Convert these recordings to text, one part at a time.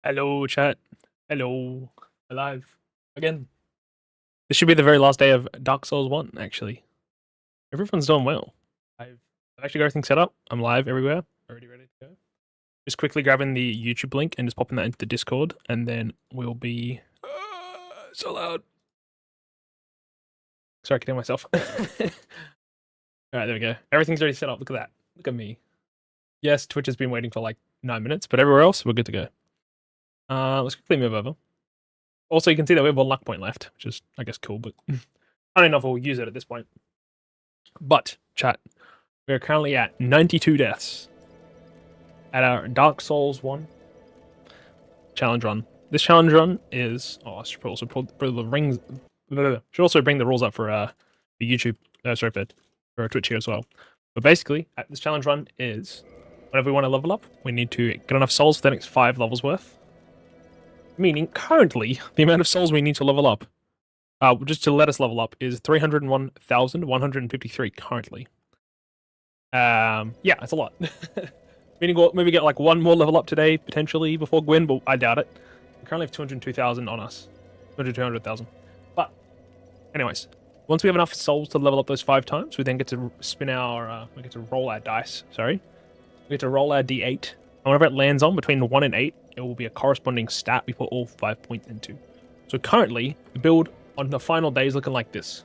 Hello, chat. Hello. Alive. Again. This should be the very last day of Dark Souls 1, actually. Everyone's doing well. I've actually got everything set up. I'm live everywhere. Already ready to go. Just quickly grabbing the YouTube link and just popping that into the Discord, and then we'll be... so loud. Sorry, I can hear myself. Alright, there we go. Everything's already set up. Look at that. Look at me. Yes, Twitch has been waiting for like 9 minutes, but everywhere else, we're good to go. Let's quickly move over. Also, you can see that we have one luck point left, which is, I guess, cool, but I don't know if we'll use it at this point. But, chat, we're currently at 92 deaths at our Dark Souls 1 challenge run. This challenge run is... Oh, I should also put the rings... Should also bring the rules up for the YouTube... sorry, for Twitch here as well. But basically, this challenge run is... Whenever we want to level up, we need to get enough souls for the next 5 levels worth. Meaning, currently, the amount of souls we need to level up, just to let us level up, is 301,153 currently. Yeah, that's a lot. Meaning we'll maybe get like one more level up today, potentially, before Gwyn, but I doubt it. We currently have 202,000 on us. 200,000. But, anyways, once we have enough souls to level up those 5 times, we then get to spin our, we get to roll our dice, sorry. We get to roll our d8. And whenever it lands on between 1 and 8, it will be a corresponding stat we put all 5 points into. So currently, the build on the final day is looking like this.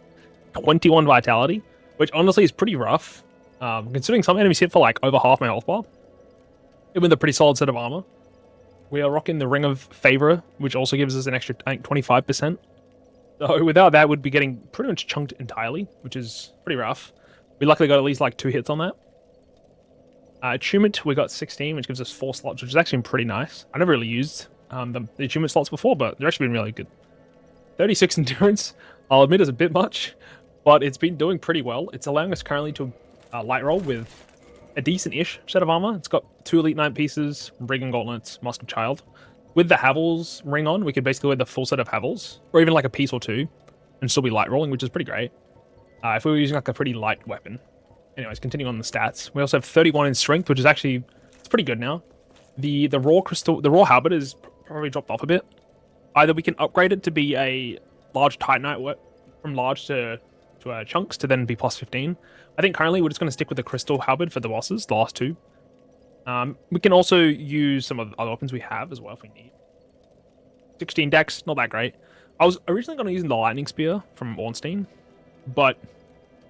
21 vitality, which honestly is pretty rough. Considering some enemies hit for like over half my health bar. Even with a pretty solid set of armor. We are rocking the Ring of Favor, which also gives us an extra, I think, 25%. So without that, we'd be getting pretty much chunked entirely, which is pretty rough. We luckily got at least like 2 hits on that. Attunement, we got 16, which gives us 4 slots, which is actually pretty nice. I never really used the attunement slots before, but they're actually been really good. 36 endurance, I'll admit is a bit much, but it's been doing pretty well. It's allowing us currently to light roll with a decent-ish set of armor. It's got 2 Elite Knight pieces, Brigand Gauntlets, Mask of Child. With the Havels ring on, we could basically wear the full set of Havels, or even like a piece or 2, and still be light rolling, which is pretty great. If we were using like a pretty light weapon. Anyways, continuing on the stats, we also have 31 in strength, which is actually it's pretty good now. The raw crystal, the raw halberd is probably dropped off a bit. Either we can upgrade it to be a large titanite from large to chunks to then be plus 15. I think currently we're just going to stick with the crystal halberd for the bosses, the last 2. We can also use some of the other weapons we have as well if we need. 16 dex, not that great. I was originally going to use the lightning spear from Ornstein, but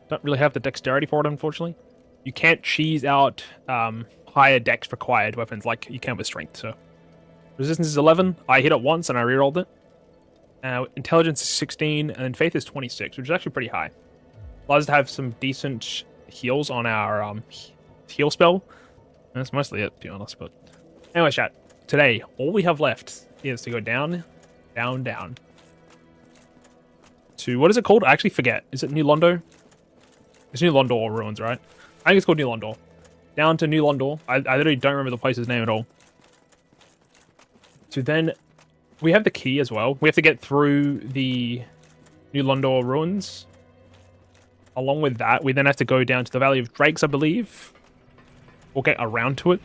don't really have the dexterity for it, unfortunately. You can't cheese out higher dex required weapons like you can with strength, so. Resistance is 11. I hit it once and I rerolled it. Intelligence is 16, and then faith is 26, which is actually pretty high. Allows us to have some decent heals on our heal spell. And that's mostly it, to be honest, but... Anyway, chat. Today, all we have left is to go down, down, down. To, what is it called? I actually forget. Is it New Londo? It's New Londor Ruins, right? I think it's called New Londor. Down to New Londor. I literally don't remember the place's name at all. So then, we have the key as well. We have to get through the New Londor Ruins. Along with that, we then have to go down to the Valley of Drakes, I believe. We'll get around to it.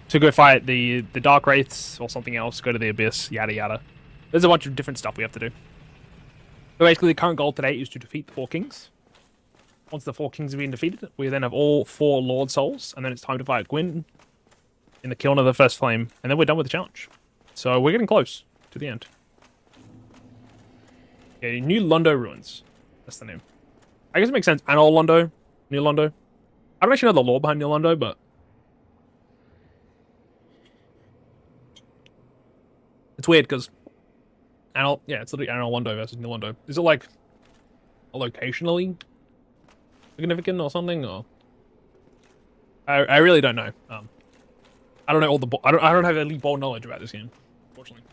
To go fight the Dark Wraiths or something else. Go to the Abyss, yada yada. There's a bunch of different stuff we have to do. So basically, the current goal today is to defeat the 4 kings. Once the 4 kings have been defeated, we then have all 4 Lord Souls, and then it's time to fight Gwyn in the kiln of the First Flame, and then we're done with the challenge. So we're getting close to the end. Okay, New Londo Ruins. That's the name. I guess it makes sense. Anor Londo, New Londo. I don't actually know the lore behind New Londo, but it's weird because yeah, it's literally Anor Londo versus New Londo. Is it like locationally significant or something, or I really don't know. I don't know all the I don't have any ball knowledge about this game, unfortunately.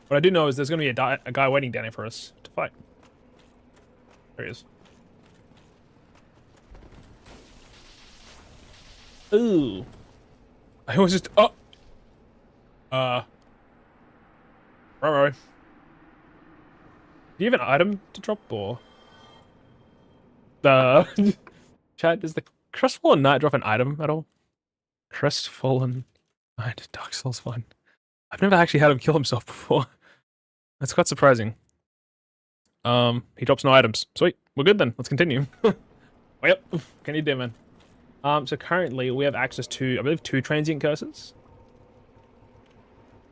What I do know is there's going to be a guy waiting down here for us to fight. There he is. Ooh, I was just right. Do you have an item to drop or? Chat, does the Crestfallen Knight drop an item at all? Crestfallen Knight, Dark Souls 1. I've never actually had him kill himself before. That's quite surprising. He drops no items. Sweet. We're good then. Let's continue. Yep. Can you do, man? So currently we have access to, I believe, 2 transient curses.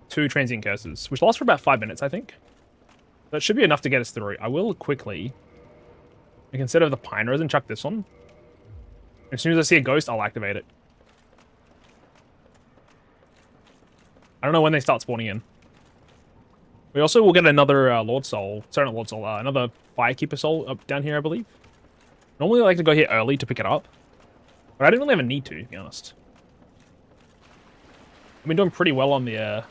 2 transient curses, which last for about 5 minutes, I think. That should be enough to get us through. I will quickly, like, instead of the pine resin, chuck this one. As soon as I see a ghost, I'll activate it. I don't know when they start spawning in. We also will get another Lord Soul. Sorry, not Lord Soul. Another Firekeeper Soul up down here, I believe. Normally I like to go here early to pick it up. But I didn't really have a need to be honest. I've been doing pretty well on the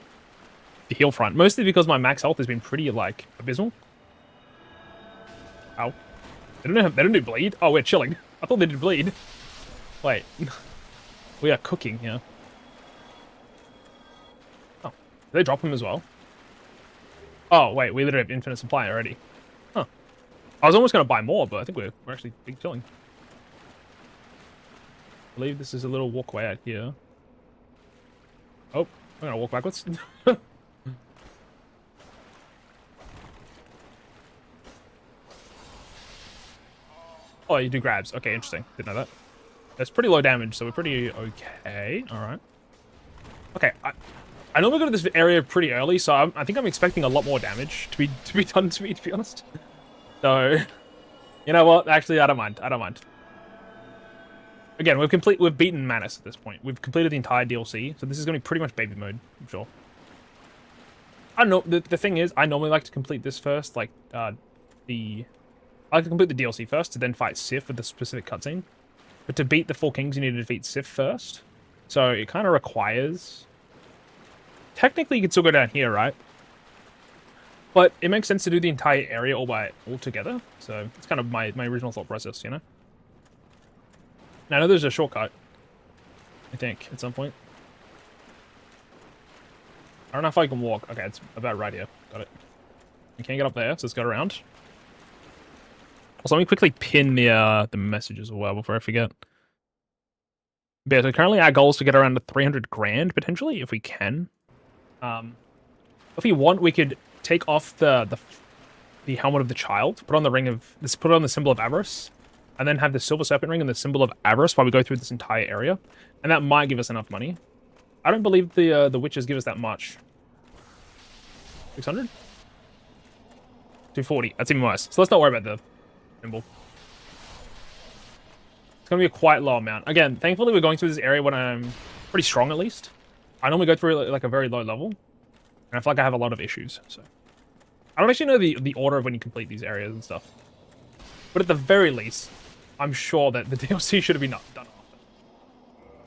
heal front. Mostly because my max health has been pretty, like, abysmal. Ow. They don't do bleed? Oh, we're chilling. I thought they did bleed. Wait. We are cooking here. Oh. Did they drop him as well? Oh, wait. We literally have infinite supply already. Huh. I was almost going to buy more, but I think we're actually big chilling. I believe this is a little walkway out here. Oh, I'm going to walk backwards. Oh, you do grabs. Okay, interesting. Didn't know that. That's pretty low damage, so we're pretty okay. All right. Okay, I normally go to this area pretty early, so I think I'm expecting a lot more damage to be done to me, to be honest. So, you know what? Actually, I don't mind. I don't mind. Again, we've beaten Manus at this point. We've completed the entire DLC, so this is going to be pretty much baby mode, I'm sure. I don't know. The thing is, I normally like to complete this first, like I like to complete the DLC first to then fight Sif with the specific cutscene. But to beat the 4 kings, you need to defeat Sif first. So it kind of requires... Technically, you can still go down here, right? But it makes sense to do the entire area all together. So it's kind of my original thought process, you know? Now, I know there's a shortcut. I think, at some point. I don't know if I can walk. Okay, it's about right here. Got it. We can't get up there, so let's go around. Also, let me quickly pin the messages as well before I forget. But yeah, so currently our goal is to get around to 300 grand, potentially, if we can. If we want, we could take off the helmet of the child, put on the symbol of avarice, and then have the silver serpent ring and the symbol of avarice while we go through this entire area. And that might give us enough money. I don't believe the witches give us that much. 600? 240. That's even worse. So let's not worry about the symbol. It's going to be a quite low amount. Again, thankfully we're going through this area when I'm pretty strong at least. I normally go through like a very low level. And I feel like I have a lot of issues. So I don't actually know the order of when you complete these areas and stuff. But at the very least, I'm sure that the DLC should have been done after.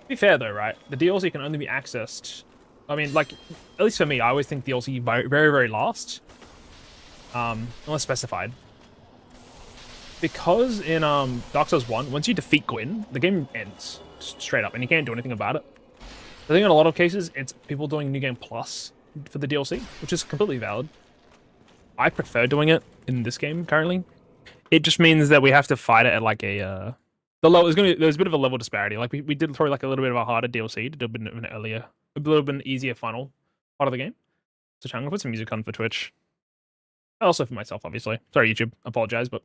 To be fair though, right? The DLC can only be accessed... I mean, like, at least for me, I always think DLC very, very last. Unless specified. Because in Dark Souls 1, once you defeat Gwyn, the game ends straight up, and you can't do anything about it. I think in a lot of cases, it's people doing New Game Plus for the DLC, which is completely valid. I prefer doing it in this game currently. It just means that we have to fight it at like a there's a bit of a level disparity. Like we did throw like a little bit of a harder DLC to do a little bit easier final part of the game. So I'm gonna put some music on for Twitch. Also for myself, obviously. Sorry, YouTube. I apologize, but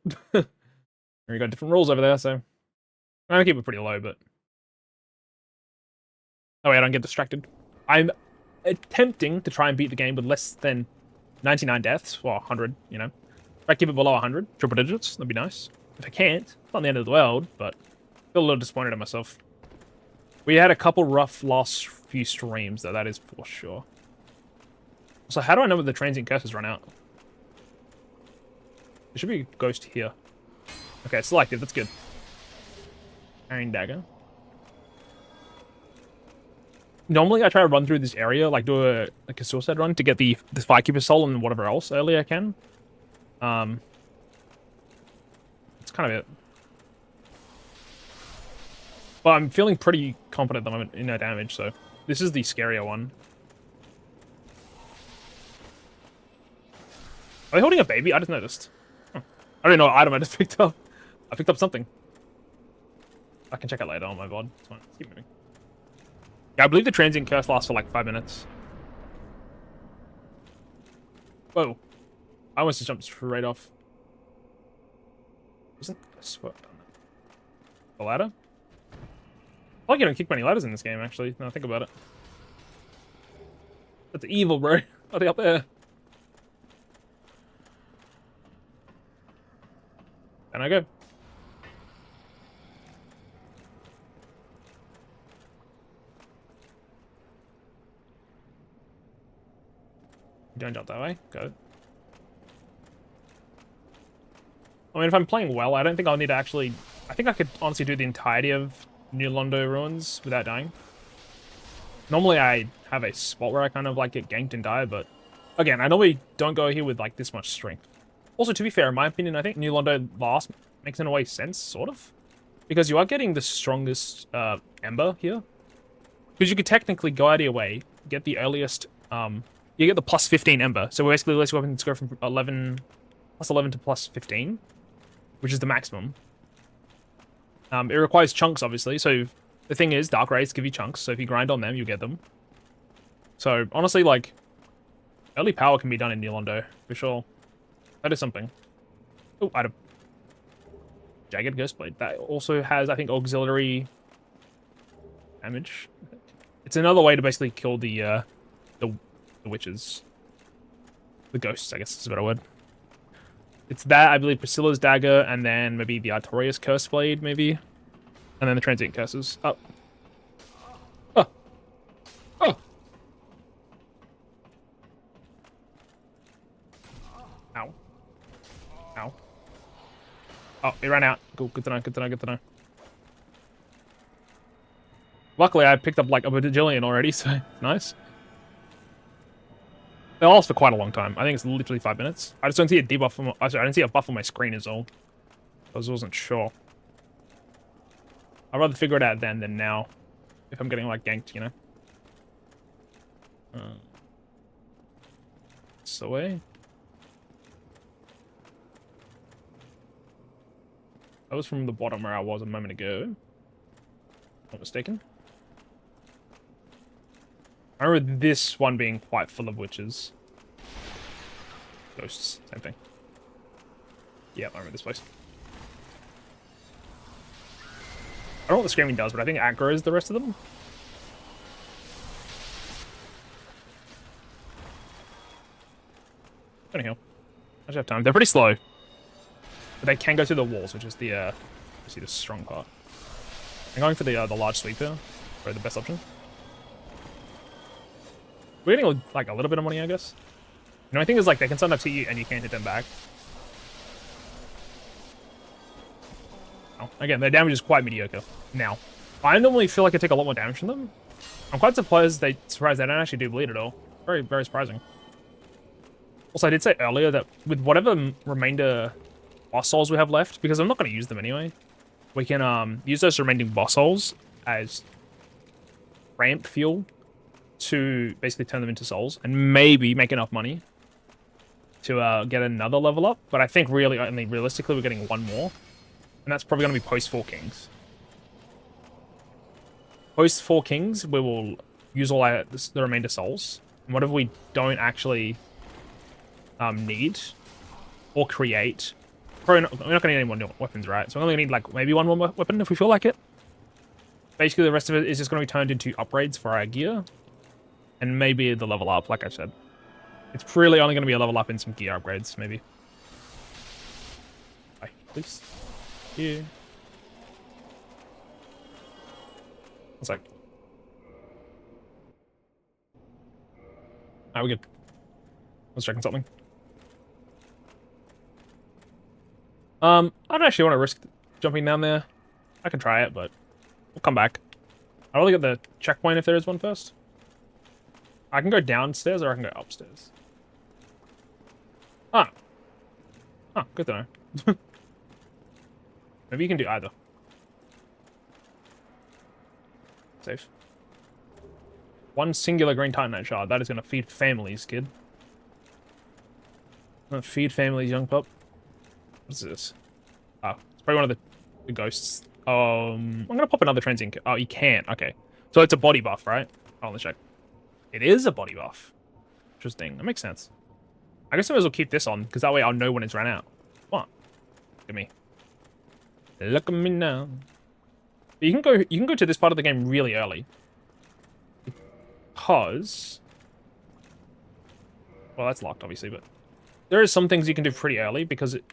we got different rules over there, so I'm gonna keep it pretty low, but oh wait, I don't get distracted. I'm attempting to try and beat the game with less than 99 deaths, or 100, you know. If I keep it below 100, triple digits, that'd be nice. If I can't, it's not the end of the world, but I feel a little disappointed in myself. We had a couple rough last few streams, though, that is for sure. So how do I know when the transient curses run out? There should be a ghost here. Okay, selected, that's good. Iron dagger. Normally I try to run through this area, like do a suicide run to get this Firekeeper soul and whatever else early I can. That's kind of it. But I'm feeling pretty confident at the moment in no damage, so this is the scarier one. Are they holding a baby? I just noticed. Huh. I don't know what item I just picked up. I picked up something. I can check it later on my VOD. It's fine. Let's keep moving. Yeah, I believe the transient curse lasts for like 5 minutes. Whoa. I almost just jumped straight off. Wasn't a spot on the ladder? I like you don't kick many ladders in this game, actually. Now I think about it. That's evil, bro. Are they up there? And I go. Don't jump that way. Got it. I mean, if I'm playing well, I don't think I'll need to actually... I think I could honestly do the entirety of New Londo Ruins without dying. Normally, I have a spot where I kind of like get ganked and die, but... Again, I normally don't go here with like this much strength. Also, to be fair, in my opinion, I think New Londo last makes in a way sense, sort of. Because you are getting the strongest Ember here. Because you could technically go out of your way, get the earliest... you get the plus 15 Ember. So basically, let's weapons go from plus 11 to plus 15. Which is the maximum. It requires chunks, obviously. So the thing is, Dark Rays give you chunks. So if you grind on them, you get them. So honestly, like, early power can be done in New Londo, for sure. That is something. Oh, item. Jagged Ghostblade. That also has, I think, auxiliary damage. It's another way to basically kill the witches. The ghosts, I guess is a better word. It's that, I believe, Priscilla's Dagger, and then maybe the Artorias Curse Blade, maybe. And then the Transient Curses. Oh. Oh. Oh. Ow. Ow. Oh, it ran out. Cool, good to know, good to know, good to know. Luckily, I picked up, like, a bajillion already, so nice. They'll last for quite a long time. I think it's literally 5 minutes. I just don't see a debuff on my... Sorry, I didn't see a buff on my screen is all. I wasn't sure. I'd rather figure it out then than now. If I'm getting, like, ganked, you know? It's the way. That was from the bottom where I was a moment ago. Not mistaken. I remember this one being quite full of witches. Ghosts, same thing. Yeah, I remember this place. I don't know what the screaming does, but I think it aggroes the rest of them. Anyhow, I just have time. They're pretty slow. But they can go through the walls, which is the see the strong part. I'm going for the large sweep here. Probably the best option. We're getting, like, a little bit of money, I guess. You know, I think is, like, they can sometimes hit you and you can't hit them back. Oh, again, their damage is quite mediocre. Now, I normally feel like I take a lot more damage from them. I'm quite surprised they don't actually do bleed at all. Very, very surprising. Also, I did say earlier that with whatever remainder boss souls we have left, because I'm not going to use them anyway, we can use those remaining boss souls as ramp fuel to basically turn them into souls and maybe make enough money to get another level up. But I think really, I mean, realistically, we're getting one more. And that's probably going to be post 4 Kings. Post 4 Kings, we will use all the remainder souls. And whatever we don't actually need or create... we're not going to need any more new weapons, right? So we're only going to need, like, maybe one more weapon if we feel like it. Basically, the rest of it is just going to be turned into upgrades for our gear. And maybe the level up, like I said. It's really only going to be a level up and some gear upgrades, maybe. Bye, please. Here. One sec. Alright, we're good. Let's check on something. I don't actually want to risk jumping down there. I can try it, but we'll come back. I'll really get the checkpoint if there is one first. I can go downstairs or I can go upstairs. Ah. Ah, good to know. Maybe you can do either. Safe. One singular green titanite shard. That is going to feed families, kid. Gonna feed families, young pup. What's this? Oh, it's probably one of the ghosts. I'm going to pop another transient. Oh, you can't. Okay. So it's a body buff, right? Oh, let's check. It is a body buff. Interesting. That makes sense. I guess I might as well keep this on, because that way I'll know when it's run out. Come on. Look at me. Look at me now. You can go to this part of the game really early. Because... Well, that's locked, obviously, but... There are some things you can do pretty early, because it...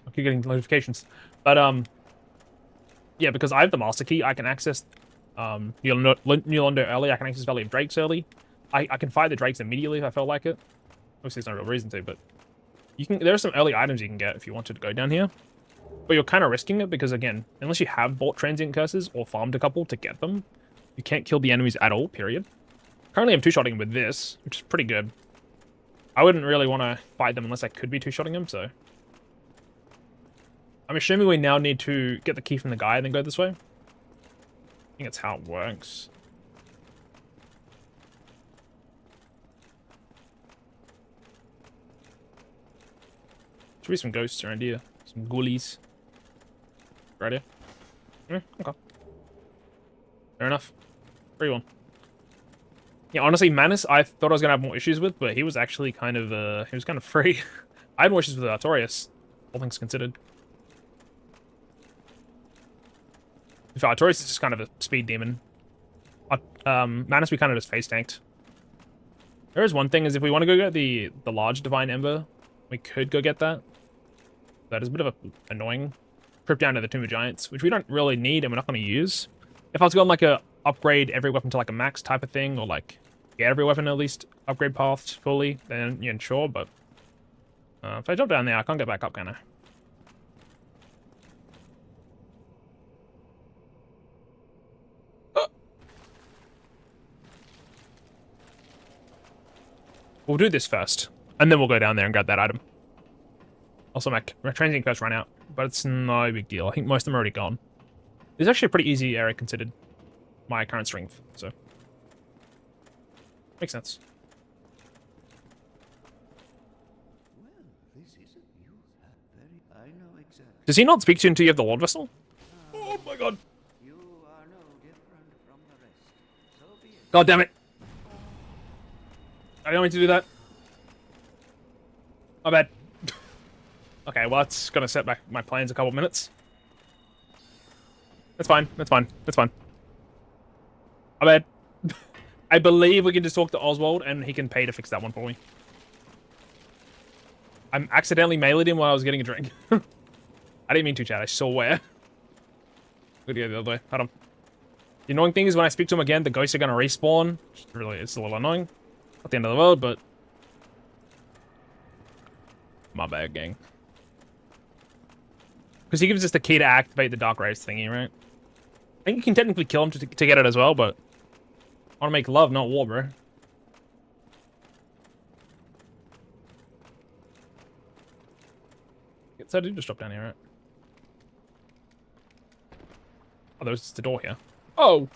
I keep getting notifications. But, yeah, because I have the master key, I can access New Londo early, I can access Valley of Drakes early. I can fight the Drakes immediately if I felt like it. Obviously, there's no real reason to, but... There are some early items you can get if you wanted to go down here. But you're kind of risking it because, again, unless you have bought Transient Curses or farmed a couple to get them, you can't kill the enemies at all, period. Currently, I'm two-shotting with this, which is pretty good. I wouldn't really want to fight them unless I could be two-shotting them, so... I'm assuming we now need to get the key from the guy and then go this way. I think that's how it works. Should be some ghosts around here. Some ghoulies. Right here. Okay. Fair enough. Free one. Yeah, honestly, Manus, I thought I was gonna have more issues with, but he was actually kind of he was kind of free. I had more issues with Artorias, all things considered. In fact, Artorias is just kind of a speed demon. Manus we kind of just face tanked. There is one thing, is if we want to go get the large Divine Ember, we could go get that. That is a bit of a annoying trip down to the Tomb of Giants, which we don't really need and we're not going to use. If I was going like a upgrade every weapon to like a max type of thing, or like get every weapon at least upgrade paths fully, then yeah, sure, but if I jump down there, I can't get back up, can I? We'll do this first, and then we'll go down there and grab that item. Also, my transient curse ran out, but it's no big deal. I think most of them are already gone. It's actually a pretty easy area considered my current strength, so... Makes sense. Does he not speak to you until you have the Lord Vessel? Oh my god! God damn it! I don't mean to do that. My bad. Okay, well that's gonna set back my plans a couple minutes. That's fine, that's fine, that's fine. My bad. I believe we can just talk to Oswald and he can pay to fix that one for me. I'm accidentally mailing him while I was getting a drink. I didn't mean to, chat, I swear. Good to go the other way. Hold on. The annoying thing is when I speak to him again, the ghosts are gonna respawn. Really, it's a little annoying. Not the end of the world, but... My bad, gang. Because he gives us the key to activate the Dark Rays thingy, right? I think you can technically kill him to get it as well, but... I want to make love, not war, bro. So I did just drop down here, right? Oh, there's the door here. Oh!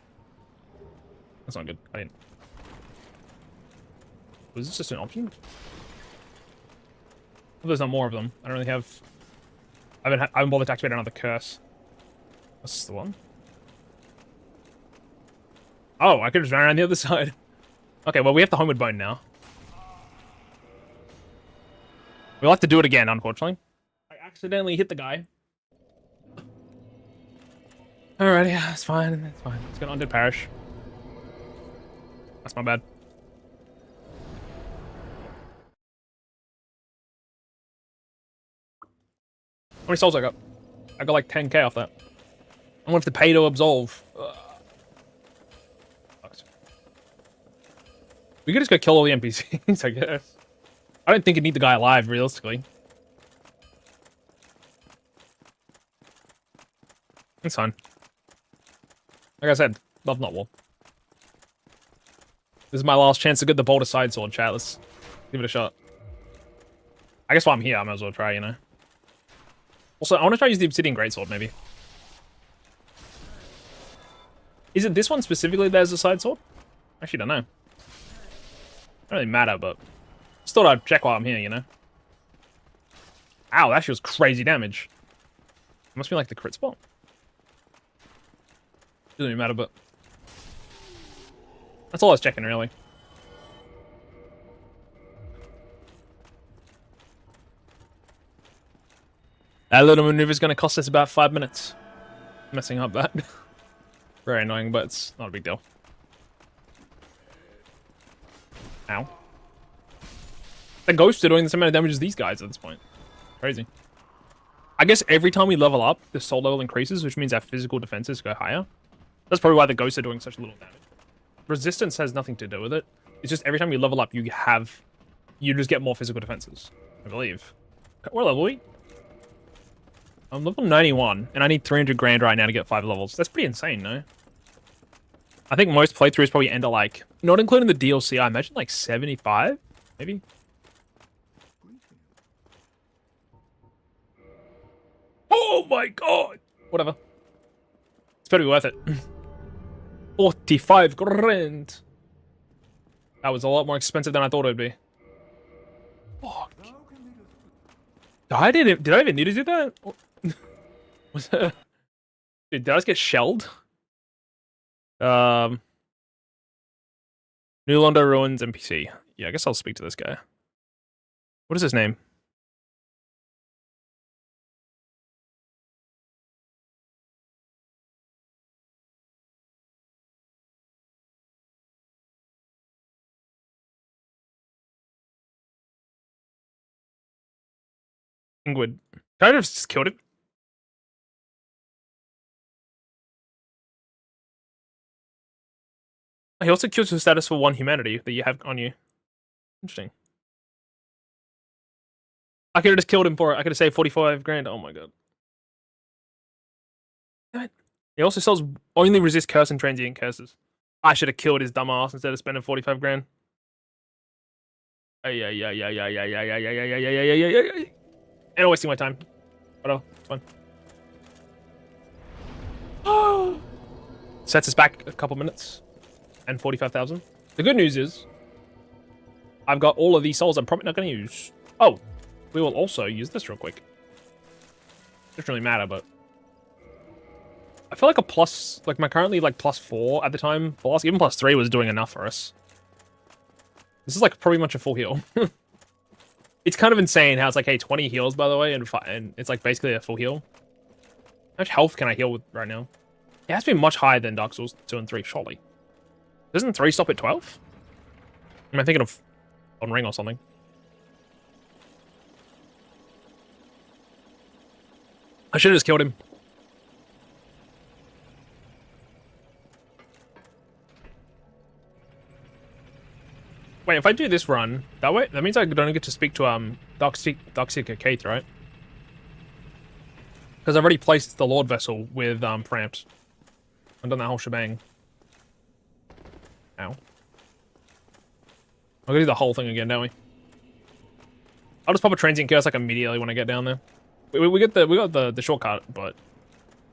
That's not good. I didn't... Was this just an option? Well, there's not more of them. I don't really have... I haven't bothered to activate another curse. That's the one. Oh, I could just run around the other side. Okay, well, we have the Homeward Bone now. We'll have to do it again, unfortunately. I accidentally hit the guy. Alrighty, yeah, it's fine, it's fine. Let's get on to Parish. That's my bad. How many souls I got? I got like 10k off that. I'm gonna have to pay to absolve. We could just go kill all the NPCs, I guess. I don't think you need the guy alive, realistically. It's fine. Like I said, love not war. This is my last chance to get the Boulder Side Sword, chat. Let's give it a shot. I guess while I'm here, I might as well try, you know. Also, I want to try to use the Obsidian Greatsword, maybe. Is it this one specifically that has a side sword? I actually don't know. Don't really matter, but just thought I'd check while I'm here, you know. Ow, that actually was crazy damage. It must be like the crit spot. Doesn't even matter, but that's all I was checking, really. That little maneuver is going to cost us about 5 minutes. Messing up that. Very annoying, but it's not a big deal. Ow. The ghosts are doing the same amount of damage as these guys at this point. Crazy. I guess every time we level up, the soul level increases, which means our physical defenses go higher. That's probably why the ghosts are doing such little damage. Resistance has nothing to do with it. It's just every time you level up, you just get more physical defenses, I believe. What level are we? I'm level 91, and I need 300 grand right now to get 5 levels. That's pretty insane, no? I think most playthroughs probably end at like, not including the DLC, I imagine like 75, maybe? Oh my god! Whatever. It's better be worth it. 45 grand! That was a lot more expensive than I thought it would be. Fuck. Did I even need to do that? Was it... Dude, did I just get shelled? New Londo Ruins NPC. Yeah, I guess I'll speak to this guy. What is his name? Ingrid. Kind of just killed him. He also kills your status for 1 humanity that you have on you. Interesting. I could have just killed him for it. I could have saved 45 grand. Oh my god. Damn it. He also sells only resist curse and transient curses. I should have killed his dumb ass instead of spending 45 grand. And wasting my time. Whatever, it's fine. Oh! Sets us back a couple minutes. And 45,000. The good news is, I've got all of these souls I'm probably not going to use. Oh, we will also use this real quick. Doesn't really matter, but I feel like a plus, like my currently like +4 at the time, even +3 was doing enough for us. This is like pretty much a full heal. It's kind of insane how it's like, hey, 20 heals by the way, and it's like basically a full heal. How much health can I heal with right now? It has to be much higher than Dark Souls 2 and 3, surely. Doesn't 3 stop at 12? Am I thinking of on Ring or something? I should have just killed him. Wait, if I do this run that way, that means I don't get to speak to Darkseeker Keith, right? Because I've already placed the Lord Vessel with Preempt. I've done that whole shebang. Ow. We're gonna do the whole thing again, don't we? I'll just pop a transient curse like immediately when I get down there. We got the shortcut, but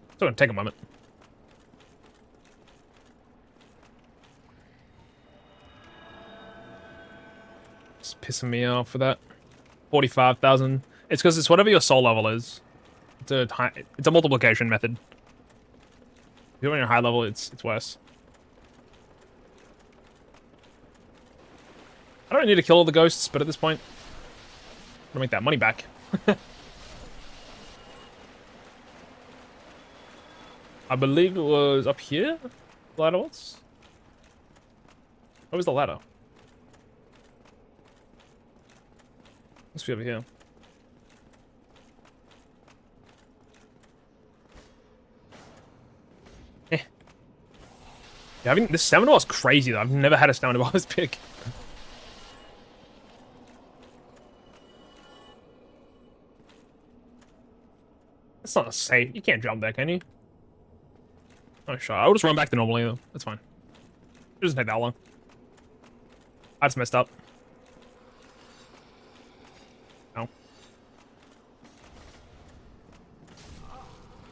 it's gonna take a moment. It's pissing me off for that. 45,000. It's because it's whatever your soul level is. It's a multiplication method. If you're on your high level, it's worse. I don't need to kill all the ghosts, but at this point, I'm gonna make that money back. I believe it was up here. The ladder was. What was the ladder? Must be over here. Eh. Yeah, this stamina bar is crazy though. I've never had a stamina bar this big. That's not safe. You can't jump there, can you? Oh, sure. I'll just run back to normally though. That's fine. It doesn't take that long. I just messed up. Ow.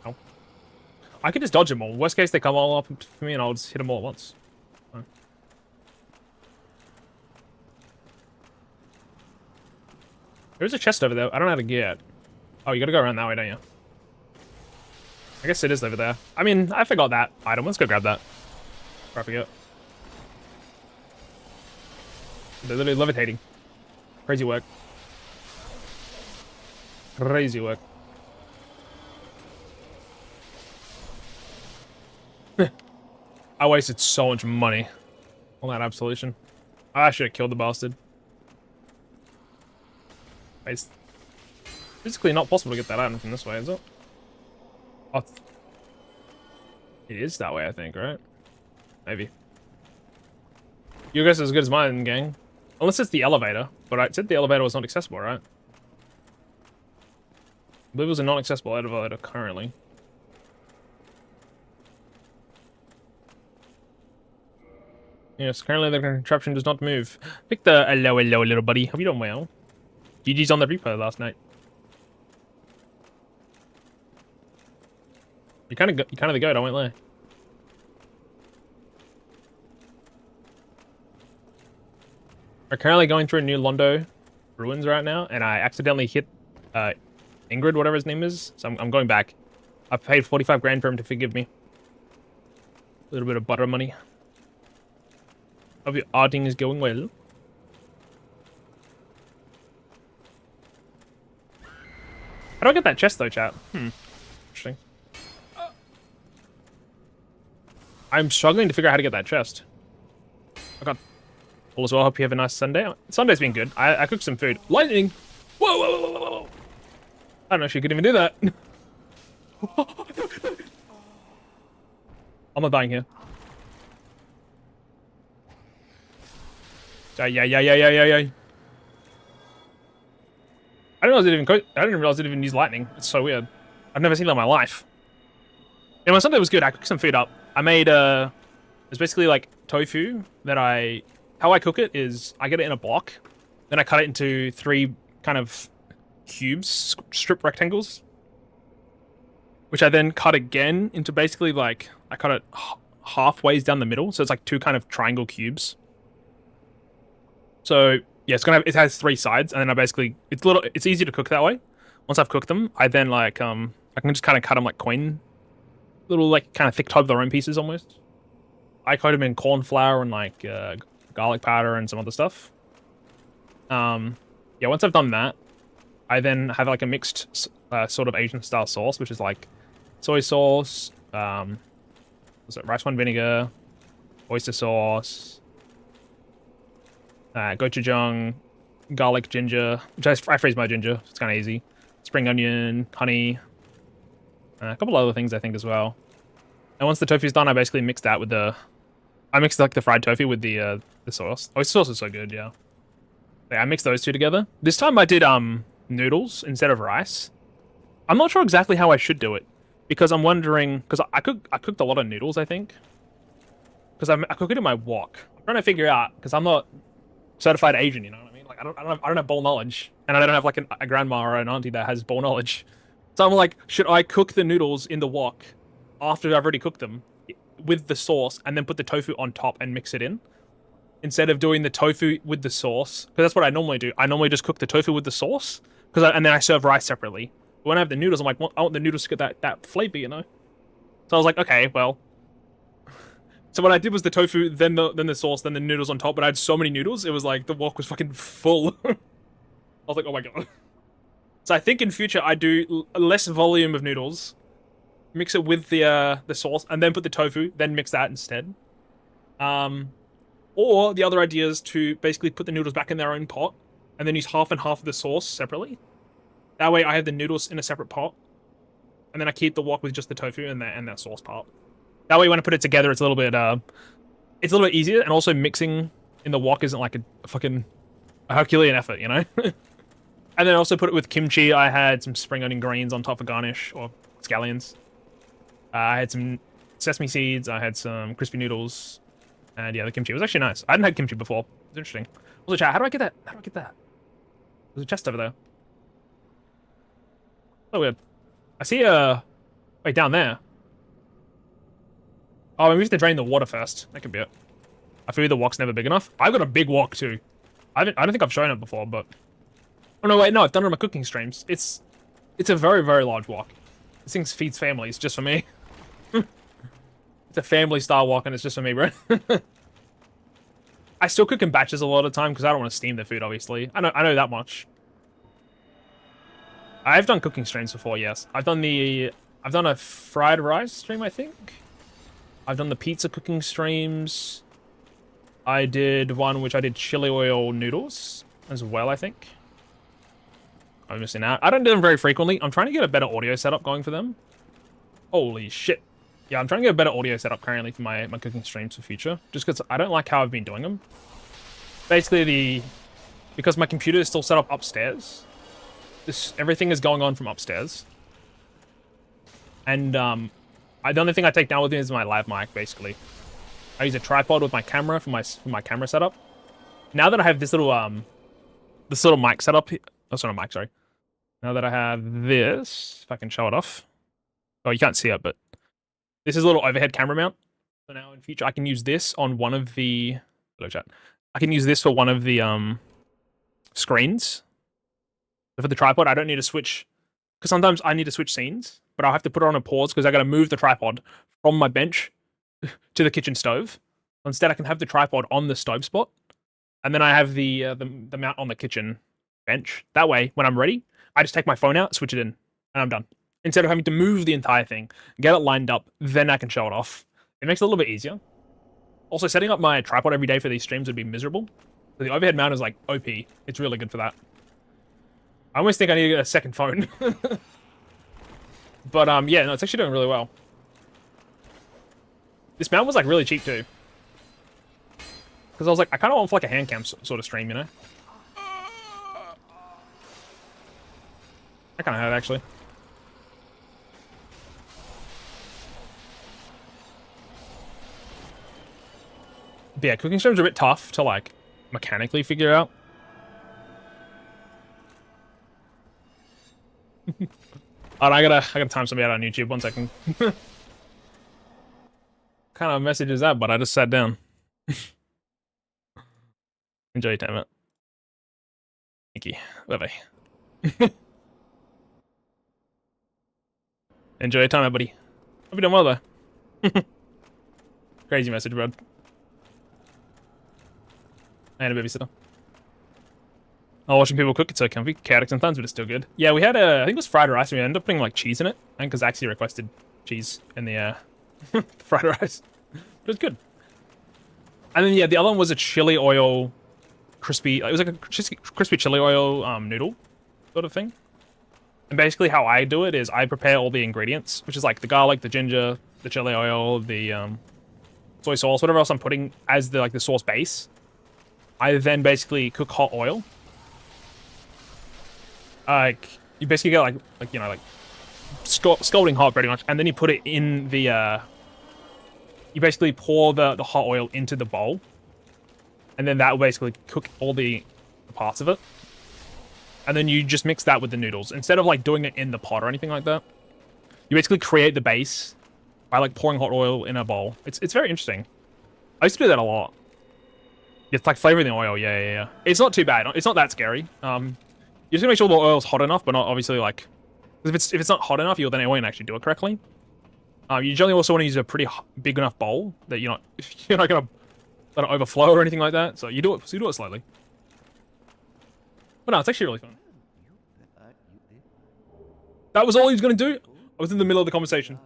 Ow. I could just dodge them all. Worst case, they come all up for me and I'll just hit them all at once. Fine. There's a chest over there. I don't know how to get. Oh, you gotta go around that way, don't you? I guess it is over there. I mean, I forgot that item. Let's go grab that. Before I forget. They're literally levitating. Crazy work. Crazy work. I wasted so much money on that absolution. I should have killed the bastard. It's physically not possible to get that item from this way, is it? Oh, it is that way, I think, right? Maybe. Your guess is as good as mine, gang. Unless it's the elevator, but I said the elevator was not accessible, right? I believe it was a non-accessible elevator currently. Yes, currently the contraption does not move. Pick the hello, little buddy. Hope you done well. GG's on the repo last night. You kind of the goat, I won't lie. We're currently going through New Londo ruins right now, and I accidentally hit Ingrid, whatever his name is. So I'm going back. I paid 45 grand for him to forgive me. A little bit of butter money. Hope your arting is going well. How do I get that chest though, chat? Interesting. I'm struggling to figure out how to get that chest. I got all as well. Hope you have a nice Sunday. Sunday's been good. I cooked some food. Lightning! Whoa, whoa, whoa, whoa, whoa. I don't know if she could even do that. I'm not dying here. Yeah. I didn't realize it even used lightning. It's so weird. I've never seen that in my life. Yeah, my Sunday was good. I cooked some food up. I made it's basically like tofu that how I cook it is I get it in a block, then I cut it into 3 kind of cubes, strip rectangles, which I then cut again into basically like I cut it halfways down the middle, so it's like 2 kind of triangle cubes. So yeah, it has 3 sides, and then I basically it's easy to cook that way. Once I've cooked them, I then like I can just kind of cut them like coin, little like kind of thick Toblerone pieces almost. I coat them in corn flour and like garlic powder and some other stuff. Yeah, once I've done that, I then have like a mixed sort of Asian style sauce, which is like soy sauce, rice wine vinegar, oyster sauce, gochujang, garlic, ginger, which I freeze my ginger. It's kind of easy. Spring onion, honey, a couple other things I think as well. And once the tofu's done, I basically mix that with I mixed like the fried tofu with the sauce. Oyster sauce is so good, yeah. I mixed those 2 together. This time I did noodles instead of rice. I'm not sure exactly how I should do it because I'm wondering because I cooked a lot of noodles, I think, because I cook it in my wok. I'm trying to figure out because I'm not certified Asian, you know what I mean? Like I don't have bowl knowledge, and I don't have like a grandma or an auntie that has bowl knowledge. So I'm like, should I cook the noodles in the wok after I've already cooked them with the sauce and then put the tofu on top and mix it in? Instead of doing the tofu with the sauce, because that's what I normally do. I normally just cook the tofu with the sauce, and then I serve rice separately. But when I have the noodles, I'm like, well, I want the noodles to get that flavor, you know? So I was like, okay, well. So what I did was the tofu, then the sauce, then the noodles on top, but I had so many noodles, it was like, the wok was fucking full. I was like, oh my god. So I think in future, I do less volume of noodles, mix it with the sauce, and then put the tofu, then mix that instead. Or the other idea is to basically put the noodles back in their own pot, and then use half and half of the sauce separately. That way I have the noodles in a separate pot, and then I keep the wok with just the tofu and that sauce part. That way when I put it together, it's a little bit easier, and also mixing in the wok isn't like a fucking Herculean effort, you know? And then also put it with kimchi. I had some spring onion greens on top for garnish, or scallions. I had some sesame seeds, I had some crispy noodles, and yeah, the kimchi. It was actually nice. I hadn't had kimchi before. It was interesting. Also, chat, how do I get that? How do I get that? There's a chest over there. Oh, weird. I see wait, down there. Oh, maybe we have to drain the water first. That could be it. I feel the wok's never big enough. I've got a big wok too. I don't think I've shown it before, but oh no, wait, no, I've done it on my cooking streams. It's a very, very large wok. This thing feeds families just for me. It's a family style wok, and it's just for me, bro. I still cook in batches a lot of the time because I don't want to steam the food, obviously. I know that much. I've done cooking streams before, yes. I've done a fried rice stream, I think. I've done the pizza cooking streams. I did one which I did chili oil noodles as well, I think. I'm missing out. I don't do them very frequently. I'm trying to get a better audio setup going for them. Holy shit. Yeah, I'm trying to get a better audio setup currently for my cooking streams for future. Just because I don't like how I've been doing them. Basically, because my computer is still set up upstairs. Everything is going on from upstairs. And the only thing I take down with me is my lav mic, basically. I use a tripod with my camera for my camera setup. Now that I have this little mic setup, oh, sorry, mic, sorry. Now that I have this, if I can show it off. Oh, you can't see it, but this is a little overhead camera mount. So now in future, I can use this on one of the... Hello, chat. I can use this for one of the screens. For the tripod, I don't need to switch... Because sometimes I need to switch scenes, but I'll have to put it on a pause because I got to move the tripod from my bench to the kitchen stove. Instead, I can have the tripod on the stove spot, and then I have the mount on the kitchen bench. That way, when I'm ready, I just take my phone out, switch it in, and I'm done. Instead of having to move the entire thing, get it lined up, then I can show it off. It makes it a little bit easier. Also, setting up my tripod every day for these streams would be miserable. So the overhead mount is like OP. It's really good for that. I almost think I need to get a second phone. But yeah, no, it's actually doing really well. This mount was like really cheap too. Because I was like, I kind of want for like a hand cam sort of stream, you know? I kind of had it actually. But yeah, cooking streams are a bit tough to like mechanically figure out. Oh, I gotta time somebody out on YouTube. 1 second. What kind of message is that? But I just sat down. Enjoy your time, mate. Thank you. Bye-bye. Enjoy your time, buddy. Hope you're doing well, though. Crazy message, bro. And a babysitter. Oh, watching people cook, it's so comfy. Chaotic sometimes, but it's still good. Yeah, we had I think it was fried rice, and we ended up putting, like, cheese in it. I think because Axie requested cheese in the, fried rice. But it was good. And then, yeah, the other one was a chili oil crispy... It was like a crispy chili oil noodle sort of thing. And basically how I do it is I prepare all the ingredients, which is, like, the garlic, the ginger, the chili oil, the soy sauce, whatever else I'm putting as the, like, the sauce base. I then basically cook hot oil. Like, you basically get like you know, like scalding hot pretty much, and then you put it in the you basically pour the hot oil into the bowl, and then that will basically cook all the parts of it, and then you just mix that with the noodles instead of like doing it in the pot or anything like that. You basically create the base by like pouring hot oil in a bowl. It's very interesting. I used to do that a lot. It's like flavoring the oil. Yeah. It's not too bad. It's not that scary. You just gotta make sure the oil's hot enough, but not obviously like... If it's not hot enough, then it won't actually do it correctly. You generally also want to use a pretty big enough bowl that you're not gonna let it overflow or anything like that. So you do it slowly. But no, it's actually really fun. That was all he was gonna do? I was in the middle of the conversation.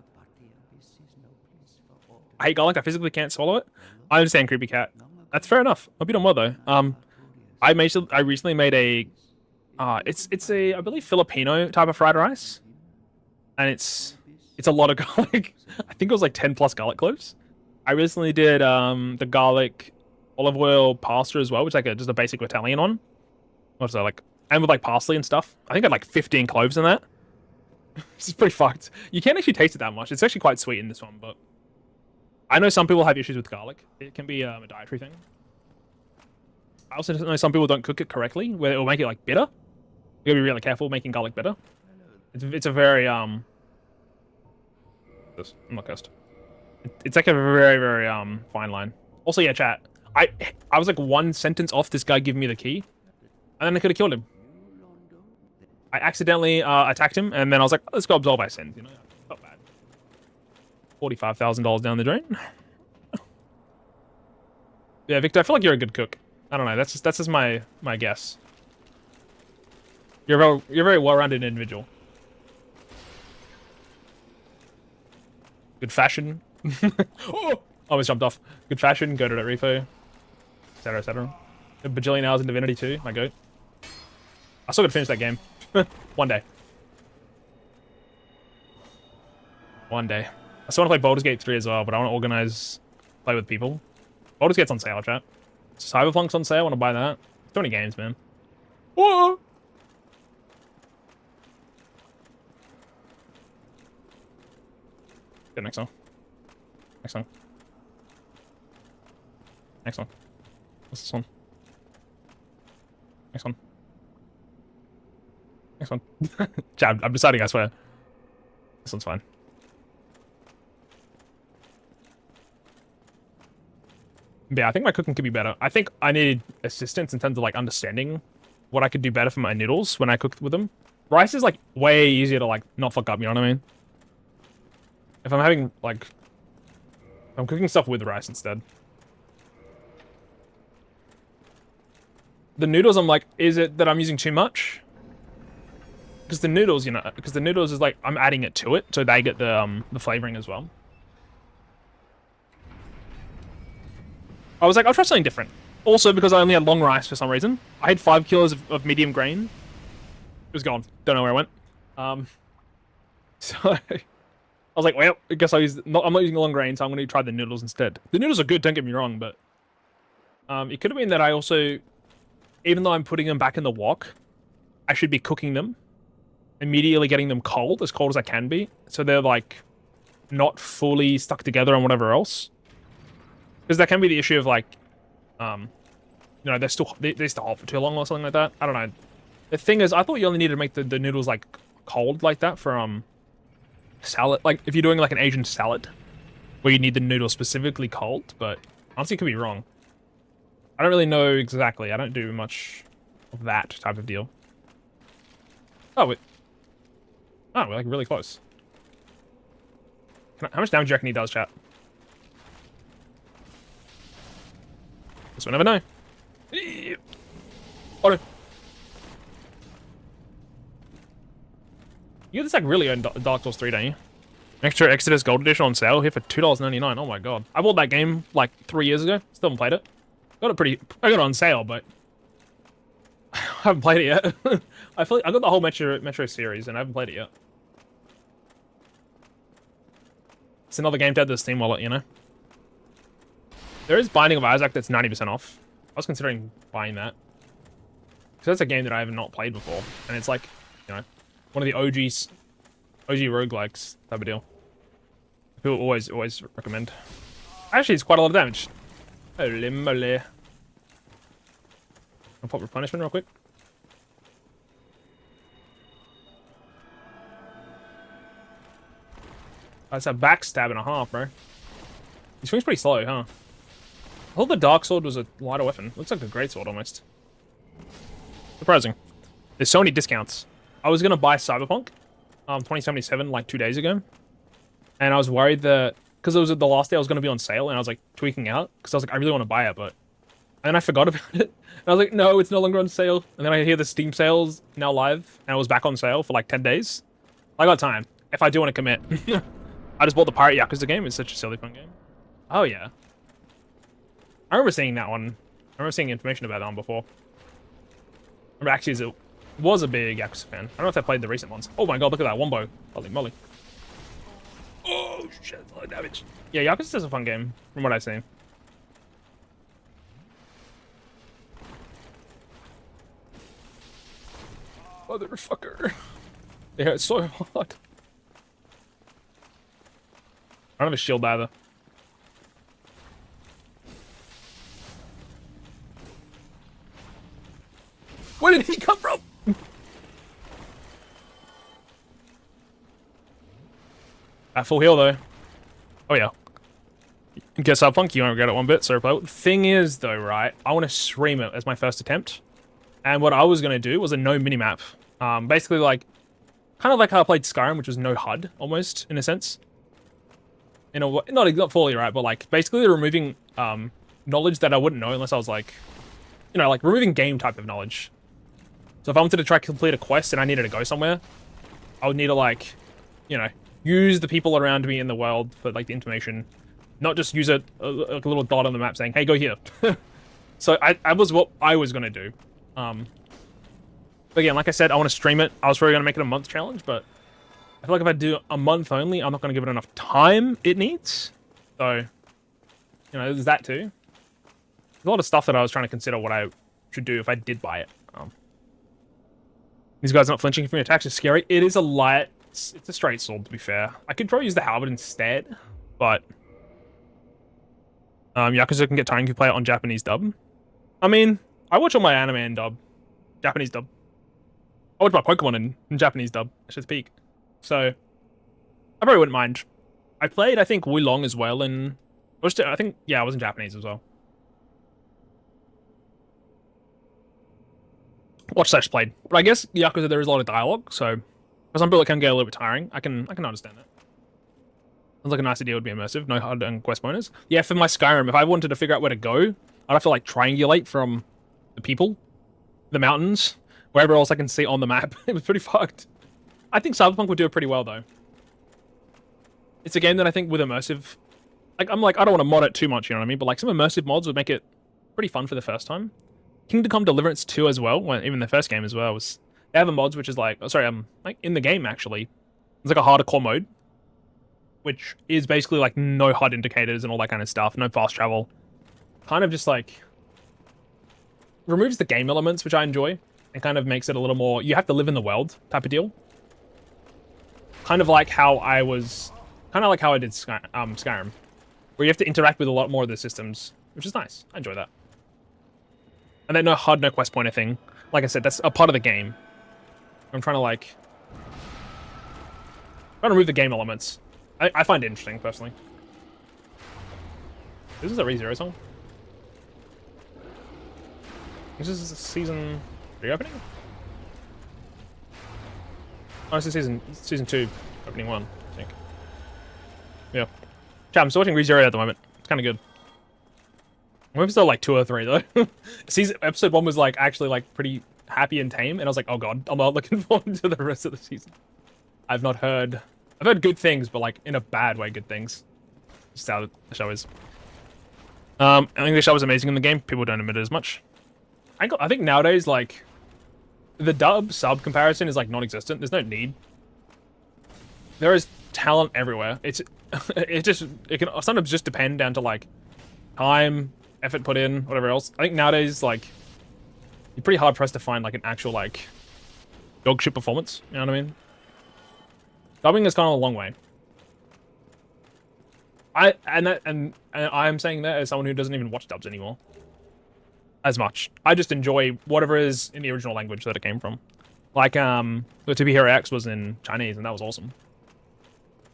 I hate garlic. I physically can't swallow it. I understand, creepy cat. That's fair enough. Hope you done well though. I recently made a... it's a, I believe, Filipino type of fried rice, and it's a lot of garlic. I think it was like 10 plus garlic cloves. I recently did the garlic olive oil pasta as well, which is like just a basic Italian one. Also like, and with like parsley and stuff. I think I had like 15 cloves in that. This is pretty fucked. You can't actually taste it that much. It's actually quite sweet in this one, but I know some people have issues with garlic. It can be a dietary thing. I also know some people don't cook it correctly, where it will make it like bitter. You gotta be really careful making garlic bitter. It's a very I'm not cursed. It's like a very, very fine line. Also, yeah, chat. I was like one sentence off this guy giving me the key, and then I could have killed him. I accidentally attacked him, and then I was like, let's go absolve my sins. You know, not bad. $45,000 down the drain. Yeah, Victor, I feel like you're a good cook. I don't know. That's just my guess. You're a very well-rounded individual. Good fashion, Oh! Almost jumped off. Good fashion, go to that repo, etc, etc. A bajillion hours in Divinity 2, my goat. I still gotta finish that game. One day. One day. I still want to play Baldur's Gate 3 as well, but I want to organize play with people. Baldur's Gate's on sale, chat. Cyberpunk's on sale, I want to buy that. Too many games, man. Whoa! Good, next one. Next one. Next one. What's this one? Next one. Next one. Chat, I'm deciding, I swear. This one's fine. But yeah, I think my cooking could be better. I think I need assistance in terms of like understanding what I could do better for my noodles when I cook with them. Rice is like way easier to like not fuck up, you know what I mean? If I'm having like, I'm cooking stuff with rice instead. The noodles, I'm like, is it that I'm using too much? Because the noodles, you know, because the noodles is like, I'm adding it to it, so they get the flavoring as well. I was like, I'll try something different. Also, because I only had long rice for some reason. I had 5 kilos of medium grain. It was gone. Don't know where it went. So I was like, well, I guess I'm not using long grain, so I'm going to try the noodles instead. The noodles are good, don't get me wrong, but it could have been that I also, even though I'm putting them back in the wok, I should be cooking them, immediately getting them cold as I can be, so they're like not fully stuck together and whatever else. Because that can be the issue of like, you know, they're still hot for too long or something like that. I don't know. The thing is, I thought you only needed to make the noodles like cold like that for salad. Like if you're doing like an Asian salad, where you need the noodles specifically cold. But honestly, it could be wrong. I don't really know exactly. I don't do much of that type of deal. Oh wait. Oh, we're like really close. How much damage do you reckon he does, chat? Guess we'll never know. Oh no. You get this like really own Dark Souls 3, don't you? Extra Exodus Gold Edition on sale here for $2.99. Oh my god. I bought that game like 3 years ago. Still haven't played it. I got it on sale, but I haven't played it yet. I got the whole Metro series and I haven't played it yet. It's another game to add to the Steam wallet, you know? There is Binding of Isaac that's 90% off. I was considering buying that. Because that's a game that I have not played before. And it's like, you know, one of the OG roguelikes type of deal. People always recommend. Actually, it's quite a lot of damage. Holy moly. I'll pop replenishment real quick. That's a backstab and a half, bro. He swings pretty slow, huh? I thought the Dark Sword was a lighter weapon. Looks like a great sword almost. Surprising. There's so many discounts. I was gonna buy Cyberpunk 2077 like 2 days ago. And I was worried that because it was the last day I was gonna be on sale and I was like tweaking out because I was like, I really want to buy it, but and then I forgot about it. And I was like, no, it's no longer on sale. And then I hear the Steam sales now live and it was back on sale for like 10 days. I got time. If I do want to commit. I just bought the Pirate Yakuza game. It's such a silly fun game. Oh yeah. I remember seeing that one. I remember seeing information about that one before. I remember actually was a big Yakuza fan. I don't know if I played the recent ones. Oh my god, look at that wombo. Holy moly. Oh shit, a lot of damage. Yeah, Yakuza is a fun game, from what I've seen. Motherfucker. They hurt so hard. I don't have a shield either. Where did he come from? At full heal though. Oh yeah. Guess I'll punk you won't regret it one bit, so play. The thing is though, right? I want to stream it as my first attempt. And what I was gonna do was a no minimap. Basically like kind of like how I played Skyrim, which was no HUD almost, in a sense. In a not fully right, but like basically removing knowledge that I wouldn't know unless I was like, you know, like removing game type of knowledge. So if I wanted to try to complete a quest and I needed to go somewhere, I would need to like, you know, use the people around me in the world for like the information, not just use a little dot on the map saying, "Hey, go here." So I was what I was gonna do. But again, like I said, I want to stream it. I was probably gonna make it a month challenge, but I feel like if I do a month only, I'm not gonna give it enough time it needs. So, you know, there's that too. There's a lot of stuff that I was trying to consider what I should do if I did buy it. These guys not flinching from your attacks is scary. It is a light. It's a straight sword, to be fair. I could probably use the halberd instead, but Yakuza can get tiring if you play it on Japanese dub. I mean, I watch all my anime in dub, Japanese dub. I watch my Pokemon in Japanese dub. I should speak. So I probably wouldn't mind. I played, I think, Wulong as well, and I think, yeah, I was in Japanese as well. Watch slash played, but I guess Yakuza there is a lot of dialogue, so for some people it can get a little bit tiring. I can understand that. Sounds like a nice idea would be immersive, no HUD and quest bonus. Yeah, for my Skyrim, if I wanted to figure out where to go, I'd have to like triangulate from the people, the mountains, wherever else I can see on the map. It was pretty fucked. I think Cyberpunk would do it pretty well though. It's a game that I think with immersive, like I don't want to mod it too much, you know what I mean? But like some immersive mods would make it pretty fun for the first time. Kingdom Come Deliverance 2 as well, even the first game as well, was they have a mods which is like, like in the game actually, it's like a hardcore mode, which is basically like no HUD indicators and all that kind of stuff, no fast travel, kind of just like removes the game elements which I enjoy and kind of makes it a little more you have to live in the world type of deal. Kind of like how I did Skyrim, where you have to interact with a lot more of the systems, which is nice. I enjoy that. And then no HUD, no quest pointer thing. Like I said, that's a part of the game. I'm trying to remove the game elements. I find it interesting, personally. This is a ReZero song. This is season 3 opening? Oh, this is season 2 opening 1, I think. Yeah. Chat, I'm still watching ReZero at the moment. It's kind of good. I'm episode like 2 or 3 though. Episode 1 was like actually like pretty happy and tame, and I was like, oh god, I'm not looking forward to the rest of the season. I've heard good things, but like in a bad way, good things. Just how the show is. I think the show was amazing in the game. People don't admit it as much. I think nowadays like the dub sub comparison is like non-existent. There's no need. There is talent everywhere. It can sometimes just depend down to like time, effort put in, whatever else. I think nowadays, like, you're pretty hard pressed to find like an actual like dog shit performance. You know what I mean? Dubbing has gone a long way. And I'm saying that as someone who doesn't even watch dubs anymore as much. I just enjoy whatever is in the original language that it came from. Like the To Be Hero X was in Chinese, and that was awesome.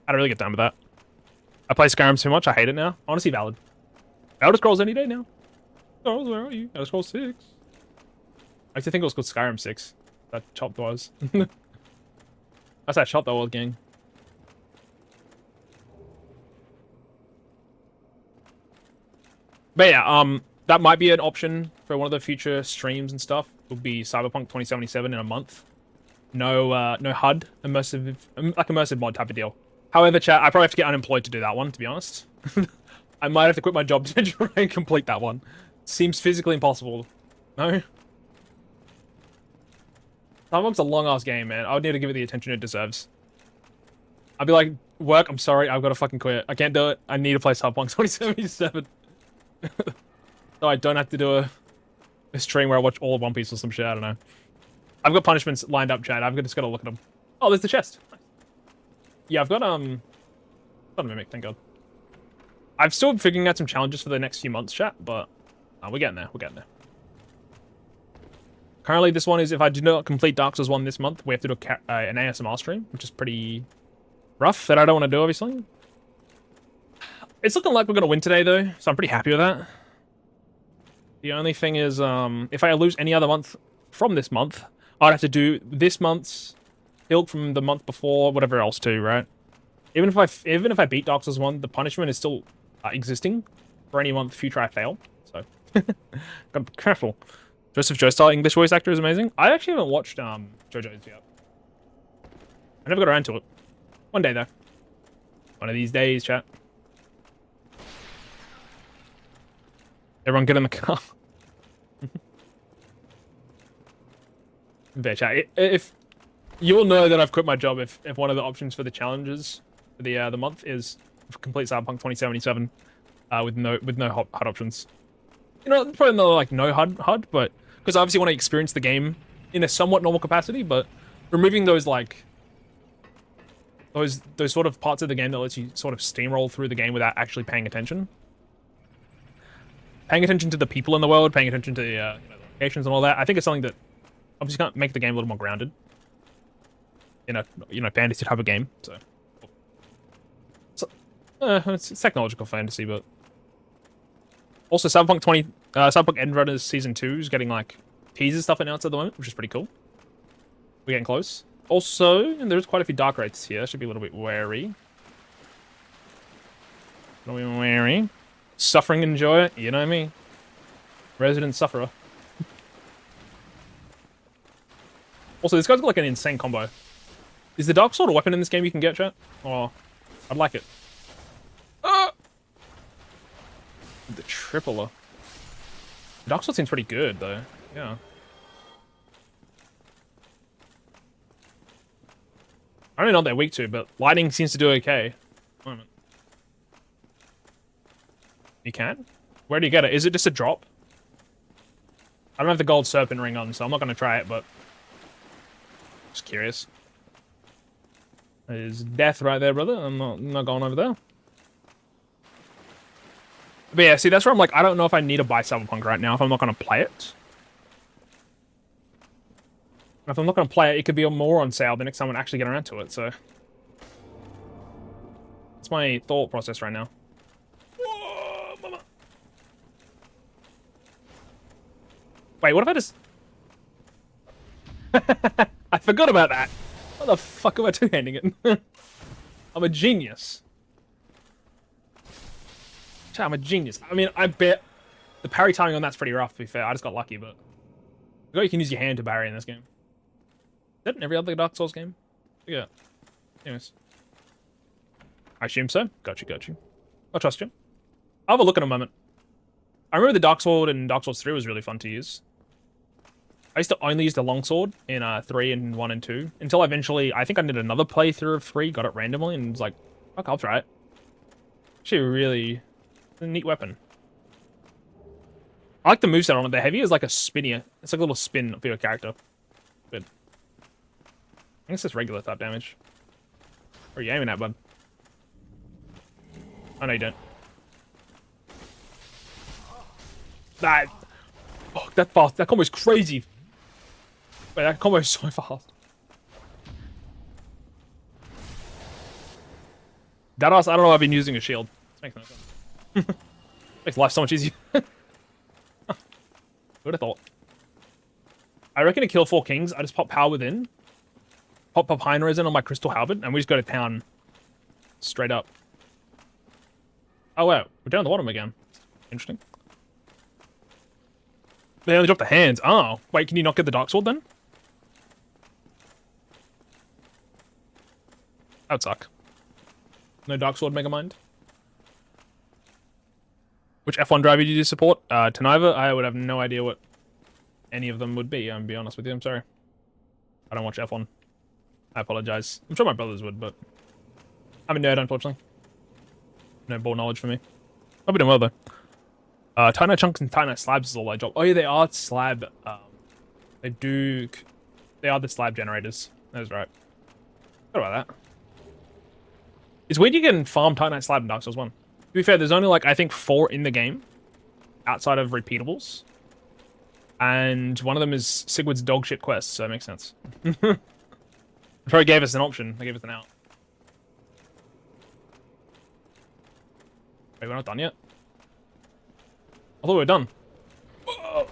I don't really get done with that. I play Skyrim too much. I hate it now. Honestly, valid. Elder Scrolls any day now. Oh, where are you? Elder Scrolls 6. I used to think it was called Skyrim 6. That chopped was. That's that shot that was, gang. But yeah, that might be an option for one of the future streams and stuff. Would be Cyberpunk 2077 in a month. No, no HUD, immersive mod type of deal. However, chat, I probably have to get unemployed to do that one, to be honest. I might have to quit my job to try and complete that one. Seems physically impossible. No? Cyberpunk's a long-ass game, man. I would need to give it the attention it deserves. I'd be like, work, I'm sorry, I've got to fucking quit. I can't do it. I need to play Cyberpunk 2077. So I don't have to do a stream where I watch all of One Piece or some shit, I don't know. I've got punishments lined up, chat. I've just got to look at them. Oh, there's the chest. Nice. Yeah, I've got a Mimic, thank god. I'm still figuring out some challenges for the next few months, chat, but we're getting there. We're getting there. Currently, this one is if I do not complete Dark Souls 1 this month, we have to do an ASMR stream, which is pretty rough, that I don't want to do, obviously. It's looking like we're going to win today, though, so I'm pretty happy with that. The only thing is, if I lose any other month from this month, I'd have to do this month's build from the month before, whatever else too, right? Even if I beat Dark Souls 1, the punishment is still existing for any month future I fail. So, gotta be careful. Joseph Joestar, English voice actor, is amazing. I actually haven't watched JoJo's yet. I never got around to it. One day though. One of these days, chat. Everyone get in the car. There, chat. If you'll know that I've quit my job if one of the options for the challenges for the month is complete Cyberpunk 2077 with no HUD options. You know, probably not like no HUD, but because I obviously want to experience the game in a somewhat normal capacity, but removing those like those sort of parts of the game that lets you sort of steamroll through the game without actually paying attention. Paying attention to the people in the world, paying attention to the, the locations and all that. I think it's something that obviously can't make the game a little more grounded in a fantasy type of game. So it's technological fantasy, but also Cyberpunk End Runners Season 2 is getting like teaser stuff announced at the moment, which is pretty cool. We're getting close. Also, and there's quite a few dark rates here. Should be a little bit wary. Suffering enjoy it, you know me. Resident sufferer. Also, this guy's got like an insane combo. Is the dark sword a weapon in this game you can get, chat? Oh, I'd like it. The tripler. The dark sword seems pretty good though. Yeah. I don't know what they're weak to, but lighting seems to do okay. Moment. You can? Where do you get it? Is it just a drop? I don't have the gold serpent ring on, so I'm not going to try it, but... Just curious. There's death right there, brother. I'm not going over there. But yeah, see, that's where I'm like, I don't know if I need to buy Cyberpunk right now if I'm not going to play it. If I'm not going to play it, it could be more on sale the next time I actually get around to it, so... That's my thought process right now. Whoa, mama. Wait, what if I just... I forgot about that. What the fuck am I two-handing it? I'm a genius. I'm a genius. I mean, I bet the parry timing on that's pretty rough, to be fair. I just got lucky, but... You can use your hand to parry in this game. Is that in every other Dark Souls game? Yeah. Anyways. I assume so. Got you. I'll trust you. I'll have a look in a moment. I remember the Dark Sword in Dark Souls 3 was really fun to use. I used to only use the longsword in 3 and 1 and 2. Until eventually, I think I did another playthrough of 3, got it randomly, and was like, fuck, I'll try it. Actually, really a neat weapon. I like the moveset on it. The heavy is like a spinnier. It's like a little spin for your character. Good. I think it's just regular type damage. Where are you aiming at, bud? Oh, no, you don't. That... Oh, that fast. That combo is crazy. Wait, that combo is so fast. Deadass, I don't know I've been using a shield. This makes no sense. Makes life so much easier. Who would have thought? I reckon to kill 4 kings, I just pop power within. Pop Papine resin on my crystal halberd, and we just go to town. Straight up. Oh, wow. We're down the bottom again. Interesting. They only dropped the hands. Oh, wait, can you not get the Dark Sword then? That would suck. No Dark Sword Megamind? Which F1 driver do you support? To neither. I would have no idea what any of them would be, I'm be honest with you. I'm sorry. I don't watch F1. I apologize. I'm sure my brothers would, but... I'm a nerd, unfortunately. No ball knowledge for me. I'll be doing well, though. Tiny chunks and tiny slabs is all I drop. Oh yeah, they are slab. They are the slab generators. That's right. What about that? It's weird you can farm tiny slab in Dark Souls 1. To be fair, there's only like, I think 4 in the game. Outside of repeatables. And one of them is Sigurd's dogshit quest, so that makes sense. They probably gave us an option. They gave us an out. Wait, we're not done yet? I thought we were done. Whoa.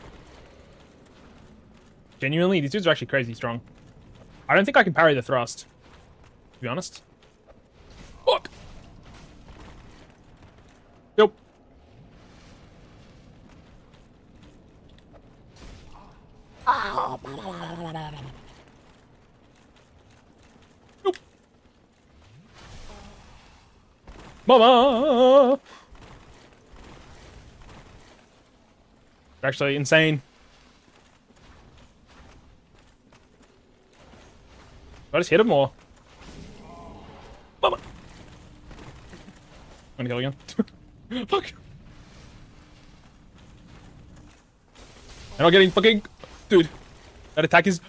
Genuinely, these dudes are actually crazy strong. I don't think I can parry the thrust, to be honest. Fuck! Nope. Nope. Mama! They're actually insane. I just hit him or? Mama! I'm gonna kill again. Fuck! I'm not getting fucking... Dude, that attack is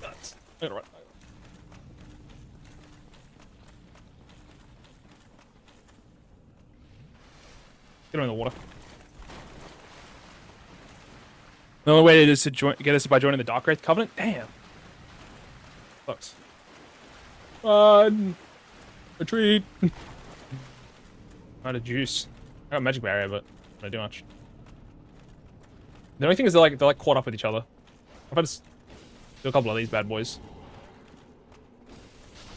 nuts. I gotta run. Get him in the water. The only way is to get us by joining the Dark Wraith Covenant? Damn. Sucks. Run! Retreat! Out of juice. I got magic barrier, but I don't do much. The only thing is they're like caught up with each other. If I just do a couple of these bad boys.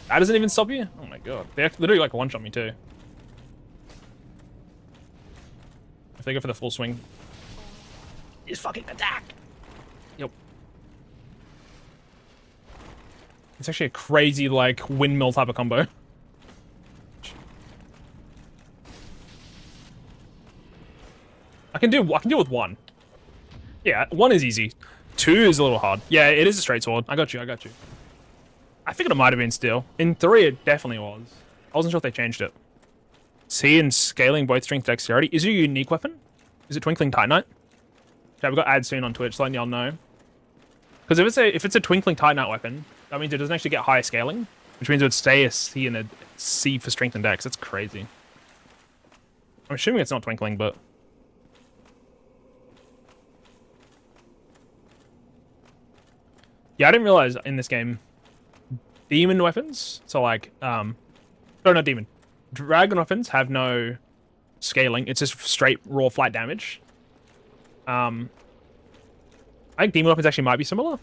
That doesn't even stop you? Oh my god. They literally like one-shot me too. If they go for the full swing. Just fucking attack! Yep. It's actually a crazy like windmill type of combo. I can deal with one. Yeah, one is easy. Two is a little hard. Yeah, it is a straight sword. I got you. I figured it might have been steel. In 3, it definitely was. I wasn't sure if they changed it. C and scaling both strength dexterity. Is it a unique weapon? Is it Twinkling Titanite? Okay, we've got ads soon on Twitch, letting y'all know. Because if it's a Twinkling Titanite weapon, that means it doesn't actually get higher scaling, which means it would stay a C and a C for strength and dex. That's crazy. I'm assuming it's not Twinkling, but... Yeah, I didn't realize in this game, demon weapons, so like, no, not demon. Dragon weapons have no scaling. It's just straight raw flat damage. I think demon weapons actually might be similar.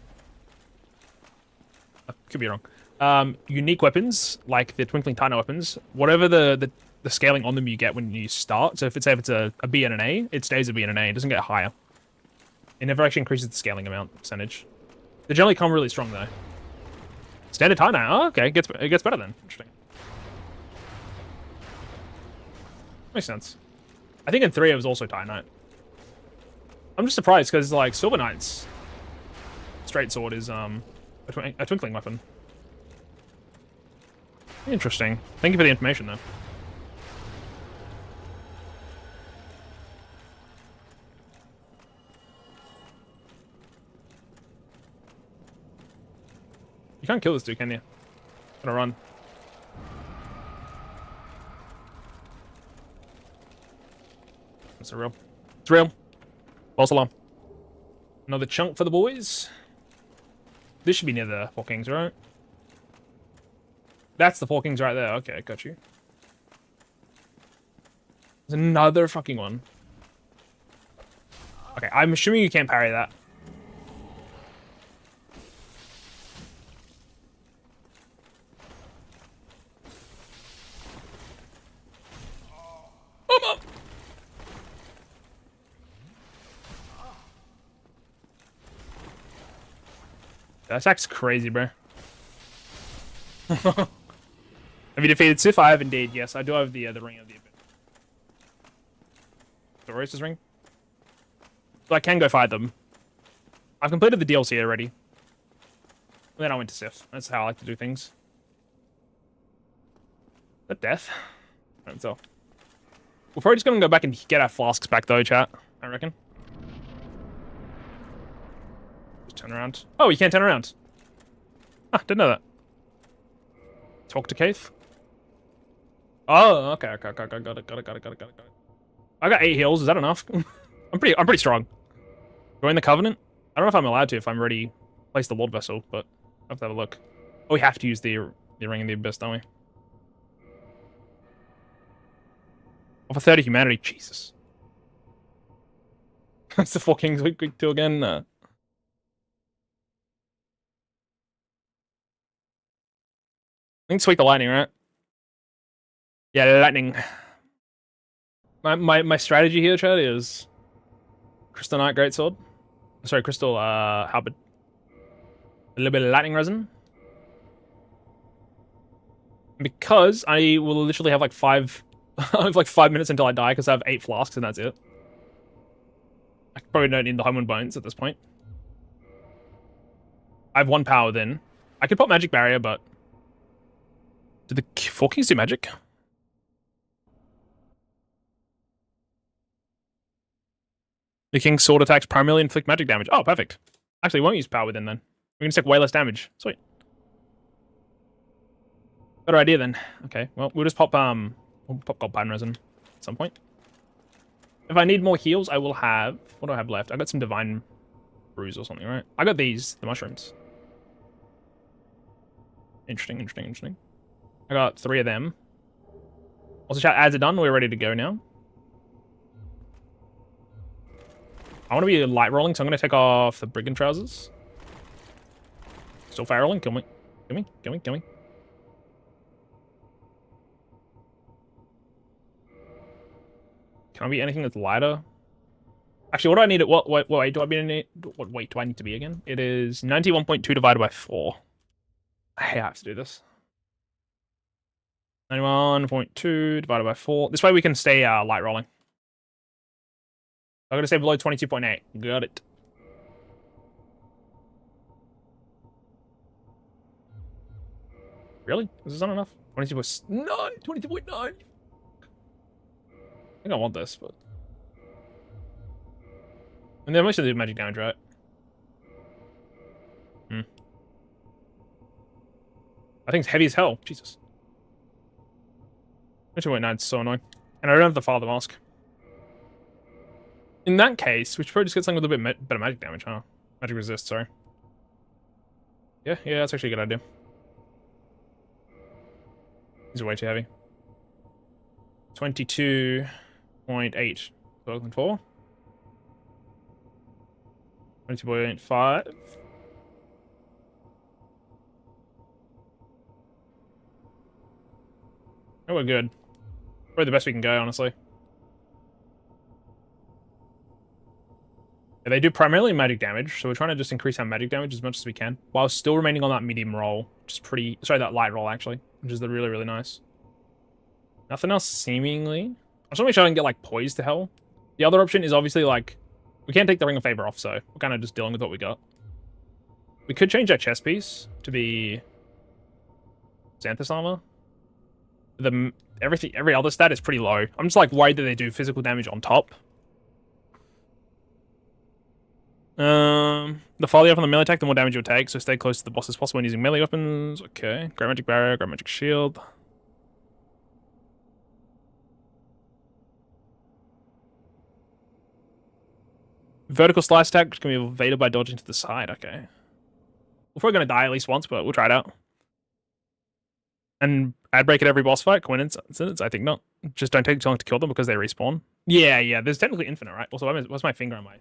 I could be wrong. Unique weapons, like the Twinkling Titanite weapons, whatever the scaling on them you get when you start. So if it's a B and an A, it stays a B and an A. It doesn't get higher. It never actually increases the scaling amount percentage. They generally come really strong though. Standard Titanite. Oh, okay, it gets better then. Interesting. Makes sense. I think in 3 it was also Titanite. I'm just surprised because like Silver Knight's straight sword is a twinkling weapon. Interesting. Thank you for the information though. You can't kill this dude, can you? Gotta run. It's real. It's real. False alarm. Another chunk for the boys. This should be near the Four Kings, right? That's the Four Kings right there. Okay, got you. There's another fucking one. Okay, I'm assuming you can't parry that. That attack's crazy, bro. Have you defeated Sif? I have indeed. Yes, I do have the Ring of the Abyss. The Rose's Ring? So I can go fight them. I've completed the DLC already. And then I went to Sif. That's how I like to do things. Is that death? I don't tell. We're probably just gonna go back and get our flasks back though, chat. I reckon. Turn around. Oh, you can't turn around. Ah, didn't know that. Talk to Keith. Oh, okay. Got it. I got 8 heals. Is that enough? I'm pretty strong. Join the Covenant. I don't know if I'm allowed to if I'm already placed the Lord Vessel, but I have to have a look. Oh, we have to use the Ring of the Abyss, don't we? Offer 30 humanity. Jesus. That's the Four Kings week 2 again. I think Sweep the Lightning, right? Yeah, Lightning. My strategy here, Chad, is Crystal Knight Greatsword. Sorry, Crystal Halberd. A little bit of Lightning Resin. Because I will literally have like 5 I have like 5 minutes until I die because I have 8 flasks and that's it. I probably don't need the Home and Bones at this point. I have 1 power then. I could pop Magic Barrier, but... Did the 4 Kings do magic? The King's Sword attacks primarily inflict magic damage. Oh, perfect. Actually, we won't use power within then. We can take way less damage. Sweet. Better idea then. Okay, well, we'll just pop Gold Pine Resin at some point. If I need more heals, I will have... What do I have left? I got some Divine Brews or something, right? I got these, the mushrooms. Interesting, interesting, interesting. I got 3 of them. Also, chat, ads are done. We're ready to go now. I want to be light rolling, so I'm going to take off the Brigand Trousers. Still fire rolling. Kill me. Kill me. Kill me. Kill me. Can I be anything that's lighter? Actually, what do I need? What weight do I be? What weight do I need to be again? It is 91.2 divided by 4. I have to do this. 91.2 divided by 4. This way we can stay light rolling. I'm going to say below 22.8. Got it. Really? Is this not enough? 22.9. 22.9. I think I want this, but... And then we should do magic damage, right? I think it's heavy as hell. Jesus. 22.9 is so annoying. And I don't have the Father Mask. In that case, we should probably just get something with a bit better magic damage, huh? Magic resist, sorry. Yeah, that's actually a good idea. These are way too heavy. 22.8. So looking for 22.5. Oh, we're good. Probably the best we can go, honestly. Yeah, they do primarily magic damage, so we're trying to just increase our magic damage as much as we can, while still remaining on that medium roll, which is pretty... Sorry, that light roll, actually, which is the really, really nice. Nothing else, seemingly. I just want to make sure I don't get, like, poised to hell. The other option is obviously, like... We can't take the Ring of Favor off, so we're kind of just dealing with what we got. We could change our chest piece to be... Xanthus Armor. Every other stat is pretty low. I'm just, like, worried that they do physical damage on top. The farther you have on the melee attack, the more damage you'll take, so stay close to the boss as possible when using melee weapons. Okay. Great Magic Barrier, Great Magic Shield. Vertical Slice attack, which can be evaded by dodging to the side. Okay. We're probably going to die at least once, but we'll try it out. And ad break at every boss fight? Coincidence? I think not. Just don't take too long to kill them because they respawn. Yeah. There's technically infinite, right? Also, what's my finger on my...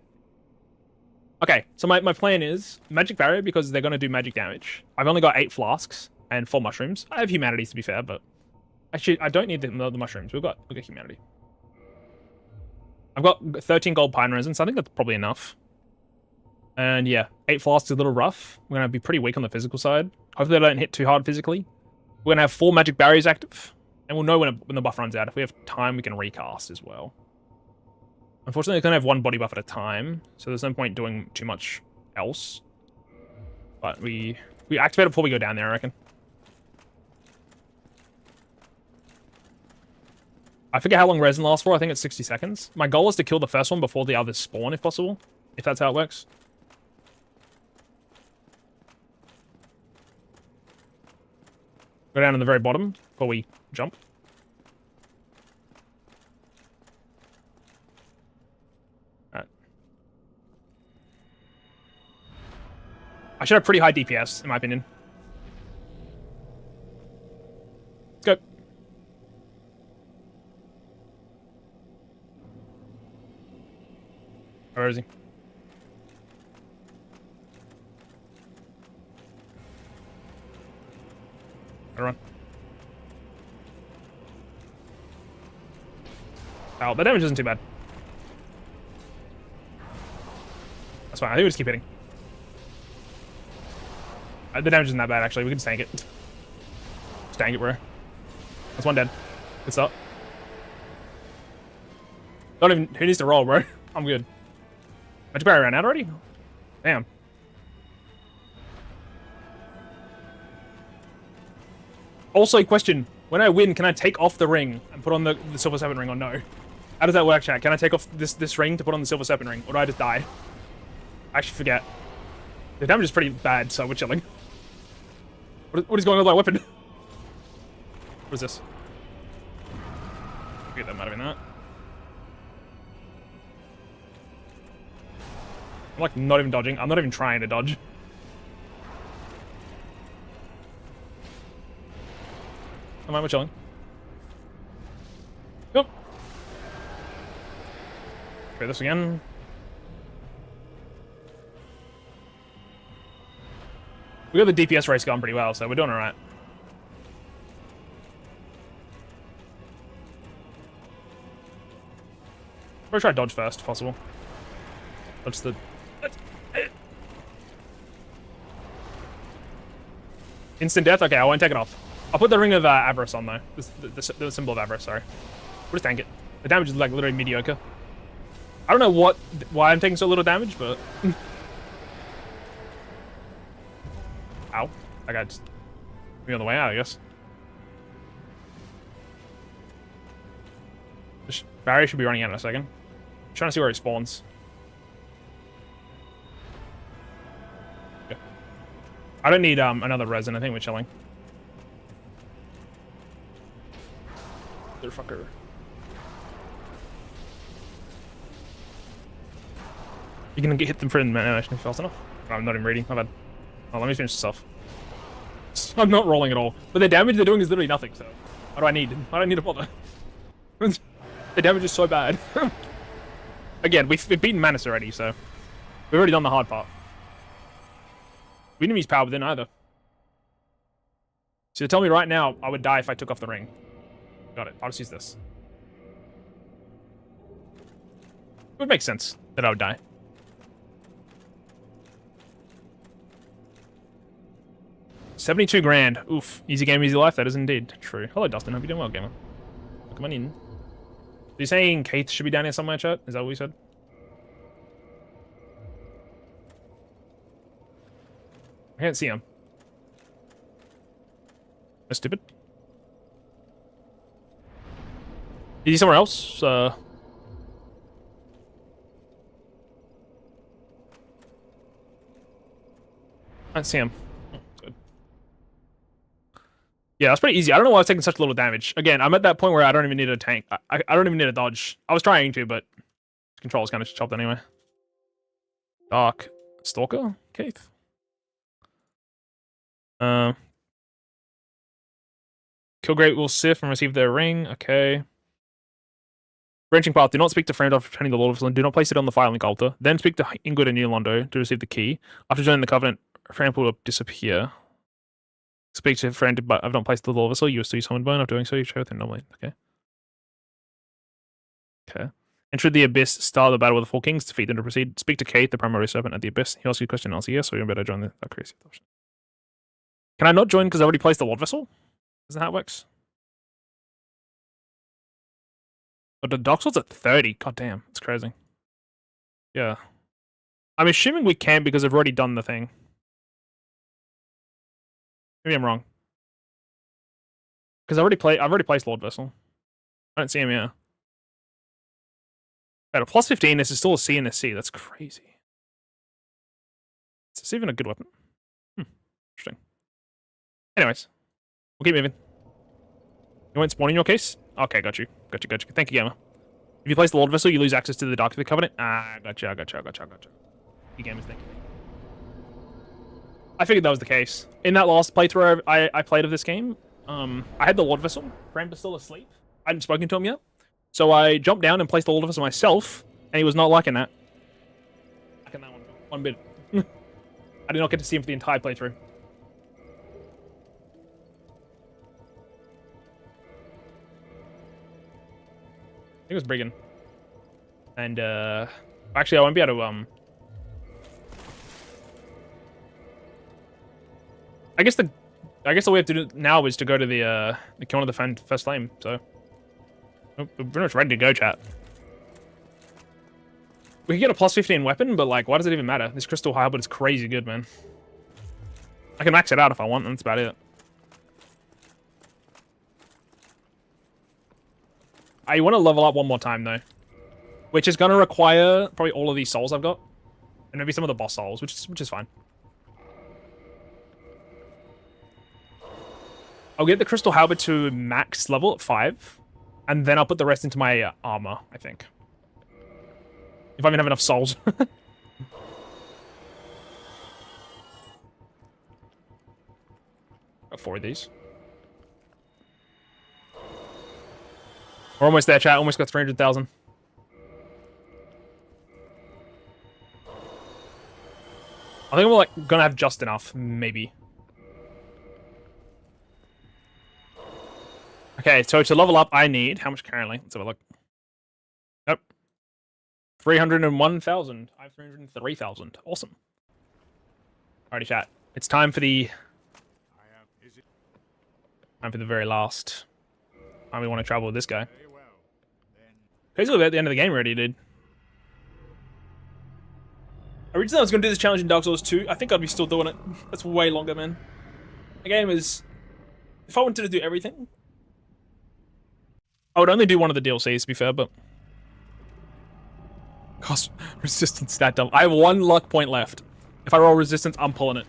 Okay, so my plan is Magic Barrier because they're going to do magic damage. I've only got 8 flasks and 4 mushrooms. I have humanities to be fair, but actually I don't need the mushrooms. We've got humanity. I've got 13 gold pine resin, so I think that's probably enough. And yeah, 8 flasks is a little rough. We're going to be pretty weak on the physical side. Hopefully they don't hit too hard physically. We're going to have 4 magic barriers active, and we'll know when the buff runs out. If we have time, we can recast as well. Unfortunately, we can have 1 body buff at a time, so there's no point doing too much else. But we activate it before we go down there, I reckon. I forget how long resin lasts for. I think it's 60 seconds. My goal is to kill the first one before the others spawn, if possible. If that's how it works. Go down to the very bottom before we jump. I should have pretty high DPS, in my opinion. Let's go. Where is he? Gotta run. Oh, the damage isn't too bad. That's fine. I think we just keep hitting. The damage isn't that bad, actually. We can just tank it. Just tank it, bro. That's one dead. Good start. Don't even. Who needs to roll, bro? I'm good. Magic barrier ran out already? Damn. Also, question: when I win, can I take off the ring and put on the Silver Serpent ring, or no? How does that work, chat? Can I take off this ring to put on the Silver Serpent ring, or do I just die? I actually forget. The damage is pretty bad, so we're chilling. What is going on with my weapon? What is this? Okay, that might have been that. I'm like not even dodging. I'm not even trying to dodge. Am I chilling? Yep. Try this again. We got the DPS race going pretty well, so we're doing alright. Probably try dodge first, if possible. Dodge the... Instant death? Okay, I won't take it off. I'll put the Ring of Avarice on, though. The symbol of Avarice, sorry. We'll just tank it. The damage is, like, literally mediocre. I don't know why I'm taking so little damage, but... Ow. That guy just... me on the way out, I guess. This barrier should be running out in a second. I'm trying to see where it spawns. Yeah. I don't need another resin. I think we're chilling. Motherfucker. You can hit them for animation fast enough. I'm not even reading. My bad. Oh, let me finish this off. I'm not rolling at all. But the damage they're doing is literally nothing, so... What do I need? I don't need to bother. The damage is so bad. Again, we've beaten Manus already, so... We've already done the hard part. We didn't use power within either. So tell me right now, I would die if I took off the ring. Got it. I'll just use this. It would make sense that I would die. $72 grand. Oof. Easy game, easy life. That is indeed true. Hello, Dustin. Hope you're doing well, gamer. Come on in. Are you saying Kate should be down here somewhere, chat? Is that what we said? I can't see him. That's stupid. Is he somewhere else? I can't see him. Yeah, that's pretty easy. I don't know why I was taking such little damage. Again, I'm at that point where I don't even need a tank. I don't even need a dodge. I was trying to, but control's kind of chopped anyway. Dark Stalker? Keith? Kill Great Will Sif and receive their ring. Okay. Branching Path. Do not speak to friend after returning the Lord of Island. Do not place it on the file link altar. Then speak to Ingrid and Yolando to receive the key. After joining the Covenant, friend will disappear. Speak to a friend, but I've not placed the law vessel. You will still summoned bone. After doing so, you share with him normally. Okay. Okay. Enter the Abyss, start the battle with the Four Kings, defeat them to proceed. Speak to Kate, the primary serpent at the Abyss. He asks you a question and answer yes, so you better join the crazy option. Can I not join because I already placed the Lord vessel? Isn't that how it works? But the Dark Souls at 30. God damn, it's crazy. Yeah. I'm assuming we can because I've already done the thing. Maybe I'm wrong. Because I've already placed Lord Vessel. I don't see him here. At a plus 15, this is still a C and a C. That's crazy. Is this even a good weapon? Interesting. Anyways, we'll keep moving. You won't spawn in your case? Okay, got you. Got you. Thank you, gamer. If you place the Lord Vessel, you lose access to the Dark of the Covenant. Ah, gotcha. You gamers, thank you. I figured that was the case. In that last playthrough I played of this game, I had the Lord Vessel. Friend was still asleep. I hadn't spoken to him yet. So I jumped down and placed the Lord Vessel myself, and he was not liking that. Liking that one bit. I did not get to see him for the entire playthrough. I think it was Brigand. And, actually, I won't be able to, I guess the way we have to do now is to go to the Kiln of the First Flame, so... We're pretty much ready to go, chat. We can get a plus 15 weapon, but like, why does it even matter? This crystal halberd is crazy good, man. I can max it out if I want, and that's about it. I want to level up one more time, though. Which is going to require probably all of these souls I've got. And maybe some of the boss souls, which is fine. I'll get the crystal halberd to max level at 5. And then I'll put the rest into my armor, I think. If I even have enough souls. Got 4 of these. We're almost there, chat. Almost got 300,000. I think we're like gonna have just enough, maybe. Okay, so to level up, I need how much currently? Let's have a look. Nope. 301,000. I have 303,000. Awesome. Alrighty, chat. It's time for the very last time we want to travel with this guy. Basically, at the end of the game already, dude. Originally, I was going to do this challenge in Dark Souls 2. I think I'd be still doing it. That's way longer, man. The game is... If I wanted to do everything... I would only do one of the DLCs, to be fair, but... Cost resistance stat dump. I have 1 luck point left. If I roll resistance, I'm pulling it.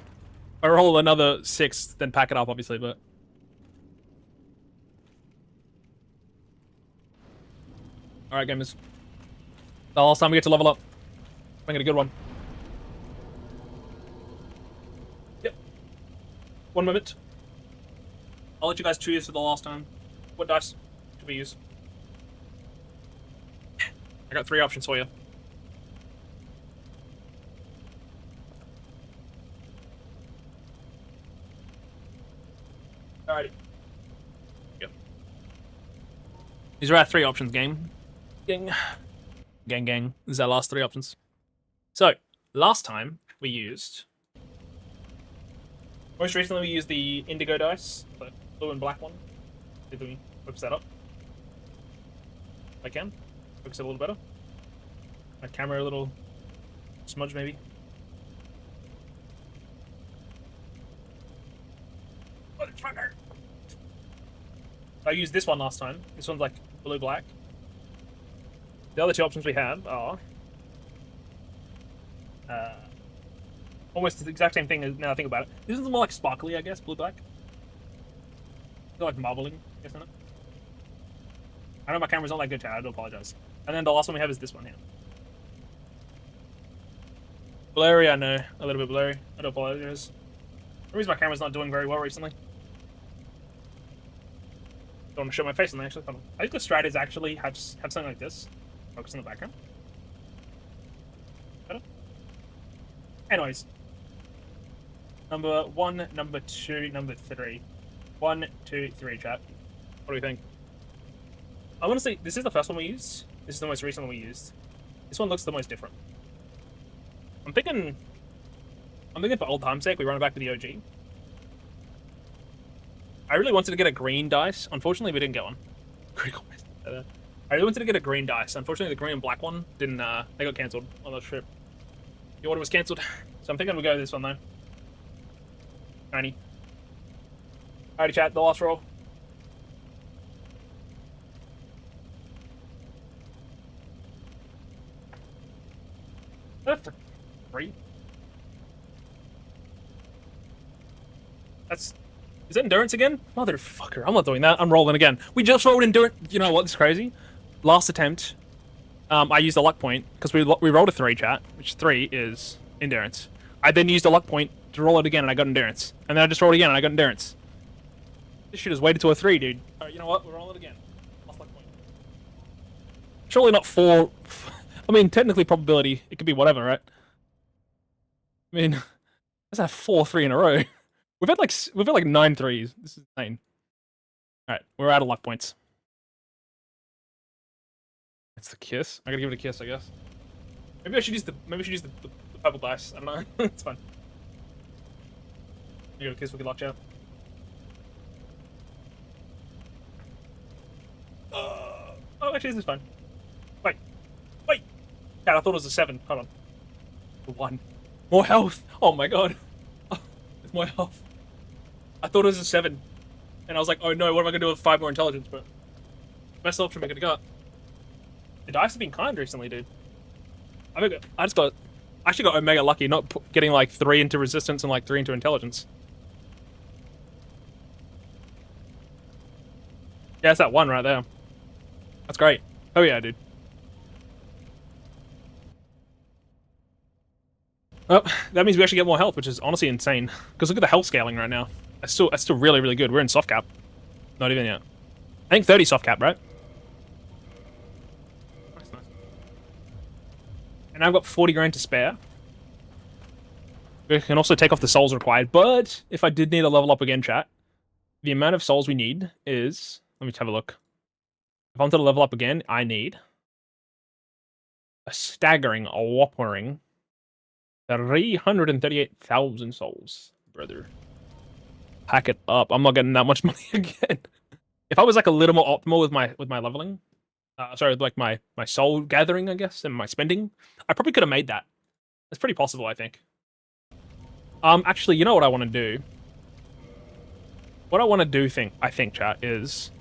If I roll another 6, then pack it up, obviously, but... Alright, gamers. The last time we get to level up. Make it a good one. Yep. 1 moment. I'll let you guys choose for the last time. What dice should we use? I got 3 options for you. Alrighty. Yep. These are our 3 options, game. Gang. This is our last 3 options. So, last time we used... Most recently we used the indigo dice, the blue and black one. Did we focus that up? If I can. Focus it a little better. My camera a little smudge, maybe. Motherfucker! I used this one last time. This one's like blue-black. The other 2 options we have are almost the exact same thing as now I think about it. This is more like sparkly, I guess, blue-black. Like marbling, I guess, isn't it? I know my camera's not that good, chat. I do apologize. And then the last one we have is this one here. Blurry, I know. A little bit blurry. I do apologize. The reason my camera's not doing very well recently. Don't want to show my face on there, actually. Hold on. I think the strat is actually have something like this. Focus on the background. Better? Anyways. Number 1, number 2, number 3. 1, 2, 3, chat. What do we think? I want to say, this is the first one we used. This is the most recent one we used. This one looks the most different. I'm thinking for old time's sake, we run it back to the OG. I really wanted to get a green dice. Unfortunately, we didn't get one. Critical miss. I really wanted to get a green dice. Unfortunately, the green and black one didn't, they got cancelled on the trip. The order was cancelled. So I'm thinking we'll go with this one, though. 90. Alrighty, chat, the last roll. That's 3. Is that endurance again? Motherfucker, I'm not doing that. I'm rolling again. We just rolled endurance. You know what? This is crazy. Last attempt, I used a luck point because we rolled a 3, chat, which 3 is endurance. I then used a luck point to roll it again, and I got endurance. And then I just rolled again, and I got endurance. This shit has waited to a 3, dude. Alright, you know what? We'll roll it again. Last luck point. Surely not 4. I mean, technically probability. It could be whatever, right? I mean, let's have 4 3 in a row. We've had like 9 3s. This is insane. Alright, we're out of luck points. It's the kiss. I gotta give it a kiss, I guess. Maybe I should use the purple dice. I don't know. It's fine. You got a kiss for good luck, chat. Oh, actually, this is fine. Wait. Chat, I thought it was a 7. Hold on. 1. More health. Oh my god. More health. I thought it was a 7. And I was like, oh no, what am I going to do with 5 more intelligence? But best option we're going to got. The dice have been kind recently, dude. I actually got Omega lucky, not getting like 3 into resistance and like 3 into intelligence. Yeah, it's that 1 right there. That's great. Oh yeah, dude. Oh, that means we actually get more health, which is honestly insane. Because look at the health scaling right now. That's still really, really good. We're in soft cap. Not even yet. I think 30 soft cap, right? Nice, nice. And I've got 40 grand to spare. We can also take off the souls required, but if I did need to level up again, chat, the amount of souls we need is... Let me have a look. If I wanted to level up again, I need a staggering, a whoppering 338,000 souls, brother. Pack it up. I'm not getting that much money again. If I was like a little more optimal with my leveling, sorry, like my soul gathering, I guess, and my spending, I probably could have made that. It's pretty possible, I think. Actually, you know what I want to do? What I want to do, I think, chat, is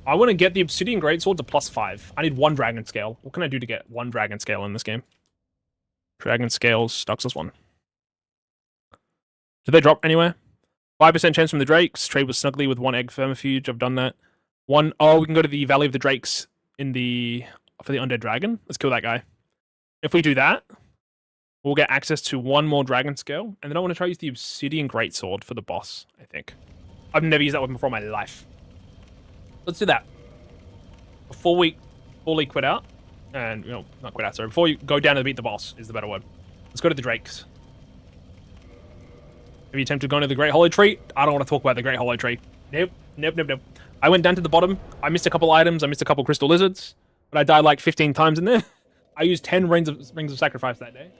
I want to get the Obsidian Greatsword to +5. I need 1 Dragon Scale. What can I do to get 1 Dragon Scale in this game? Dragon Scales, Duxus 1. Did they drop anywhere? 5% chance from the Drakes. Trade with Snuggly with 1 Egg Vermifuge. I've done that. 1. Oh, we can go to the Valley of the Drakes for the Undead Dragon. Let's kill that guy. If we do that, we'll get access to 1 more Dragon Scale. And then I want to try to use the Obsidian Greatsword for the boss, I think. I've never used that weapon before in my life. Let's do that. Before we fully quit out. And, you know, not quit out, sorry. Before you go down to beat the boss, is the better word. Let's go to the Drakes. Have you attempted going to the Great Hollow Tree? I don't want to talk about the Great Hollow Tree. Nope. Nope, nope, nope. I went down to the bottom. I missed a couple items. I missed a couple crystal lizards. But I died like 15 times in there. I used 10 rings of sacrifice that day.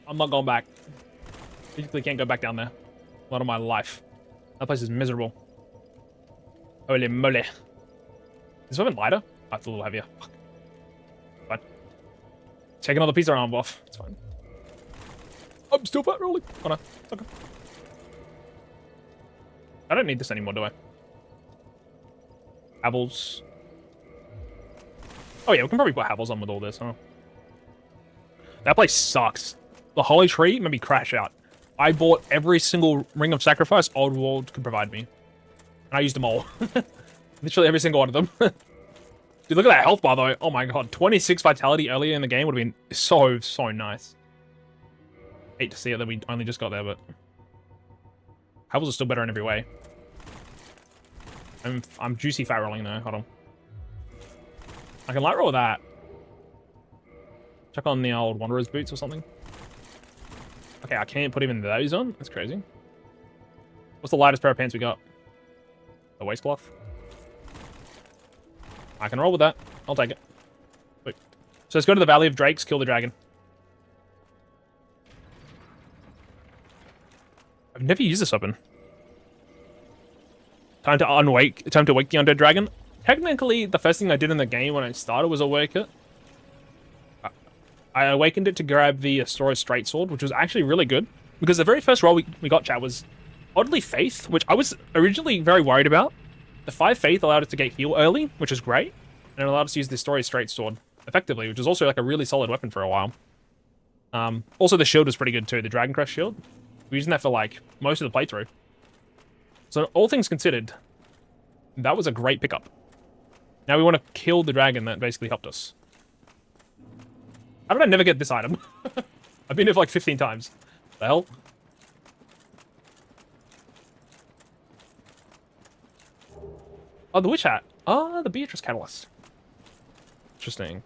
I'm not going back. Physically can't go back down there. Not of my life. That place is miserable. Holy moly. Is this weapon lighter? Oh, it's a little heavier. Fuck. Fine. Take another piece of armor off. It's fine. I'm still fat rolling. Oh no. It's okay. I don't need this anymore, do I? Havels. Oh yeah, we can probably put Havels on with all this, huh? That place sucks. The Hollow Tree made me crash out. I bought every single ring of sacrifice Old World could provide me. And I used them all. Literally every single one of them. Dude, look at that health bar though. Oh my god. 26 vitality earlier in the game would have been so, so nice. Hate to see it that we only just got there, but... Havels are still better in every way. I'm juicy fat rolling though. Hold on. I can light roll that. Check on the old Wanderer's boots or something. Okay, I can't put even those on. That's crazy. What's the lightest pair of pants we got? The waistcloth. I can roll with that. I'll take it. Wait. So let's go to the Valley of Drakes, kill the dragon. I've never used this weapon. Time to wake the undead dragon. Technically, the first thing I did in the game when I started was awake it. I awakened it to grab the Astora's Straight Sword, which was actually really good. Because the very first roll we got, chat, was oddly Faith, which I was originally very worried about. The 5 Faith allowed us to get heal early, which is great. And it allowed us to use the Astora's Straight Sword effectively, which is also like a really solid weapon for a while. Also, the shield was pretty good too, the Dragon Crest shield. We're using that for like most of the playthrough. So all things considered, that was a great pickup. Now we want to kill the dragon that basically helped us. How did I never get this item? I've been here for like 15 times. What the hell? Oh, the witch hat. Ah, the Beatrice catalyst. Interesting.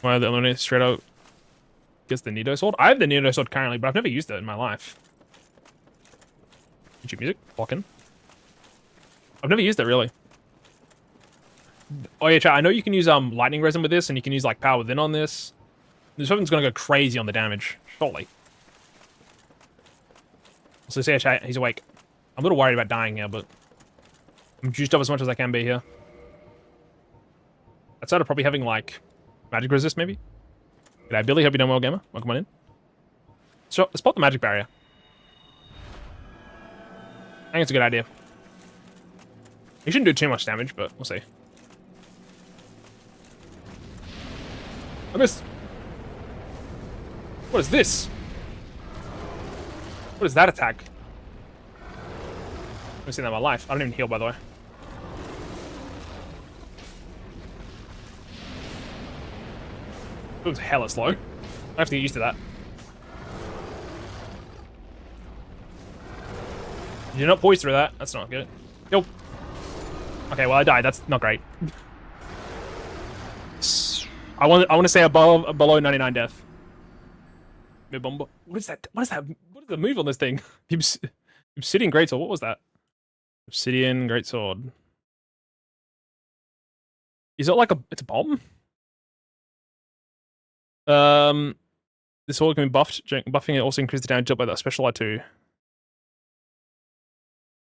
Well, the eliminate straight out gets the Nido sword. I have the Nido sword currently, but I've never used it in my life. YouTube music, lock in. I've never used it really. Oh yeah, chat, I know you can use lightning resin with this, and you can use like power within on this. This weapon's gonna go crazy on the damage, surely. So say, chat, he's awake. I'm a little worried about dying here, but I'm juiced up as much as I can be here. Outside of probably having, like, magic resist, maybe? G'day, Billy. Hope you're doing well, gamer. Welcome on in. So, spot the magic barrier. I think it's a good idea. He shouldn't do too much damage, but we'll see. I missed. What is this? What is that attack? I've never seen that in my life. I don't even heal, by the way. It was hella slow. I have to get used to that. You're not poised through that. That's not good. Nope. Okay, well I died. That's not great. I want to say below 99 death. What is that? What is that? What is the move on this thing? Obsidian Greatsword. What was that? Obsidian Greatsword. Is it like it's a bomb? This sword can be buffed. Buffing it also increases the damage dealt by that special R2.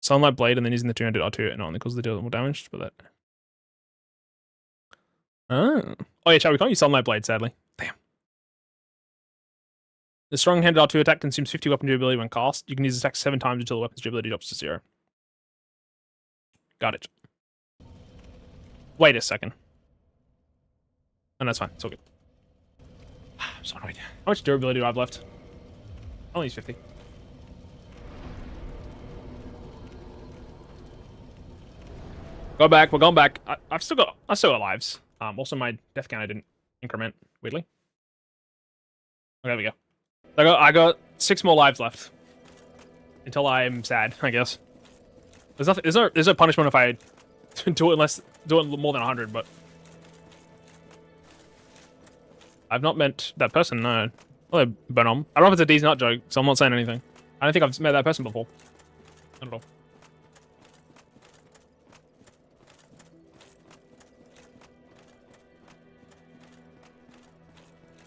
Sunlight Blade and then using the 200 R2 and only causes the deal more damage, but that. Oh yeah, chat, we can't use Sunlight Blade, sadly. Damn. The strong-handed R2 attack consumes 50 weapon durability when cast. You can use this attack 7 times until the weapon's durability drops to 0. Got it. Wait a second. And that's fine. It's all good. I'm so annoyed. How much durability do I have left? I only use 50. Go back. We're going back. I've still got lives. Also, my death count I didn't increment weirdly. Oh, there we go. I got 6 more lives left until I'm sad. I guess there's nothing. There's no punishment if I do it more than 100. But I've not met that person. No. Hello, Bonom. I don't know if it's a D's nut joke, so I'm not saying anything. I don't think I've met that person before. Not at all.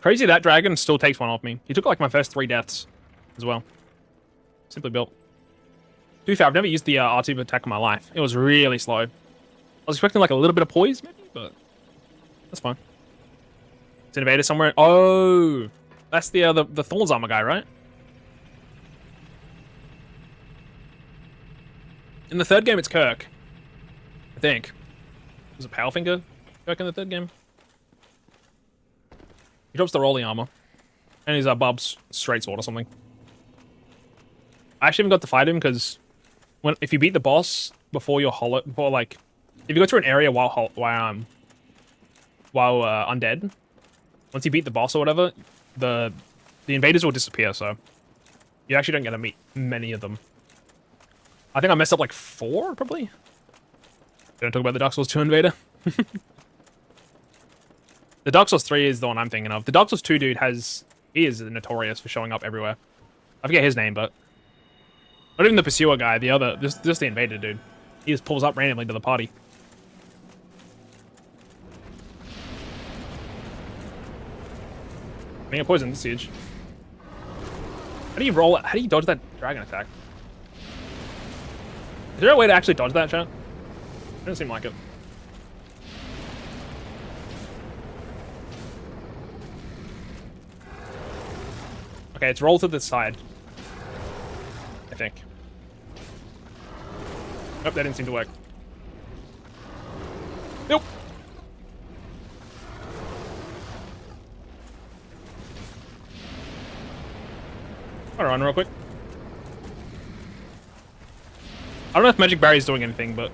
Crazy that dragon still takes one off me. He took like my first 3 deaths as well. Simply built. To be fair, I've never used the R2 attack in my life. It was really slow. I was expecting like a little bit of poise, maybe, but that's fine. It's an invader somewhere. Oh, that's the Thorns armor guy, right? In the 3rd game, it's Kirk. I think. Was it Powerfinger Kirk in the 3rd game? He drops the rolling armor. And he's Bob's straight sword or something. I actually haven't got to fight him because if you beat the boss before you're if you go through an area while undead, once you beat the boss or whatever, the invaders will disappear, so you actually don't get to meet many of them. I think I messed up like 4, probably. Don't talk about the Dark Souls 2 invader. The Dark Souls 3 is the one I'm thinking of. The Dark Souls 2 dude he is notorious for showing up everywhere. I forget his name, but not even the pursuer guy, just the invader dude. He just pulls up randomly to the party. Being a poison siege. How do you dodge that dragon attack? Is there a way to actually dodge that, chat? Doesn't seem like it. Okay, it's roll to the side. I think. Nope, that didn't seem to work. Nope. I'll run real quick. I don't know if Magic Barrier is doing anything, but...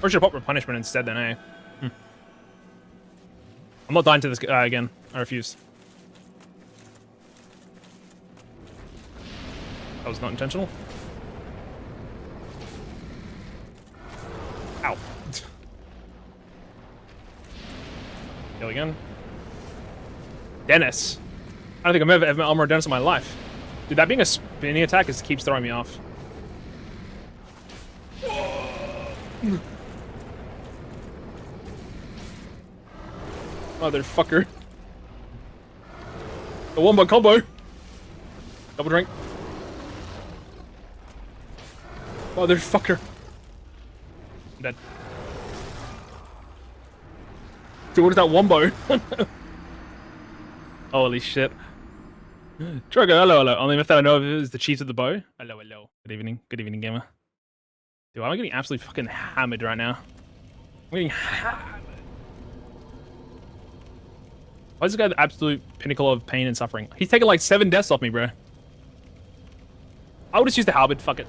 Or should I pop Replenishment instead then, eh? I'm not dying to this guy again. I refuse. That was not intentional. Ow. Kill again. Dennis. I don't think I've ever met Armor Dennis in my life. Dude, that being a spinning attack keeps throwing me off. Motherfucker. The one bug combo. Double drink. Motherfucker. I'm dead. So what is that wombo? Holy shit. Drogo, hello, hello. Only if that I know of is the chief of the bow. Hello, hello. Good evening. Good evening, gamer. Dude, I'm getting absolutely fucking hammered right now. I'm getting hammered. Why is this guy the absolute pinnacle of pain and suffering? He's taking like 7 deaths off me, bro. I would just use the halberd, fuck it.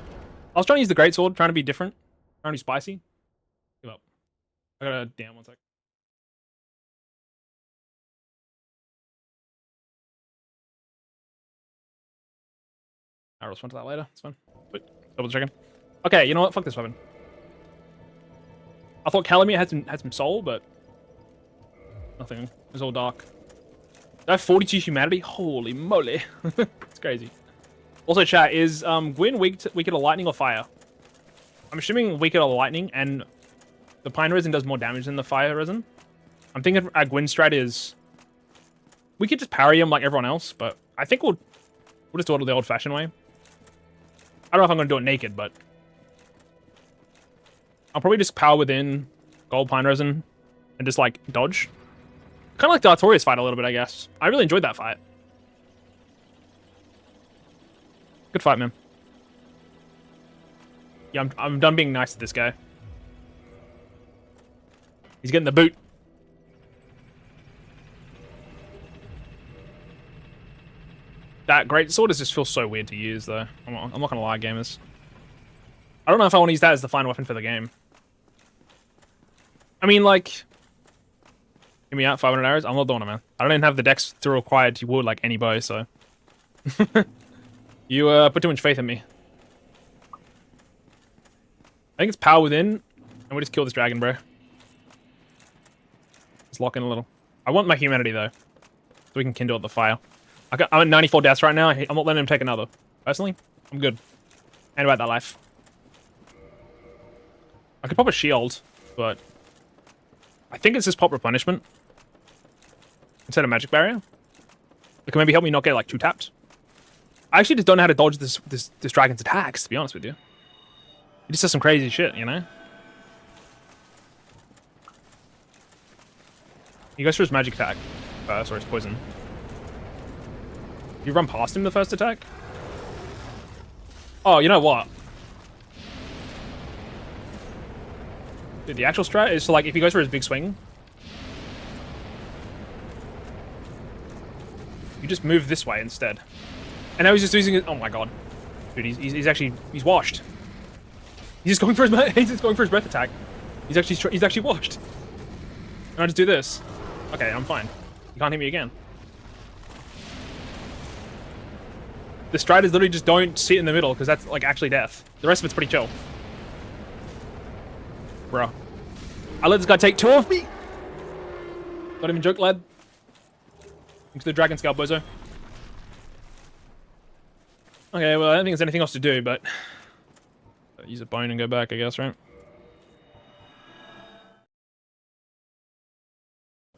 I was trying to use the greatsword, trying to be different. Trying to be spicy. Give up. I gotta damn 1 sec. I'll respond to that later. It's fine. Wait, double checking. Okay, you know what? Fuck this weapon. I thought Calamir had some soul, but nothing. It was all dark. I have 42 humanity. Holy moly, it's crazy. Also, chat, is Gwyn weak at lightning or fire? I'm assuming weak at lightning, and the pine resin does more damage than the fire resin. I'm thinking our Gwyn strat is we could just parry him like everyone else, but I think we'll just do it the old-fashioned way. I don't know if I'm going to do it naked, but I'll probably just power within gold pine resin and just, like, dodge. Kind of like the Artorias fight a little bit, I guess. I really enjoyed that fight. Good fight, man. Yeah, I'm done being nice to this guy. He's getting the boot. That great sword just feels so weird to use, though. I'm not gonna lie, gamers. I don't know if I want to use that as the final weapon for the game. I mean, like, give me out 500 arrows. I'm not doing it, man. I don't even have the dex to require to wood like any bow, so you put too much faith in me. I think it's power within, and we just kill this dragon, bro. Let's lock in a little. I want my humanity though, so we can kindle at the fire. I'm at 94 deaths right now. I'm not letting him take another. Personally, I'm good. And about that life. I could pop a shield, but I think it's just pop replenishment instead of magic barrier. It can maybe help me not get like 2-tapped. I actually just don't know how to dodge this dragon's attacks, to be honest with you. He just does some crazy shit, you know? He goes for his magic attack first, or his poison. You run past him the first attack? Oh, you know what? Dude, the actual strat is to, like, if he goes for his big swing, you just move this way instead. And now he's just using it. Oh my god, dude, he's washed. He's just going for his breath attack. He's actually washed. And I just do this. Okay, I'm fine. You can't hit me again. The strat is literally just don't sit in the middle, because that's, like, actually death. The rest of it's pretty chill. Bro. I let this guy take 2 off me! Not even joke, lad. Into the dragon scalp, bozo. Okay, well, I don't think there's anything else to do, but use a bone and go back, I guess, right?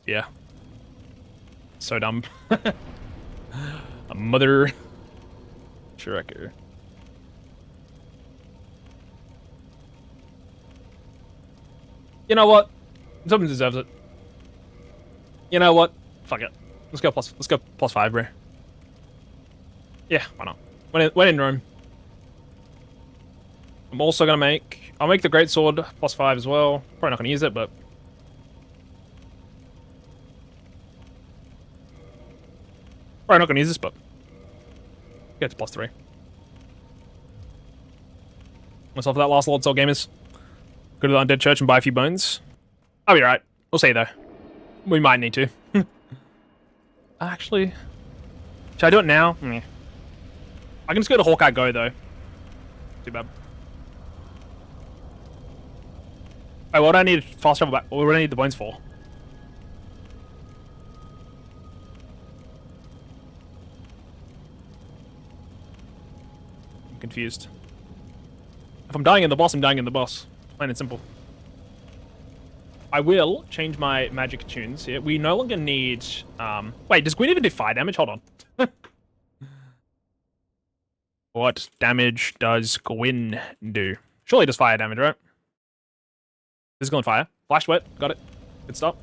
Yeah. So dumb. A mother... Shrekker. You know what? Something deserves it. You know what? Fuck it. Let's go plus 5, bro. Yeah, why not? When in Rome. I'm also gonna I'll make the greatsword plus 5 as well. Probably not gonna use it, but probably not gonna use this, but get to plus 3. Myself for that last Lord Soul, gamers. Go to the Undead Church and buy a few bones. I'll be alright. We'll see, though. We might need to. Actually, should I do it now? I can just go to Hawkeye Go, though. Too bad. Wait, what do I need fast travel back? What do I need the bones for? I'm confused. If I'm dying in the boss, I'm dying in the boss. Plain and simple. I will change my magic tunes here. We no longer need... Wait, does Gwyn even do fire damage? Hold on. What damage does Gwyn do? Surely it does fire damage, right? Physical and fire. Flash wet. Got it. Good stop.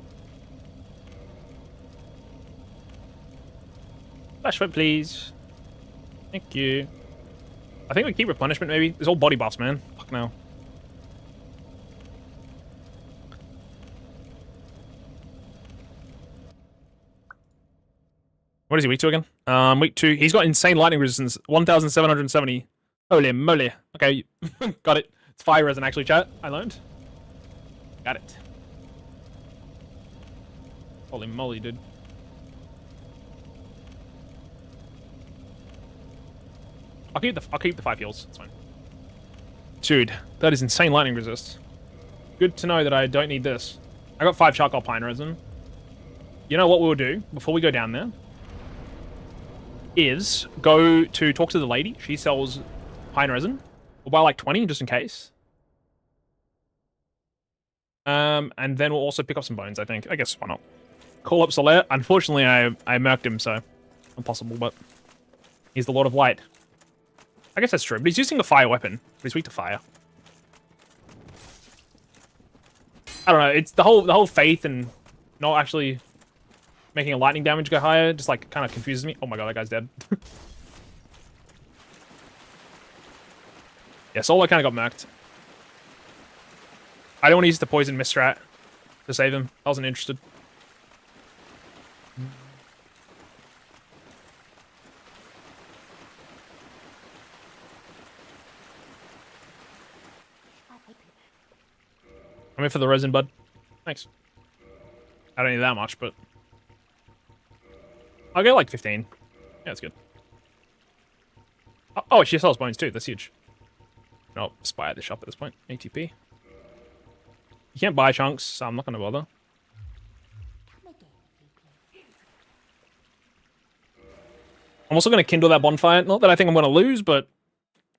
Flashlight, please. Thank you. I think we keep replenishment, maybe. There's all body buffs, man. Fuck no. What is he weak to again? Weak to... He's got insane lightning resistance. 1,770. Holy moly. Okay, got it. It's fire resin, actually, chat. I learned. Got it. Holy moly, dude. I'll keep the 5 heals. It's fine. Dude, that is insane lightning resist. Good to know that I don't need this. I got 5 charcoal pine resin. You know what we'll do before we go down there? Is go to talk to the lady. She sells pine resin. We'll buy like 20 just in case. And then we'll also pick up some bones, I think. I guess why not? Call up Solaire. Unfortunately, I murked him, so impossible, but he's the Lord of Light. I guess that's true, but he's using a fire weapon. But he's weak to fire. I don't know. It's the whole faith and not actually making a lightning damage go higher just like kind of confuses me. Oh my god, that guy's dead. Yeah, Solo kind of got murked. I don't want to use the poison mistrat to save him. I wasn't interested. I'm in for the resin, bud. Thanks. I don't need that much, but I'll get like 15. Yeah, that's good. Oh, she sells bones too. That's huge. No, spy at the shop at this point. ATP. You can't buy chunks, so I'm not going to bother. I'm also going to kindle that bonfire. Not that I think I'm going to lose, but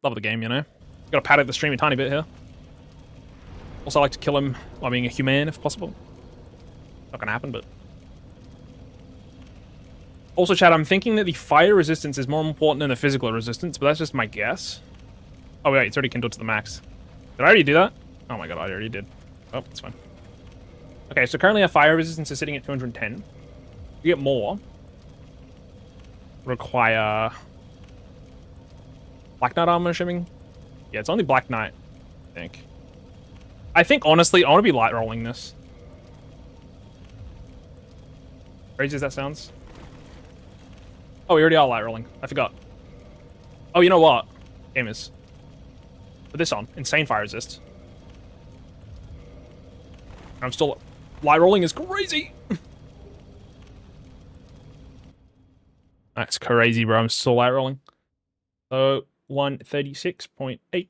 love the game, you know? Got to pad out the stream a tiny bit here. Also, I like to kill him while being a human, if possible. Not going to happen, but... Also, chat, I'm thinking that the fire resistance is more important than the physical resistance, but that's just my guess. Oh, wait, it's already kindled to the max. Did I already do that? Oh my god, I already did. Oh, that's fine. Okay, so currently our fire resistance is sitting at 210. To get more, require Black Knight armor, assuming? Yeah, it's only Black Knight, I think. I think, honestly, I want to be light rolling this. Crazy as that sounds. Oh, we already are light rolling. I forgot. Oh, you know what? Gamers. Put this on. Insane fire resist. I'm still... Light rolling is crazy! That's crazy, bro. I'm still light rolling. So, 136.8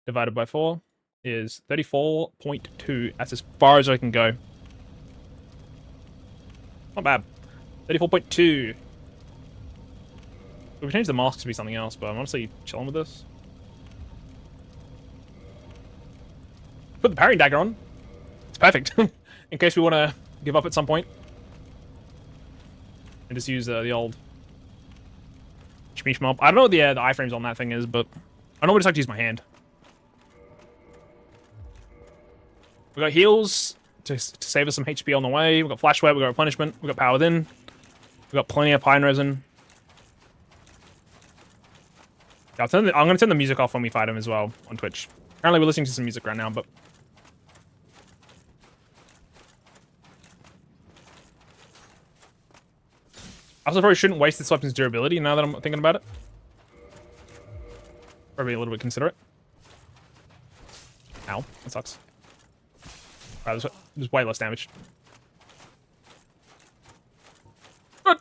divided by 4 is 34.2. That's as far as I can go. Not bad. 34.2. We changed the masks to be something else, but I'm honestly chilling with this. Put the parrying dagger on. It's perfect. In case we want to give up at some point. And just use the old shmeesh mob. I don't know what the iframes on that thing is, but I normally just like to use my hand. We got heals to save us some HP on the way. We got flash web. We got replenishment. We got power within. We got plenty of pine resin. Yeah, I'm going to turn the music off when we fight him as well on Twitch. Apparently, we're listening to some music right now, but. I also probably shouldn't waste this weapon's durability now that I'm thinking about it. Probably a little bit considerate. Ow, that sucks. Alright, there's way less damage. Good.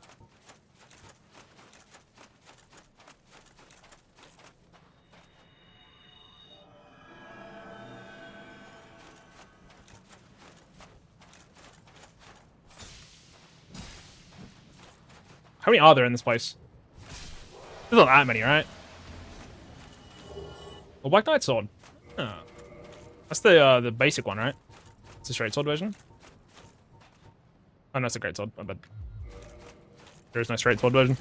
How many are there in this place? There's not that many, right? Well, Black Knight sword. Oh. That's the basic one, right? It's a straight sword version. Oh no, it's a great sword. I bet. There is no straight sword version.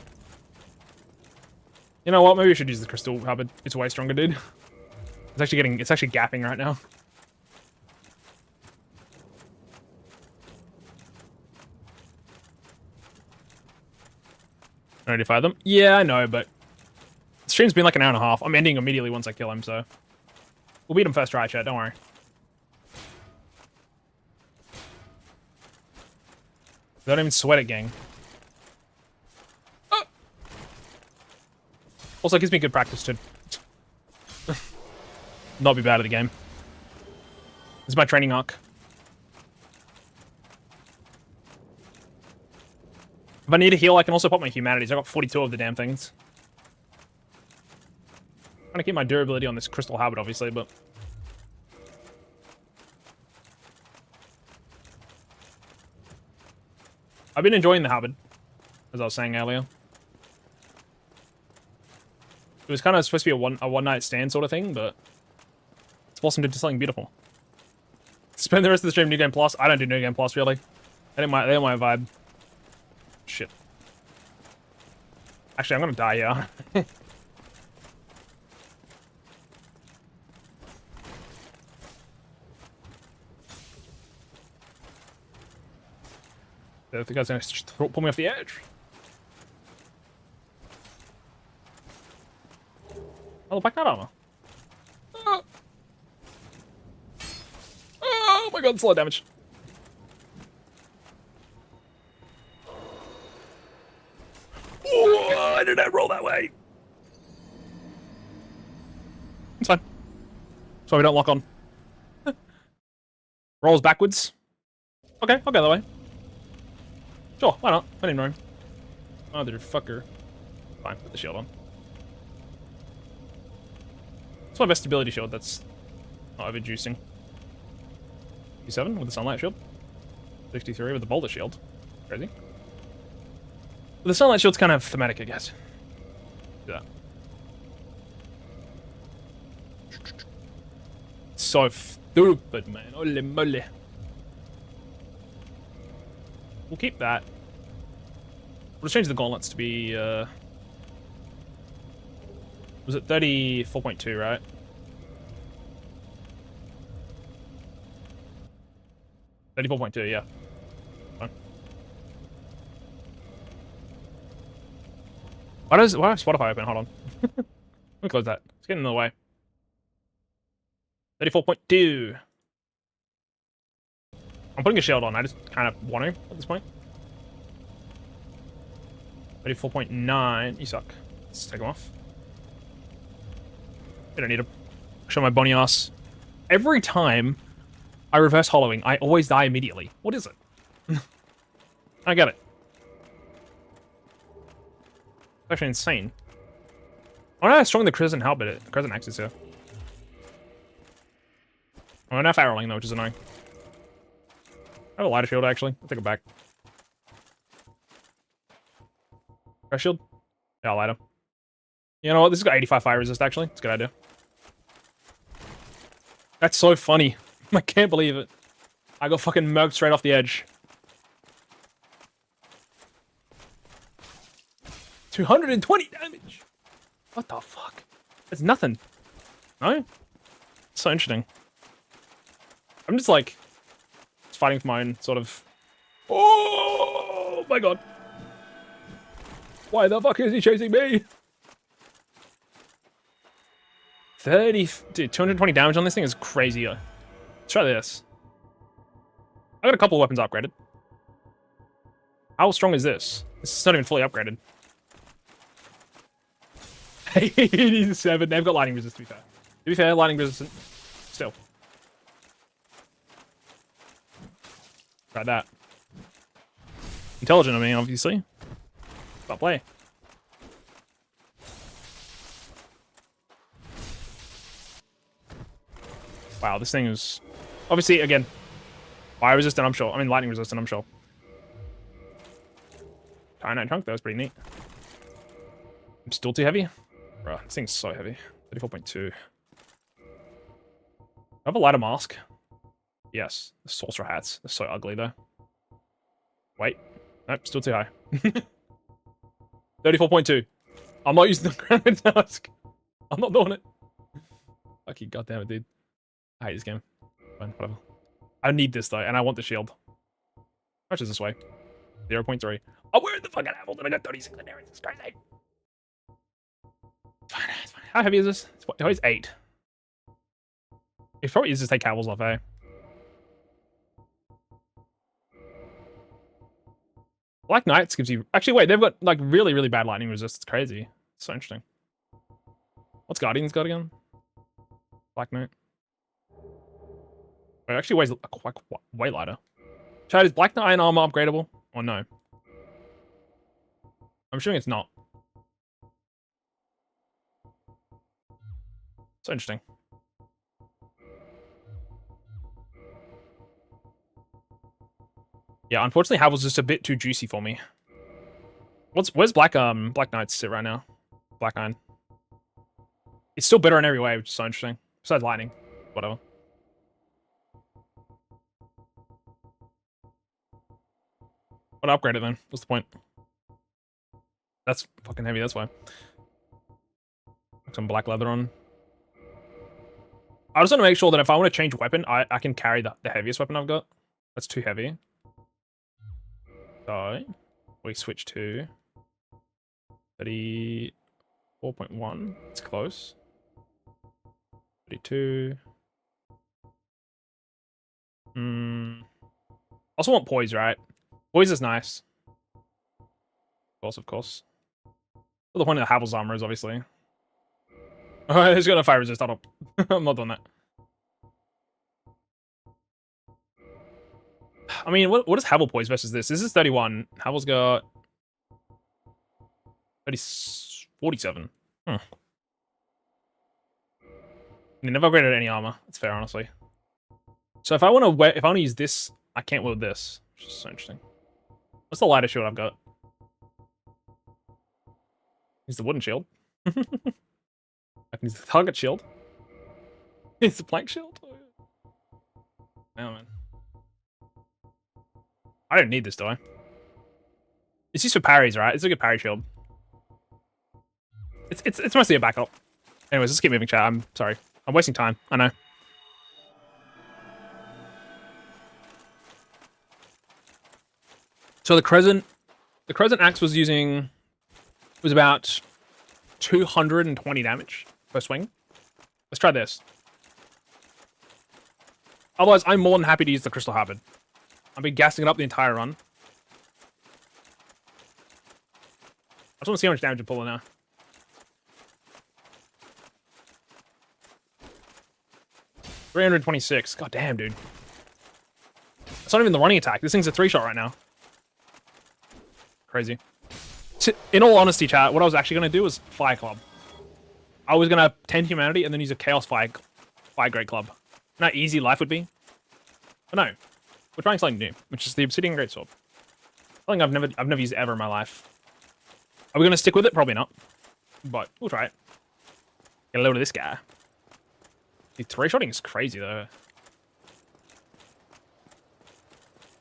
You know what? Maybe we should use the crystal halberd. It's way stronger, dude. It's actually gapping right now. Notify them. Yeah, I know, but the stream's been like an hour and a half. I'm ending immediately once I kill him, so we'll beat him first try, chat. Don't worry. Don't even sweat it, gang. Oh. Also, it gives me good practice to not be bad at the game. This is my training arc. If I need to heal, I can also pop my humanities. I got 42 of the damn things. I'm trying to keep my durability on this crystal habit, obviously, but I've been enjoying the habit, as I was saying earlier. It was kind of supposed to be a one night stand sort of thing, but it's blossomed into something beautiful. Spend the rest of the stream New Game Plus. I don't do New Game Plus really. They ain't my vibe. Shit. Actually, I'm gonna die here. I think guy's gonna pull me off the edge. Oh, Black Knight armor. Oh my god, it's a lot of damage. Oh, I did not roll that way. It's fine. That's why we don't lock on. Rolls backwards. Okay, I'll go that way. Sure, why not? I didn't know. Motherfucker. Fine, put the shield on. It's my best ability shield that's not overjuicing. 57 with the sunlight shield. 63 with the boulder shield. Crazy. But the sunlight shield's kind of thematic, I guess. Do that. So stupid, man. Holy moly. We'll keep that. We'll change the gauntlets to be, was it 34.2, right? $34.2, yeah. Fine. Why have Spotify open? Hold on. Let me close that. It's getting in the way. 34.2. I'm putting a shield on. I just kind of want to at this point. 34.9. You suck. Let's take them off. I don't need them. Show my bunny ass. Every time I reverse hollowing, I always die immediately. What is it? I get it. It's actually insane. I wonder how strong the Crescent Axe is here. I'm enough arrowing though, which is annoying. I have a lighter shield actually. I'll take it back. Fresh shield? Yeah, lighter. You know what? This has got 85 fire resist actually. It's a good idea. That's so funny. I can't believe it. I got fucking murked straight off the edge. 220 damage! What the fuck? It's nothing. No? It's so interesting. I'm just like... fighting for my own sort of... Oh my god! Why the fuck is he chasing me? 30... Dude, 220 damage on this thing is crazy. Let's try this. I got a couple of weapons upgraded. How strong is this? This is not even fully upgraded. 87. They've got lightning resist, to be fair. To be fair, lightning resistant. Still. Try that. Intelligent, I mean, obviously. But play. Wow, this thing is... Obviously, again, fire resistant, I'm sure. I mean, lightning resistant, I'm sure. Kyanite chunk, that was pretty neat. I'm still too heavy? Bro, this thing's so heavy. 34.2. I have a lighter mask. Yes, the sorcerer hats. They're so ugly, though. Wait. Nope, still too high. 34.2. I'm not using the granite mask. I'm not doing it. Fucking goddamn it, dude. I hate this game. Fine, whatever. I need this, though, and I want the shield. How much is this way? 0.3. Oh, where the fucking apple did I got 36 endurance? It's crazy. It's fine, it's fine. How heavy is this? It's 8. It probably is to take Cavils off, eh? Black Knights gives you... Actually, wait, they've got, like, really, really bad lightning resist. It's crazy. It's so interesting. What's Guardians got again? Black Knight. It actually weighs way lighter. Chad, is Black Knight Iron Armor upgradable? Or no? I'm assuming it's not. So interesting. Yeah, unfortunately, Havel's just a bit too juicy for me. Where's Black Knights sit right now? Black Iron. It's still better in every way, which is so interesting. Besides lightning, whatever. What upgrade it then? What's the point? That's fucking heavy. That's why. Some black leather on. I just want to make sure that if I want to change weapon, I can carry the heaviest weapon I've got. That's too heavy. So we switch to 34.1. It's close. 32. Also want poise, right? Poise is nice. Of course. Well, the point of the Havel's armor is obviously. Alright, he's got a fire resist. I'm not doing that. I mean, what is Havel poise versus this? This is 31. Havel's got 47. He never upgraded any armor. That's fair, honestly. So if I want to use this, I can't wield this. Which is so interesting. What's the lighter shield I've got? Use the wooden shield. I can use the target shield. Use the plank shield. Oh man. I don't need this, do I? It's used for parries, right? It's a good parry shield. It's mostly a backup. Anyways, let's keep moving, chat. I'm sorry. I'm wasting time. I know. So the Crescent Axe was about 220 damage per swing. Let's try this. Otherwise, I'm more than happy to use the Crystal Harped. I've been gassing it up the entire run. I just want to see how much damage I'm pulling now. $326. God damn, dude. It's not even the running attack. This thing's a 3-shot right now. Crazy. In all honesty, chat, what I was actually going to do was Fire Club. I was going to 10 Humanity and then use a Chaos Fire Great Club. You know how easy life would be? But no. We're trying something new, which is the Obsidian Greatsword. Something I've never used ever in my life. Are we going to stick with it? Probably not. But we'll try it. Get a load of this guy. The 3-shotting is crazy, though.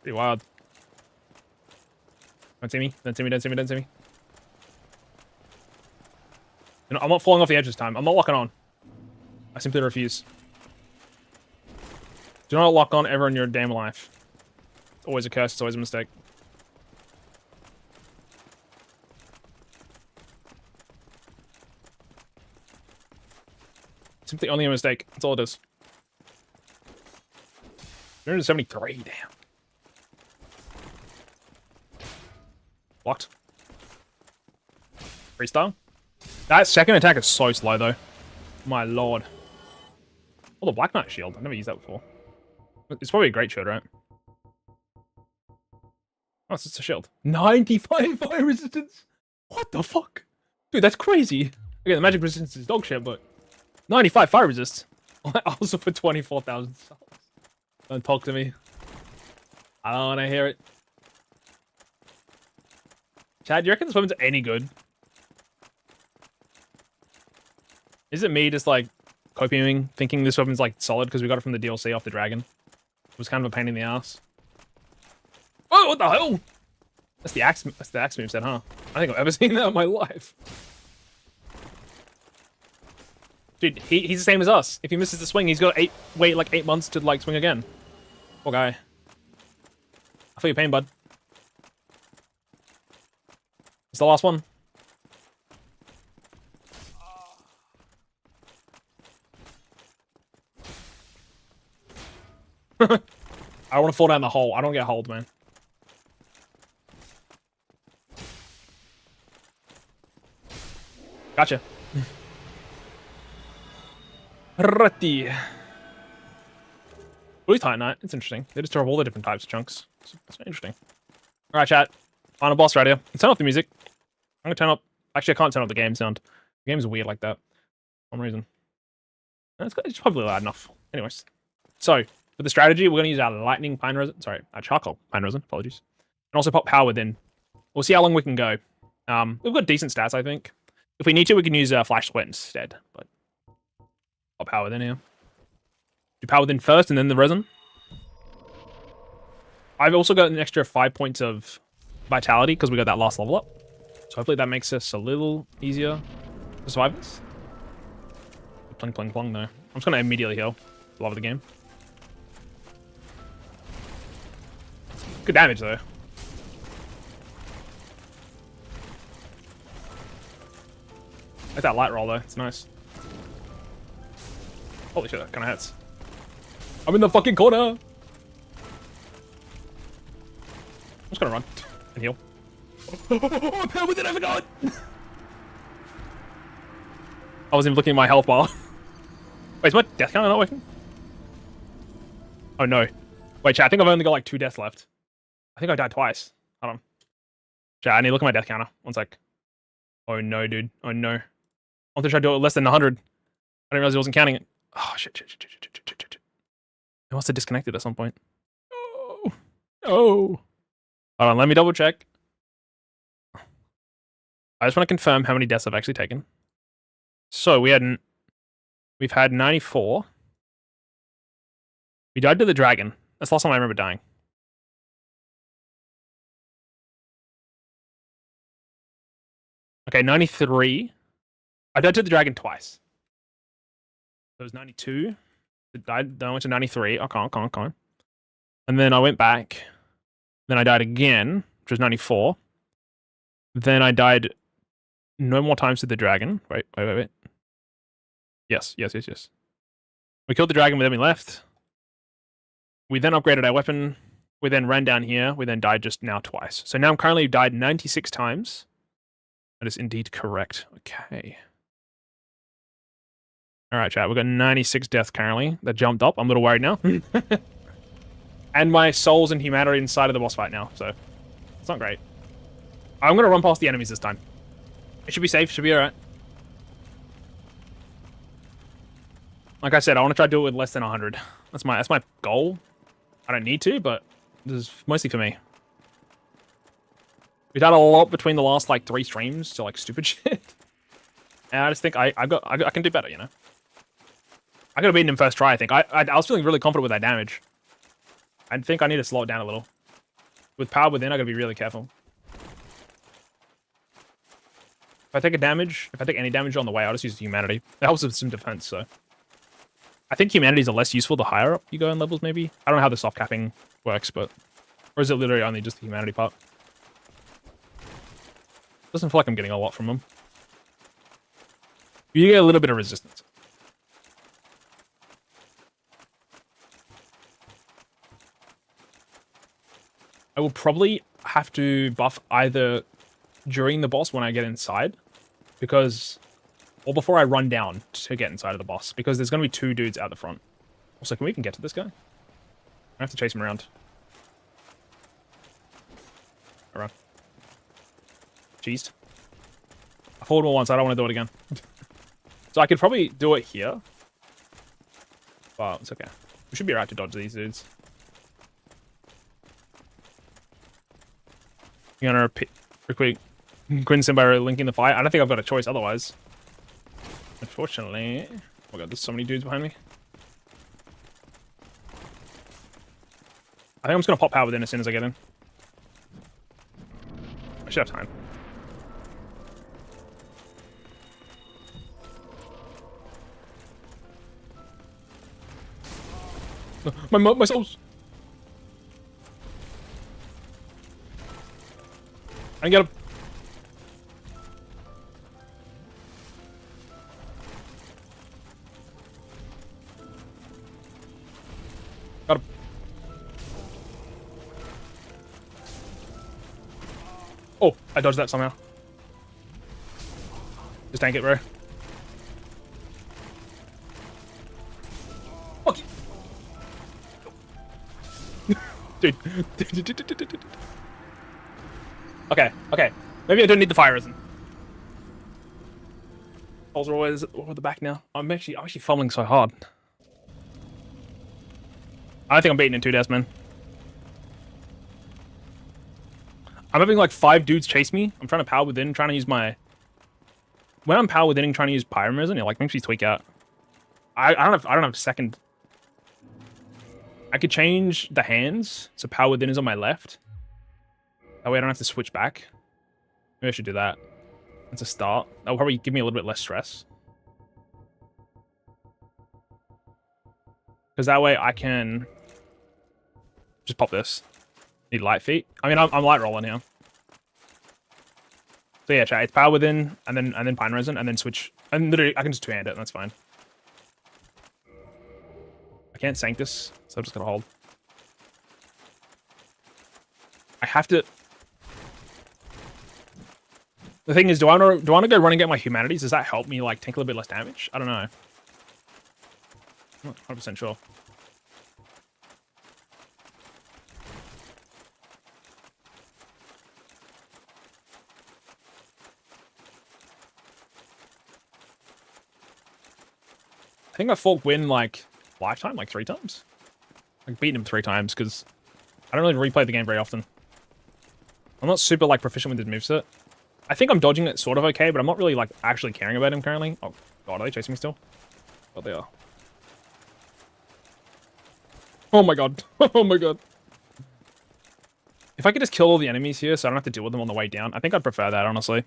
Pretty wild. Don't see me. Don't see me. Don't see me. Don't see me. You know, I'm not falling off the edge this time. I'm not locking on. I simply refuse. Do not lock on ever in your damn life. It's always a curse. It's always a mistake. Simply only a mistake. That's all it is. 373. Damn. Blocked. Freestyle. That second attack is so slow, though. My lord. Oh, the Black Knight shield. I've never used that before. It's probably a great shield, right? Oh, it's just a shield. 95 fire resistance? What the fuck? Dude, that's crazy. Okay, the magic resistance is dog shit, but 95 fire resist. Also for 24,000 souls. Don't talk to me. I don't want to hear it. Chad, do you reckon this weapon's any good? Is it me just like copying, thinking this weapon's like solid because we got it from the DLC off the dragon? It was kind of a pain in the ass. Oh, what the hell? That's the axe moveset, huh? I think I've ever seen that in my life. Dude, he's the same as us. If he misses the swing, he's got wait like 8 months to like swing again. Poor guy. I feel your pain, bud. It's the last one. I don't want to fall down the hole. I don't get hold, man. Gotcha. Ratty. Blue Titanite. It's interesting. They just drop all the different types of chunks. It's interesting. Alright, chat. Final boss right here. Turn off the music. I'm gonna turn up. Actually, I can't turn up the game sound. The game's weird like that. For some reason. It's probably loud enough. Anyways. So, for the strategy, we're gonna use our lightning pine resin. Sorry, our charcoal pine resin. Apologies. And also pop power within. We'll see how long we can go. We've got decent stats, I think. If we need to, we can use flash sweat instead. But pop power within here. Do power within first and then the resin. I've also got an extra 5 points of vitality because we got that last level up. So hopefully that makes us a little easier to survive this. Plung, plung, plung, though. I'm just going to immediately heal. Love of the game. Good damage, though. I like that light roll, though. It's nice. Holy shit, that kind of hurts. I'm in the fucking corner! I'm just gonna run and heal. Oh, power with it, I forgot! I wasn't even looking at my health bar. Wait, is my death counter not working? Oh no. Wait, chat, I think I've only got like 2 deaths left. I think I died twice. Hold on. Chat, I need to look at my death counter. One sec. Oh no, dude. Oh no. I want to try to do it less than 100. I didn't realize it wasn't counting it. Oh shit. It must have disconnected at some point. Oh. Oh. Hold on, let me double check. I just want to confirm how many deaths I've actually taken. So we've had 94. We died to the dragon. That's the last time I remember dying. Okay, 93. I died to the dragon twice. So it was 92. It died, then I went to 93. Oh, come on. And then I went back. Then I died again, which was 94. Then I died no more times to the dragon. Wait. Yes. We killed the dragon, but then we left. We then upgraded our weapon. We then ran down here. We then died just now twice. So now I'm currently died 96 times. That is indeed correct. Okay. Alright, chat. We've got 96 deaths currently. That jumped up. I'm a little worried now. And my souls and humanity inside of the boss fight now, so it's not great. I'm going to run past the enemies this time. It should be safe. Should be alright. Like I said, I want to try to do it with less than 100. That's my goal. I don't need to, but this is mostly for me. We've done a lot between the last like 3 streams to like stupid shit. And I just think I can do better, you know. I could have beaten him first try, I think. I was feeling really confident with that damage. I think I need to slow it down a little. With power within, I gotta be really careful. If I take any damage on the way, I'll just use humanity. It helps with some defense, so. I think humanities are less useful the higher up you go in levels, maybe. I don't know how the soft capping works, but. Or is it literally only just the humanity part? Doesn't feel like I'm getting a lot from them. You get a little bit of resistance. I will probably have to buff either during the boss when I get inside, because, or before I run down to get inside of the boss, because there's going to be 2 dudes out the front. Also, can we even get to this guy? I have to chase him around. Around. Cheesed. I forward more once, I don't want to do it again. So I could probably do it here. But it's okay. We should be alright to dodge these dudes. I'm gonna quickly Quinson by linking the fight. I don't think I've got a choice otherwise. Unfortunately. Oh my god, there's so many dudes behind me. I think I'm just gonna pop power within as soon as I get in. I should have time. My souls! I can get him. Oh, I dodged that somehow. Just tank it, bro. Fuck you. Dude. Okay, okay. Maybe I don't need the fire resin. Balls are always over the back now. I'm actually fumbling so hard. I don't think I'm beating in 2 man. I'm having like 5 dudes chase me. I'm trying to power within, trying to use my... When I'm power within and trying to use pyro resin, it like makes me tweak out. I don't have a second. I could change the hands so power within is on my left. That way I don't have to switch back. Maybe I should do that. That's a start. That'll probably give me a little bit less stress. Because that way I can just pop this. Need light feet. I mean, I'm light rolling here. So yeah, chat. It's power within, and then pine resin, and then switch. And literally, I can just two-hand it, and that's fine. I can't sank this, so I'm just gonna hold. I have to. The thing is, do I want to go run and get my humanities? Does that help me like take a little bit less damage? I don't know. I'm not 100% sure. I think I fought Win like lifetime, like 3 times. Like beaten him 3 times because I don't really replay the game very often. I'm not super like proficient with his moveset. I think I'm dodging it sort of okay, but I'm not really like actually caring about him currently. Oh god, are they chasing me still? Oh, they are. Oh my god. Oh my god. If I could just kill all the enemies here so I don't have to deal with them on the way down, I think I'd prefer that, honestly.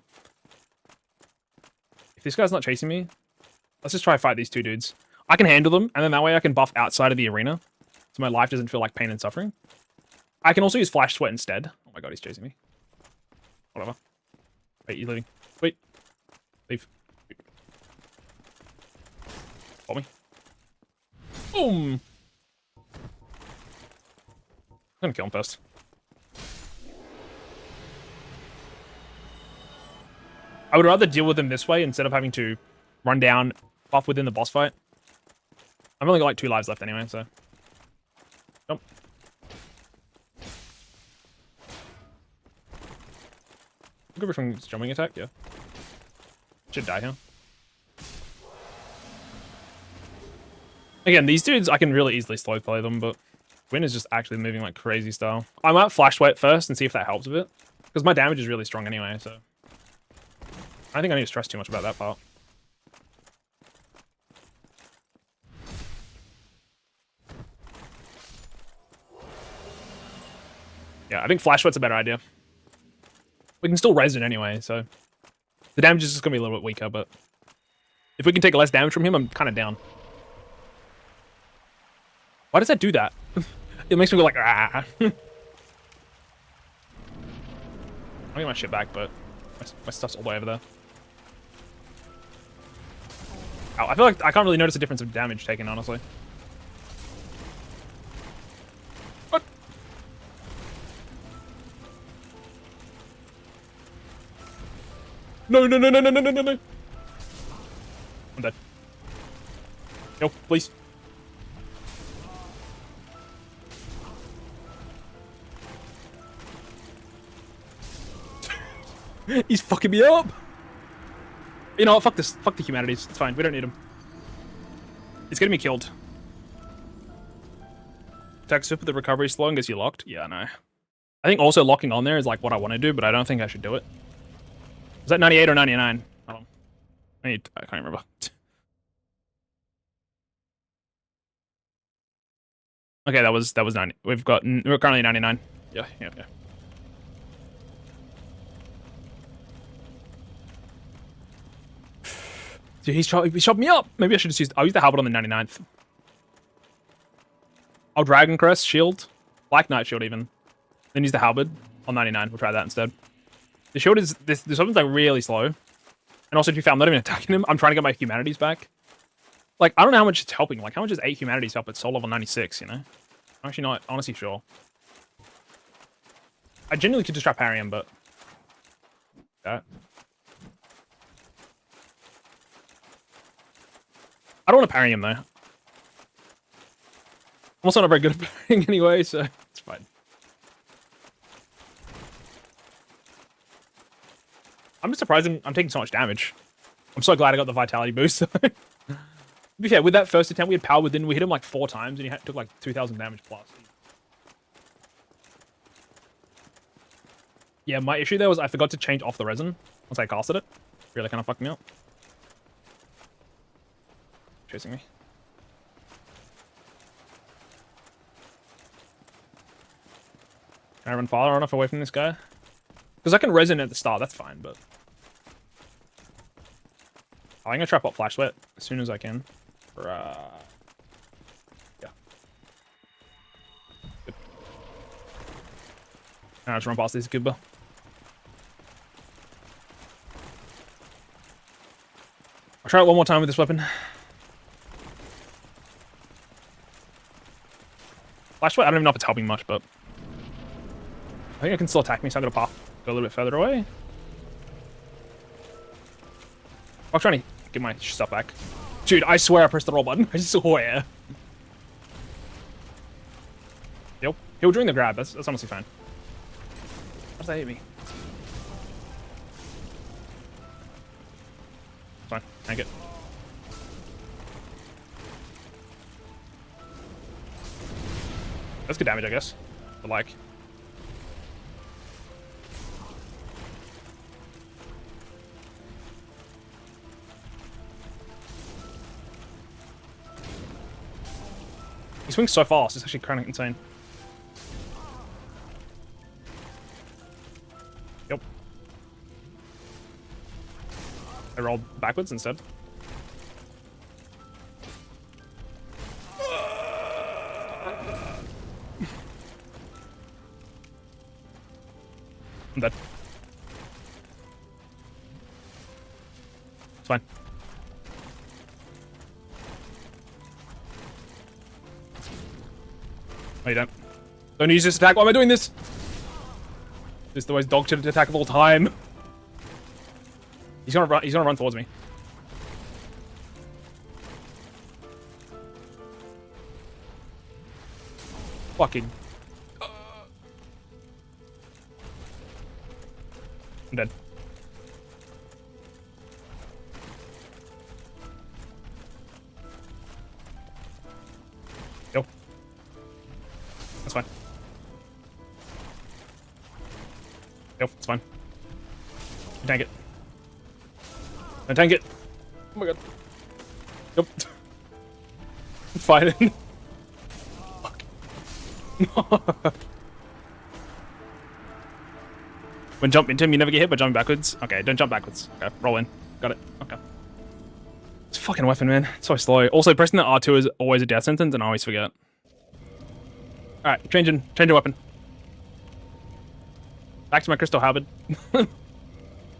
If this guy's not chasing me, let's just try to fight these 2 dudes. I can handle them, and then that way I can buff outside of the arena. So my life doesn't feel like pain and suffering. I can also use Flash Sweat instead. Oh my god, he's chasing me. Whatever. Wait, he's leaving. Wait. Leave. Follow me. Boom! I'm gonna kill him first. I would rather deal with him this way instead of having to run down, buff within the boss fight. I've only got like 2 lives left anyway, so. Jump. Good from jumping attack, yeah. Should die here. Again, these dudes, I can really easily slow play them, but Win is just actually moving like crazy style. I might Flash Sweat first and see if that helps a bit. Because my damage is really strong anyway, so. I don't think I need to stress too much about that part. Yeah, I think Flash Sweat's a better idea. We can still res it anyway, so... The damage is just going to be a little bit weaker, but... If we can take less damage from him, I'm kind of down. Why does that do that? It makes me go like, ah. I'll get my shit back, but... My stuff's all the way over there. Ow, I feel like I can't really notice a difference of damage taken, honestly. What? No, no, no, no, no, no, no, no. I'm dead. No, please. He's fucking me up. You know what? Fuck this. Fuck the humanities. It's fine. We don't need him. He's getting me killed. Attack super, the recovery slow and gets you locked. Yeah, I know. I think also locking on there is like what I want to do, but I don't think I should do it. Is that 98 or 99? Hold on. I can't remember. Okay, that was 90. We're currently 99. Yeah. Dude, he shot me up. Maybe I should just I'll use the halberd on the 99th. I'll Dragon Crest, shield, Black Knight shield even. Then use the halberd on 99. We'll try that instead. The shield is this weapon's like really slow. And also, to be fair, I'm not even attacking him. I'm trying to get my humanities back. Like, I don't know how much it's helping. Like, how much does 8 humanities help at soul level 96, you know? I'm actually not honestly sure. I genuinely could just try parry him, but That. I don't want to parry him though. I'm also not very good at parrying anyway, so it's fine. I'm just surprised I'm taking so much damage. I'm so glad I got the vitality boost. To be fair, with that first attempt, we had power within. We hit him like 4 times, and he took like 2,000 damage plus. Yeah, my issue there was I forgot to change off the resin once I casted it. Really kind of fucked me up. Chasing me. Can I run far enough away from this guy? Because I can resin at the start, that's fine, but... I'm gonna trap up Flash Sweat as soon as I can. For, yeah. Good. I'll just run past this Goober. I'll try it one more time with this weapon. Flash Sweat, I don't even know if it's helping much, but... I think I can still attack me, so I'm gonna go a little bit further away. I'm trying to get my stuff back. Dude, I swear I pressed the roll button. I swear. Yep. He'll during the grab. That's honestly fine. How does that hit me? Fine. Tank it. That's good damage, I guess. But like... He swings so fast, it's actually kind of insane. Yep. I rolled backwards instead. I'm dead. It's fine. No, you don't. Don't use this attack. Why am I doing this? This is the most dog shit attack of all time. He's gonna run towards me. Fucking. I'm dead. Go. That's fine. Yep, it's fine. Tank it. I tank it. Oh my god. Yep. It's fine. Fuck. When jump into him, you never get hit by jumping backwards. Okay, don't jump backwards. Okay, roll in. Got it. Okay. It's a fucking weapon, man. It's so slow. Also, pressing the R2 is always a death sentence, and I always forget. Alright, changing weapon. Back to my crystal halberd.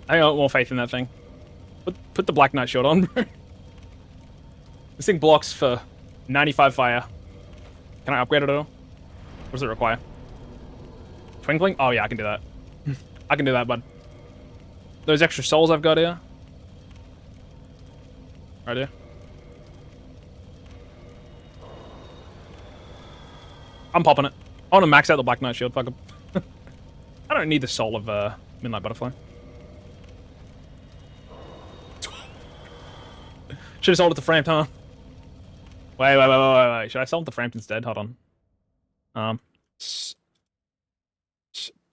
I got more faith in that thing. Put the Black Knight shield on, bro. This thing blocks for 95 fire. Can I upgrade it at all? What does it require? Twinkling? Oh yeah, I can do that. I can do that, bud. Those extra souls I've got here. Right here. I'm popping it. I want to max out the Black Knight shield. Fuck him. I don't need the soul of Midnight Butterfly. Should have sold it to Framped, huh? Wait. Should I sell it to Framped instead? Hold on.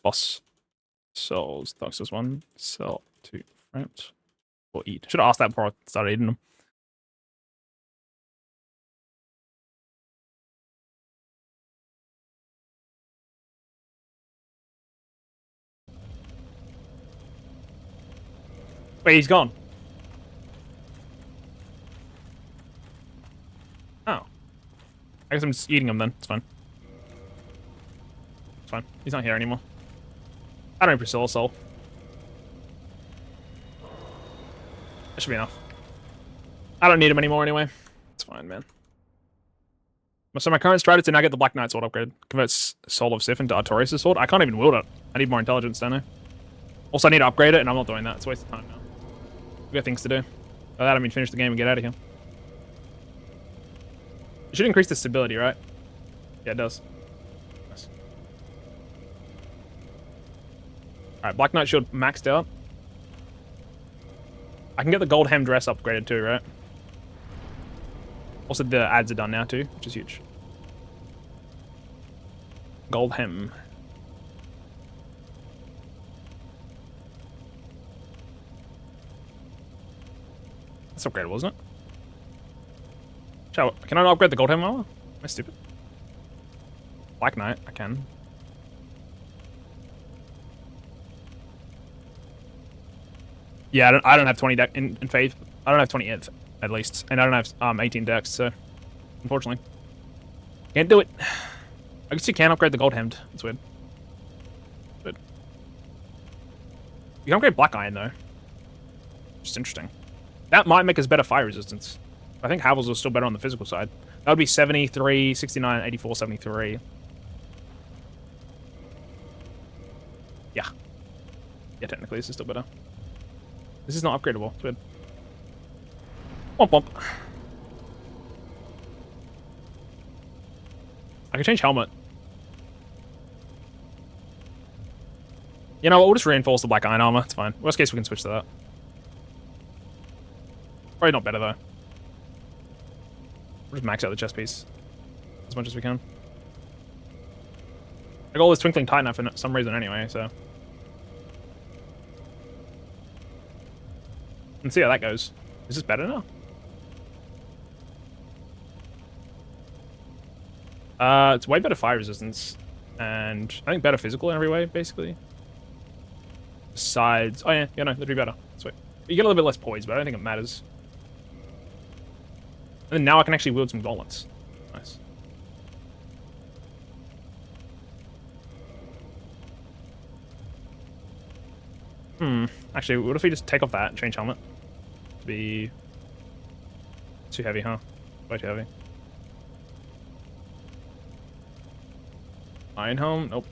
Boss souls. That's one. Sell to Framped. Or eat. Should have asked that before I started eating them. Wait, he's gone. Oh. I guess I'm just eating him then. It's fine. It's fine. He's not here anymore. I don't need Priscilla Soul. That should be enough. I don't need him anymore anyway. It's fine, man. So my current strat is to now get the Black Knight sword upgrade. Converts Soul of Sif into Artorias' sword. I can't even wield it. I need more intelligence, don't I? Also, I need to upgrade it, and I'm not doing that. It's a waste of time now. We've got things to do. By that, I mean finish the game and get out of here. It should increase the stability, right? Yeah, it does. Nice. Alright, Black Knight Shield maxed out. I can get the gold hem dress upgraded too, right? Also, the ads are done now too, which is huge. Gold hem. That's upgradable, isn't it? Can I upgrade the gold hem armor? Am I stupid? Black Knight, I can. Yeah, I don't have 20 deck in Faith. I don't have 20 at least, and I don't have 18 decks, so unfortunately, can't do it. I guess you can upgrade the gold hemmed. That's weird. But you can upgrade Black Iron though. Just interesting. That might make us better fire resistance. I think Havel's is still better on the physical side. That would be 73, 69, 84, 73. Yeah. Yeah, technically this is still better. This is not upgradable. It's weird. Womp womp. I can change helmet. You know what? We'll just reinforce the Black Iron armor. It's fine. Worst case, we can switch to that. Probably not better, though. We'll just max out the chest piece as much as we can. I got all this Twinkling Titan for some reason anyway, so. Let's see how that goes. Is this better now? It's way better fire resistance, and I think better physical in every way, basically. Besides, oh yeah, no, that'd be better. Sweet. You get a little bit less poise, but I don't think it matters. And then now I can actually wield some gauntlets. Nice. Actually, what if we just take off that and change helmet? To be too heavy, huh? Way too heavy. Iron helm? Nope.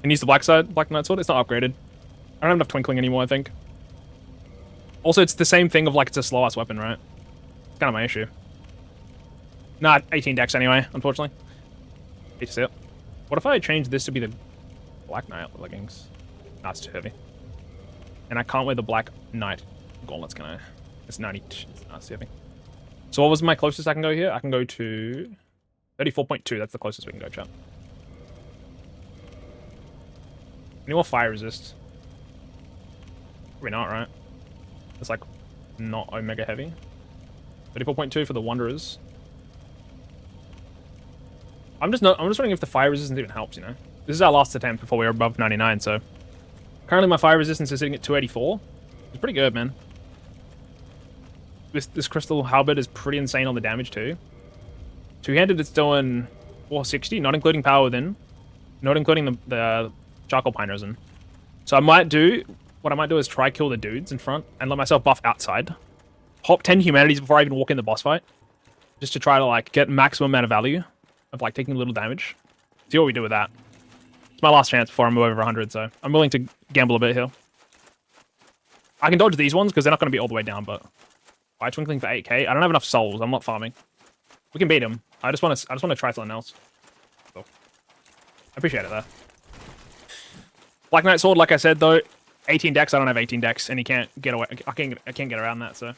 Can use the black knight sword. It's not upgraded. I don't have enough twinkling anymore, I think. Also, it's the same thing of like it's a slow ass weapon, right? It's kind of my issue. Nah, 18 dex anyway, unfortunately. Hate to see it. What if I change this to be the black knight leggings? Nah, it's too heavy. And I can't wear the black knight gauntlets, can I? It's 90. It's too heavy. So what was my closest I can go here? I can go to 34.2. That's the closest we can go, chat. Any more fire resist? Probably not, right? It's like not omega heavy. 34.2 for the Wanderers. I'm just wondering if the fire resistance even helps, you know? This is our last attempt before we were above 99, so currently my fire resistance is sitting at 284. It's pretty good, man. This crystal halberd is pretty insane on the damage too. Two-handed, it's doing 460, not including power within, not including the charcoal pine resin. So what I might do is try kill the dudes in front and let myself buff outside. Hop 10 humanities before I even walk in the boss fight, just to try to like get maximum amount of value of like taking a little damage. See what we do with that. It's my last chance before I move over 100, so I'm willing to gamble a bit here. I can dodge these ones because they're not going to be all the way down, but why twinkling for 8k? I don't have enough souls. I'm not farming. We can beat him. I just want to try something else. So, I appreciate it though. Black Knight Sword, like I said though, 18 dex. I don't have 18 dex, and he can't get away. I can't get around that. So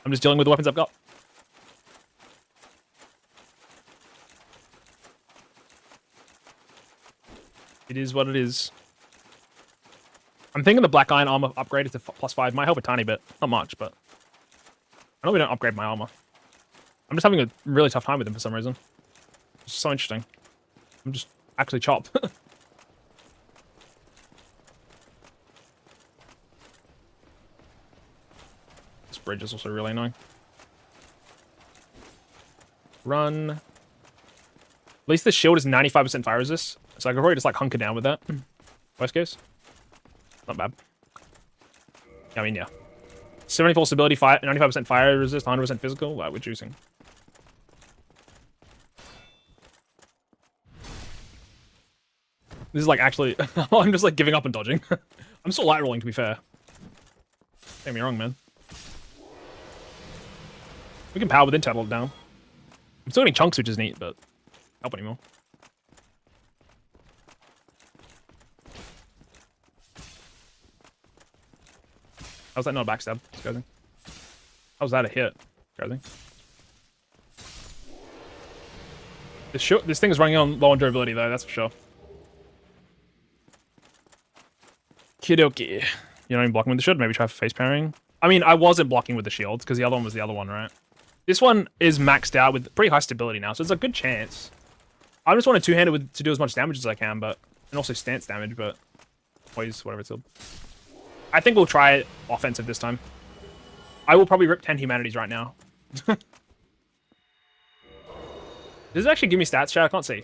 I'm just dealing with the weapons I've got. It is what it is. I'm thinking the Black Iron armor upgraded to +5 might help a tiny bit. Not much, but I know we don't upgrade my armor. I'm just having a really tough time with him for some reason. It's so interesting. I'm just actually chopped. This bridge is also really annoying. Run. At least the shield is 95% fire resist, so I could probably just like hunker down with that. Worst case. Not bad. I mean, yeah. 74 stability, 95% fire resist, 100% physical. We're juicing. This is like actually, I'm just like giving up and dodging. I'm still light rolling to be fair. Don't get me wrong, man. We can power within turtle it down. I'm still getting chunks, which is neat, but help anymore. How's that not a backstab? Disgusting. How's that a hit? Disgusting. This thing is running on low on durability though, that's for sure. Kidoki. You're not even blocking with the shield? Maybe try for face parrying. I mean, I wasn't blocking with the shields because the other one was the other one, right? This one is maxed out with pretty high stability now, so it's a good chance. I just want to two-handed with to do as much damage as I can, but and also stance damage, but poise, whatever it's called. I think we'll try it offensive this time. I will probably rip 10 humanities right now. Does it actually give me stats, chat? I can't see.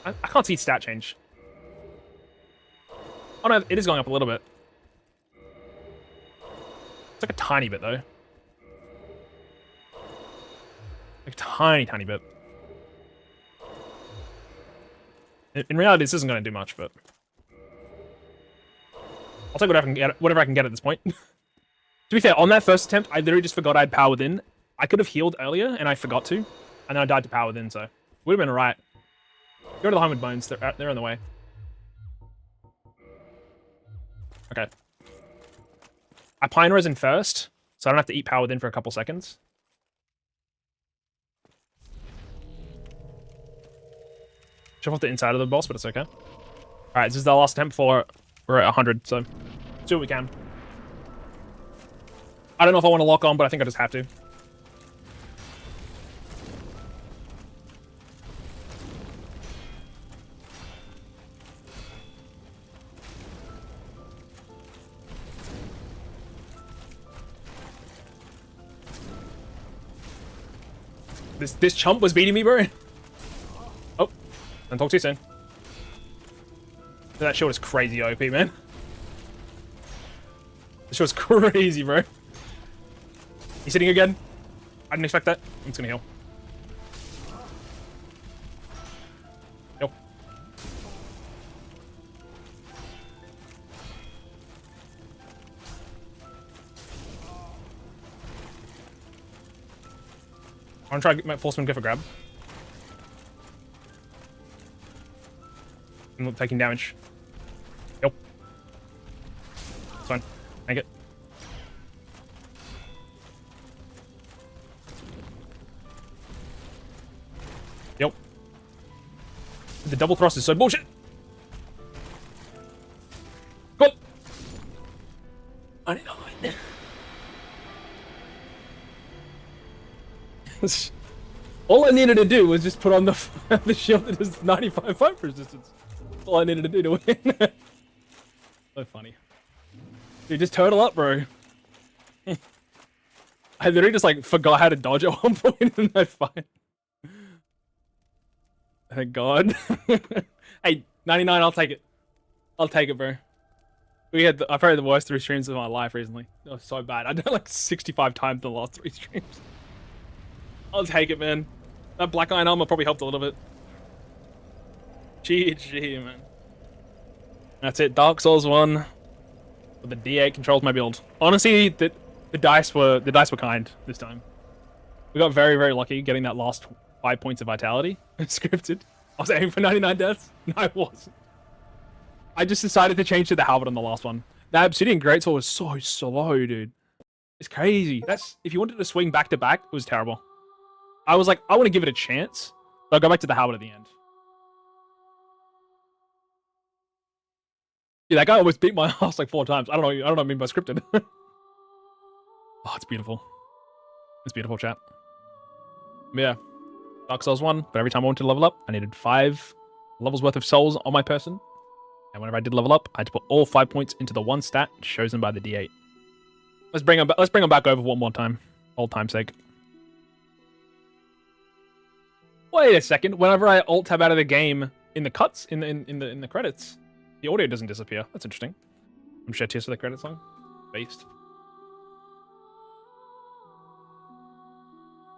I can't see stat change. Oh no, it is going up a little bit. It's like a tiny bit though. Like a tiny, tiny bit. In reality, this isn't going to do much, but I'll take whatever I can get at this point. To be fair, on that first attempt, I literally just forgot I had power within. I could have healed earlier, and I forgot to, and then I died to power within, so would have been alright. Go to the Homeward Bones. They're on the way. Okay. I Pine Resin first, so I don't have to eat power within for a couple seconds. Jump off the inside of the boss, but it's okay. Alright, this is the last attempt before we're at 100, so do what we can. I don't know if I want to lock on, but I think I just have to. This chump was beating me, bro. Oh, don't talk too soon. That shield is crazy OP, man. This shield's crazy, bro. He's hitting again. I didn't expect that. I'm just gonna heal. Nope. I'm gonna try to get my full spin, go for grab. I'm not taking damage. Nope. It's fine. Make it. Yep. The double thrust is so bullshit. Go on. I know. All I needed to do was just put on the shield that is 95 fight resistance. That's all I needed to do to win. So funny. Dude, just turtle up, bro. I literally just like forgot how to dodge at one point in that fight. Thank God. Hey, 99, I'll take it. I'll take it, bro. I've probably the worst 3 streams of my life recently. It was so bad. I done like 65 times in the last 3 streams. I'll take it, man. That black iron armor probably helped a little bit. GG, man. That's it. Dark Souls 1. With the D8 controls my build. Honestly, the dice were kind this time. We got very, very lucky getting that last 5 points of vitality scripted. I was aiming for 99 deaths. No, I wasn't. I just decided to change to the halberd on the last one. That Obsidian Greatsword was so slow, dude. It's crazy. That's if you wanted to swing back to back, it was terrible. I was like, I want to give it a chance, but I'll go back to the halberd at the end. Yeah, that guy almost beat my ass like 4 times. I don't know what I mean by scripted. Oh, it's beautiful. It's beautiful, chat. Yeah. Dark Souls 1, but every time I wanted to level up, I needed 5 levels worth of souls on my person. And whenever I did level up, I had to put all 5 points into the one stat chosen by the D8. Let's bring them back over one more time. Old time's sake. Wait a second. Whenever I alt tab out of the game in the cuts in the credits, the audio doesn't disappear. That's interesting. I'm sure tears for the credit song. Based.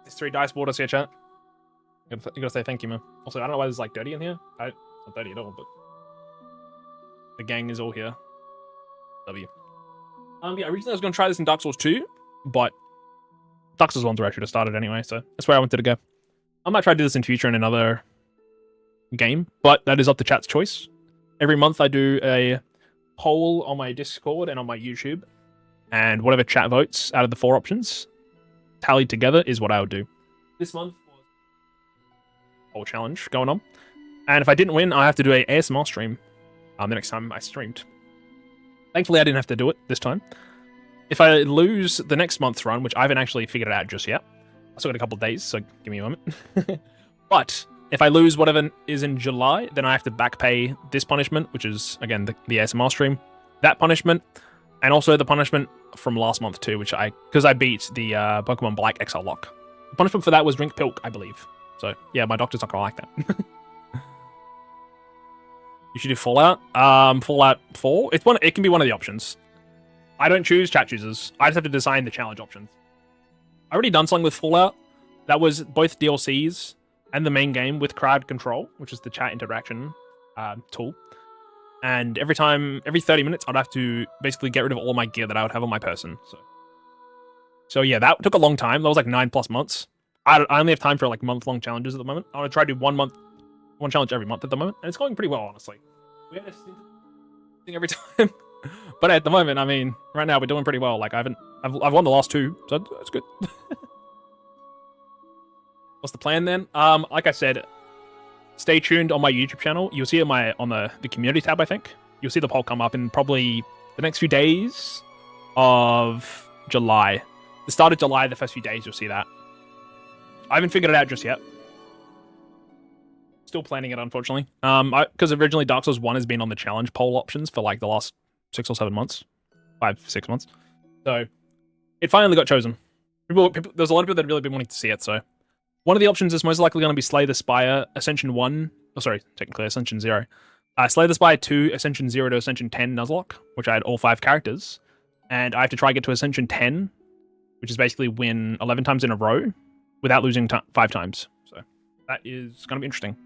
There's 3 dice borders here, chat. You gotta say thank you, man. Also, I don't know why there's like dirty in here. Not 30 at all, but the gang is all here. W. Yeah, originally I was going to try this in Dark Souls 2, but Dark Souls 1's where I should have started anyway, so that's where I wanted to go. I might try to do this in future in another game, but that is up to chat's choice. Every month I do a poll on my Discord and on my YouTube, and whatever chat votes out of the 4 options tallied together is what I would do. This month was a whole challenge going on, and if I didn't win, I have to do a ASMR stream the next time I streamed. Thankfully, I didn't have to do it this time. If I lose the next month's run, which I haven't actually figured it out just yet, I still got a couple of days, so give me a moment. But if I lose whatever is in July, then I have to back pay this punishment, which is, again, the ASMR stream. That punishment, and also the punishment from last month too, which because I beat the Pokemon Black XL Lock. The punishment for that was drink Pilk, I believe. So, yeah, my doctor's not gonna like that. You should do Fallout. Fallout 4. It can be one of the options. I don't choose, chat chooses. I just have to design the challenge options. I already done something with Fallout. That was both DLCs and the main game with crowd control, which is the chat interaction tool. And every 30 minutes, I'd have to basically get rid of all my gear that I would have on my person. So yeah, that took a long time. That was like 9+ months. I only have time for like month-long challenges at the moment. I want to try to do one challenge every month at the moment, and it's going pretty well, honestly. We had a thing every time, but at the moment, I mean, right now we're doing pretty well. Like I've won the last 2, so that's good. What's the plan then? Like I said, stay tuned on my YouTube channel. You'll see it on the community tab. I think you'll see the poll come up in probably the next few days of July. The start of July, the first few days, you'll see that. I haven't figured it out just yet. Still planning it, unfortunately. Because originally Dark Souls 1 has been on the challenge poll options for like the last 6 or 7 months. 5-6 months. So it finally got chosen. There's a lot of people that have really been wanting to see it, so one of the options is most likely going to be Slay the Spire Ascension 1. Oh, sorry, technically Ascension 0. Slay the Spire 2, Ascension 0 to Ascension 10 Nuzlocke, which I had all 5 characters. And I have to try to get to Ascension 10, which is basically win 11 times in a row without losing 5 times. So that is going to be interesting.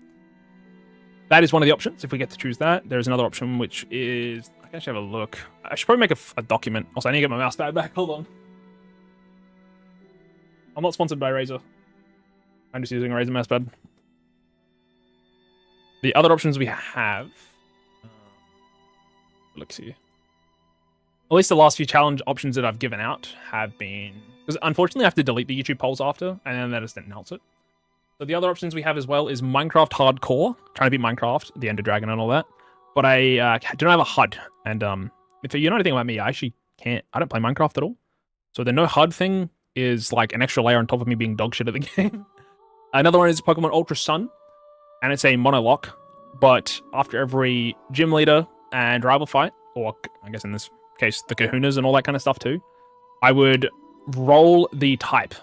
That is one of the options, if we get to choose that. There's another option, which is... I can actually have a look. I should probably make a document. Also, I need to get my mouse pad back. Hold on. I'm not sponsored by Razer. I'm just using a Razer mouse pad. The other options we have... let's see. At least the last few challenge options that I've given out have been... Because unfortunately, I have to delete the YouTube polls after, and then that just didn't announce it. So the other options we have as well is Minecraft Hardcore, trying to beat Minecraft, the Ender Dragon and all that. But I don't have a HUD, and if you know anything about me, I actually can't. I don't play Minecraft at all. So the no HUD thing is like an extra layer on top of me being dog shit at the game. Another one is Pokemon Ultra Sun, and it's a monolock. But after every gym leader and rival fight, or I guess in this case the Kahunas and all that kind of stuff too, I would roll the type.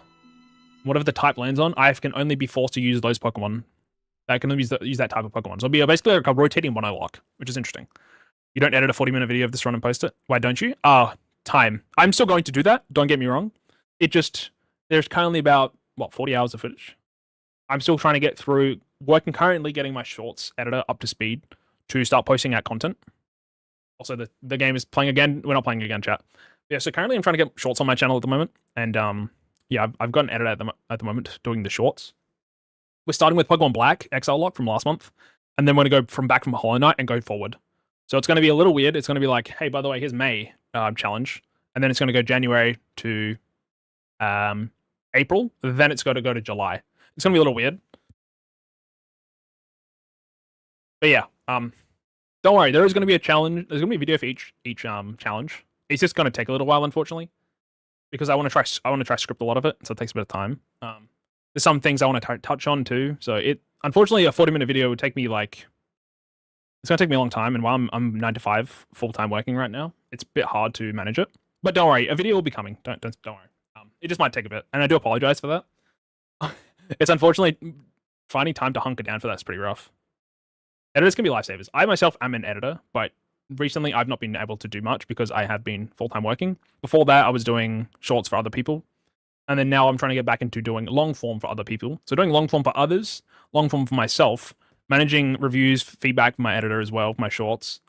Whatever the type lands on, I can only be forced to use those Pokemon. I can only use that type of Pokemon. So it'll be basically like a rotating monolock, which is interesting. You don't edit a 40-minute video of this run and post it? Why don't you? Time. I'm still going to do that. Don't get me wrong. There's currently about, 40 hours of footage. I'm still trying to get through, currently getting my shorts editor up to speed to start posting out content. Also, the game is playing again. We're not playing again, chat. Yeah, so currently I'm trying to get shorts on my channel at the moment. And yeah, I've got an editor at the moment doing the shorts. We're starting with Pokemon Black XL Lock from last month. And then we're going to go back from Hollow Knight and go forward. So it's going to be a little weird. It's going to be like, hey, by the way, here's May challenge. And then it's going to go January to April. Then it's going to go to July. It's going to be a little weird. But yeah, don't worry. There is going to be a challenge. There's going to be a video for each challenge. It's just going to take a little while, unfortunately, because I want to try script a lot of it, so it takes a bit of time. There's some things I want to touch on too. So unfortunately, a 40-minute video would take me it's going to take me a long time. And while I'm 9 to 5 full-time working right now, it's a bit hard to manage it. But don't worry, a video will be coming. Don't worry. It just might take a bit, and I do apologize for that. It's unfortunately finding time to hunker down for that's pretty rough. Editors can be lifesavers. I myself am an editor, but recently I've not been able to do much because I have been full-time working. Before that, I was doing shorts for other people. And then now I'm trying to get back into doing long form for other people. So doing long form for others, long form for myself, managing reviews, feedback from my editor as well, my shorts,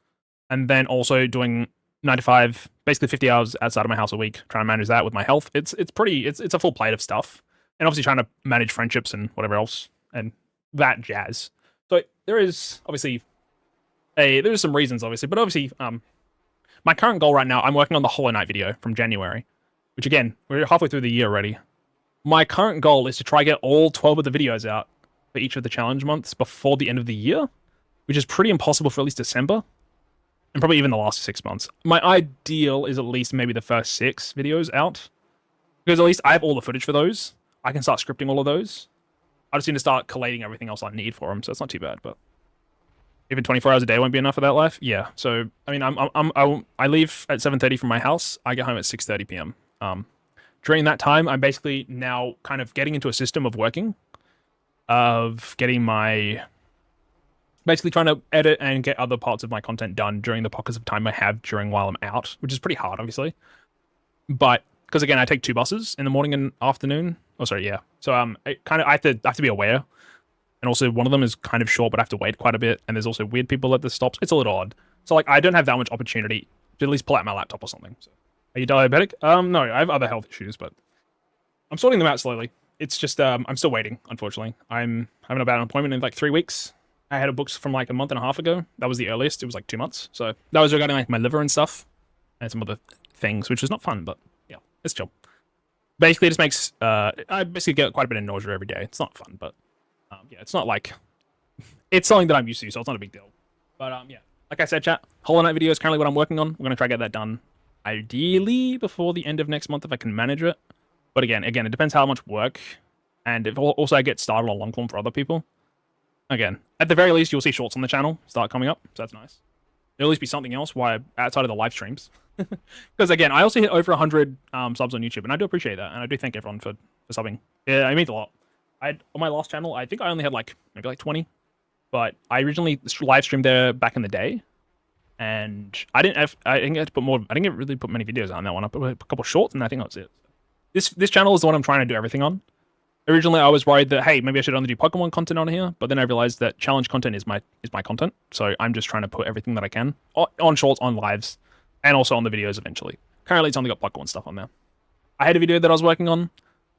and then also doing 9 to 5, basically 50 hours outside of my house a week, trying to manage that with my health. It's a full plate of stuff, and obviously trying to manage friendships and whatever else and that jazz. So there is obviously there's some reasons obviously, but obviously my current goal right now, I'm working on the Hollow Knight video from January, which again, we're halfway through the year already. My current goal is to try get all 12 of the videos out for each of the challenge months before the end of the year, which is pretty impossible for at least December, and probably even the last 6 months. My ideal is at least maybe the first 6 videos out, because at least I have all the footage for those. I can start scripting all of those. I just need to start collating everything else I need for them, so it's not too bad. But even 24 hours a day won't be enough for that life. Yeah. So I mean, I leave at 7:30 from my house. I get home at 6:30 p.m. During that time, I'm basically now kind of getting into a system of working, of getting my, basically trying to edit and get other parts of my content done during the pockets of time I have while I'm out, which is pretty hard, obviously. But because again, I take 2 buses in the morning and afternoon. Oh, sorry, yeah. So I have to be aware, and also one of them is kind of short, but I have to wait quite a bit. And there's also weird people at the stops. It's a little odd. So like, I don't have that much opportunity to at least pull out my laptop or something. So, are you diabetic? No, I have other health issues, but I'm sorting them out slowly. It's just I'm still waiting, unfortunately. I'm having about an appointment in like 3 weeks. I had a book from like a month and a half ago. That was the earliest. It was like 2 months. So that was regarding like my liver and stuff, and some other things, which is not fun, but yeah, it's chill. Basically, it just makes I basically get quite a bit of nausea every day. It's not fun, but yeah, it's not like, it's something that I'm used to, so it's not a big deal. But yeah, like I said, chat, Hollow Knight video is currently what I'm working on. We're gonna try to get that done, ideally before the end of next month if I can manage it. But again, it depends how much work, and if also I get started on long form for other people. Again, at the very least, you'll see shorts on the channel start coming up, so that's nice. There'll at least be something else outside of the live streams. Because again, I also hit over 100 subs on YouTube, and I do appreciate that, and I do thank everyone for subbing. Yeah, it means a lot. On my last channel, I think I only had maybe 20, but I originally live streamed there back in the day, and I didn't get to put more. I didn't really put many videos on that one. I put a couple shorts, and I think that's it. This channel is the one I'm trying to do everything on. Originally, I was worried that, hey, maybe I should only do Pokemon content on here, but then I realized that challenge content is my content, so I'm just trying to put everything that I can on shorts, on lives, and also on the videos eventually. Currently, it's only got Pokemon stuff on there. I had a video that I was working on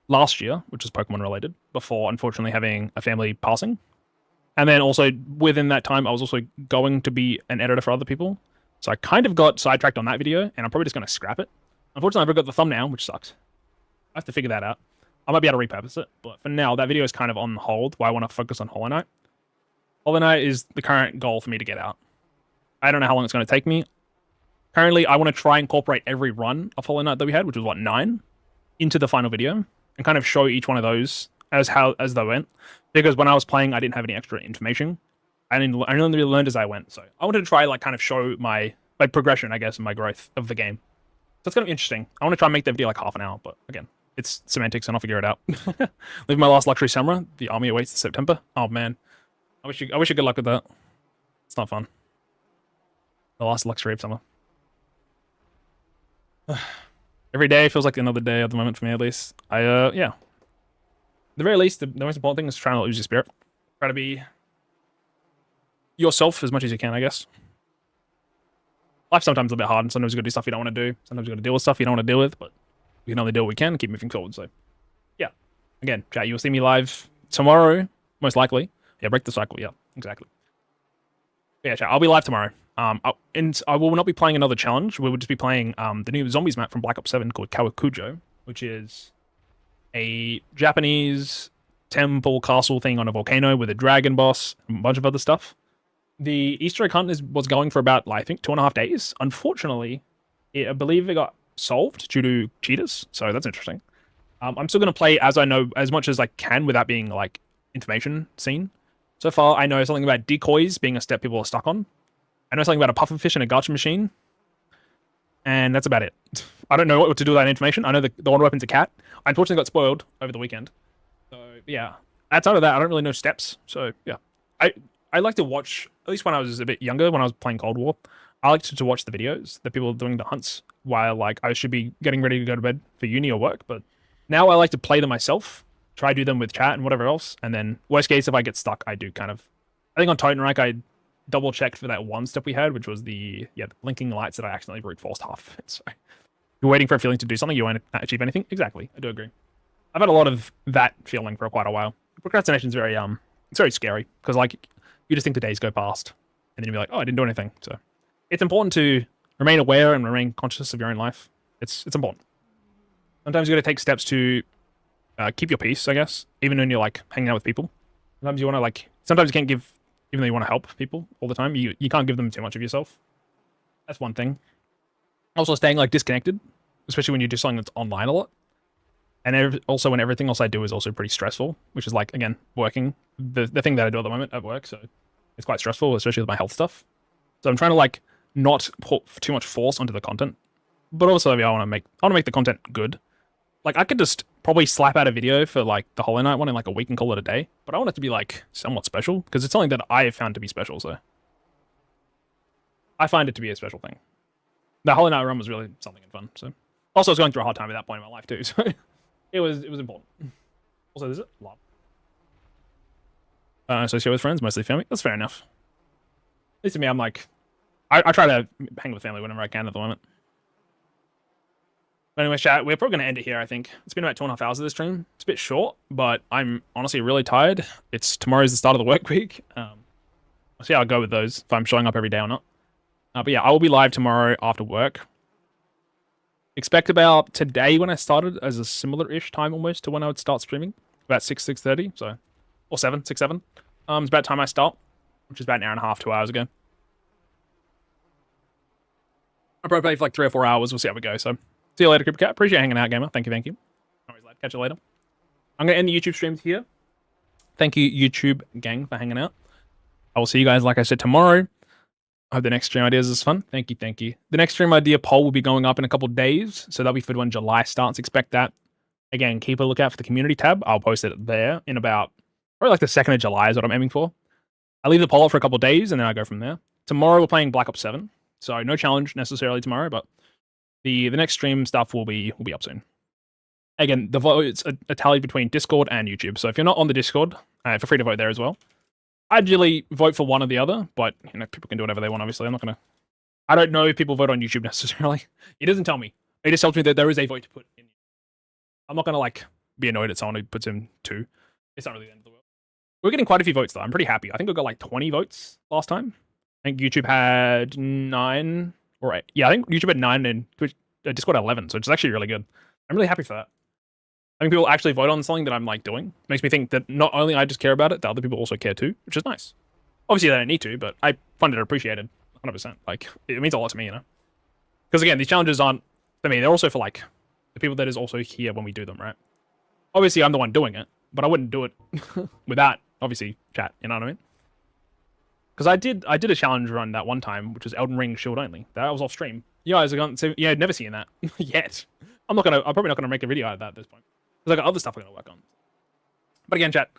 last year, which is Pokemon related, before unfortunately having a family passing. And then also within that time, I was also going to be an editor for other people. So I kind of got sidetracked on that video, and I'm probably just going to scrap it. Unfortunately, I forgot the thumbnail, which sucks. I have to figure that out. I might be able to repurpose it, but for now, that video is kind of on hold while I want to focus on Hollow Knight. Hollow Knight is the current goal for me to get out. I don't know how long it's going to take me. Currently, I want to try and incorporate every run of Hollow Knight that we had, which was, 9, into the final video, and kind of show each one of those as they went. Because when I was playing, I didn't have any extra information. I only really learned as I went. So I wanted to try, kind of show my progression, I guess, and my growth of the game. So it's going to be interesting. I want to try and make that video like half an hour, but again, it's semantics, and I'll figure it out. Leave my last luxury samurai. The army awaits in September. Oh man, I wish you good luck with that. It's not fun. The last luxury of summer. Every day feels like another day at the moment for me, at least. Yeah. At the very least, the most important thing is trying not to lose your spirit. Try to be yourself as much as you can, I guess. Life's sometimes a bit hard, and sometimes you gotta do stuff you don't want to do. Sometimes you gotta deal with stuff you don't want to deal with, but we can only do what we can and keep moving forward. So, yeah. Again, chat, you'll see me live tomorrow, most likely. Yeah, break the cycle. Yeah, exactly. Yeah, chat, I'll be live tomorrow. And I will not be playing another challenge. We will just be playing the new zombies map from Black Ops 7 called Kawakujo, which is a Japanese temple castle thing on a volcano with a dragon boss and a bunch of other stuff. The Easter egg hunt was going for about, I think, 2.5 days. Unfortunately, I believe it got solved due to cheaters, so that's interesting. I'm still going to play as I know, as much as I can without being, information seen. So far, I know something about decoys being a step people are stuck on. I know something about a pufferfish and a gacha machine. And that's about it. I don't know what to do with that information. I know the one weapon's a cat. I unfortunately got spoiled over the weekend. So, yeah. Outside of that, I don't really know steps. So, yeah. I like to watch, at least when I was a bit younger, when I was playing Cold War, I liked to watch the videos that people are doing the hunts while, I should be getting ready to go to bed for uni or work. But now I like to play them myself, try to do them with chat and whatever else. And then, worst case, if I get stuck, I do kind of I think on Titanreich I double checked for that one step we had, which was the blinking lights that I accidentally brute forced half of it. So you're waiting for a feeling to do something, you won't achieve anything. Exactly, I do agree. I've had a lot of that feeling for quite a while. Procrastination is very it's very scary because like you just think the days go past and then you'll be like, oh, I didn't do anything. So it's important to remain aware and remain conscious of your own life. It's important. Sometimes you got to take steps to keep your peace, I guess, even when you're like hanging out with people. Sometimes you want to like, sometimes you can't give, even though you want to help people all the time, you can't give them too much of yourself. That's one thing. Also staying like disconnected, especially when you do something that's online a lot. And also when everything else I do is also pretty stressful, which is like, again, working, the thing that I do at the moment at work. So it's quite stressful, especially with my health stuff. So I'm trying to like not put too much force onto the content, but also I want to make the content good. Like I could just probably slap out a video for like the Hollow Knight one in like a week and call it a day, but I want it to be like somewhat special because it's something that I have found to be special. So I find it to be a special thing. The Hollow Knight run was really something fun. So also I was going through a hard time at that point in my life too. So it was important. Also, there's a lot. Associate with friends, mostly family. That's fair enough. At least to me, I'm like, I try to hang with family whenever I can at the moment. But anyway, chat, we're probably going to end it here, I think. It's been about 2.5 hours of this stream. It's a bit short, but I'm honestly really tired. Tomorrow's the start of the work week. I'll see how I go with those, if I'm showing up every day or not. But yeah, I will be live tomorrow after work. Expect about today when I started as a similar-ish time almost to when I would start streaming. About 6:30, so... Or 7, 6, 7. It's about time I start, which is about an hour and a half, 2 hours ago. I'll probably play for like 3 or 4 hours. We'll see how we go, so... See you later, Crypto Cat. Appreciate hanging out, gamer. Thank you, thank you. Always lad. Catch you later. I'm going to end the YouTube streams here. Thank you, YouTube gang, for hanging out. I will see you guys, like I said, tomorrow. I hope the next stream ideas is fun. Thank you, thank you. The next stream idea poll will be going up in a couple of days, so that'll be for when July starts. Expect that. Again, keep a lookout for the community tab. I'll post it there in about, probably like the 2nd of July is what I'm aiming for. I leave the poll up for a couple of days, and then I go from there. Tomorrow we're playing Black Ops 7, so no challenge necessarily tomorrow, but the next stream stuff will be up soon. Again, the votes are tallied between Discord and YouTube, so if you're not on the Discord, feel free to vote there as well. I'd usually vote for one or the other, but you know, people can do whatever they want, obviously. I don't know if people vote on YouTube necessarily. It doesn't tell me. It just tells me that there is a vote to put in. I'm not gonna like be annoyed at someone who puts in 2. It's not really the end of the world. We're getting quite a few votes though. I'm pretty happy. I think we got like 20 votes last time. I think YouTube had 9 or 8. Yeah, I think YouTube had 9 and Discord had 11, so it's actually really good. I'm really happy for that. I think people actually vote on something that I'm like doing. Makes me think that not only I just care about it, the other people also care too, which is nice. Obviously they don't need to, but I find it appreciated 100%. Like it means a lot to me, you know. Because again, these challenges aren't for me; they're also for like the people that is also here when we do them, right? Obviously, I'm the one doing it, but I wouldn't do it without obviously chat. You know what I mean? Because I did a challenge run that one time, which was Elden Ring Shield only. That was off stream. You guys are going to I've never seen that yet. I'm probably not gonna make a video out of that at this point. Because I got other stuff I'm gonna work on. But again, chat,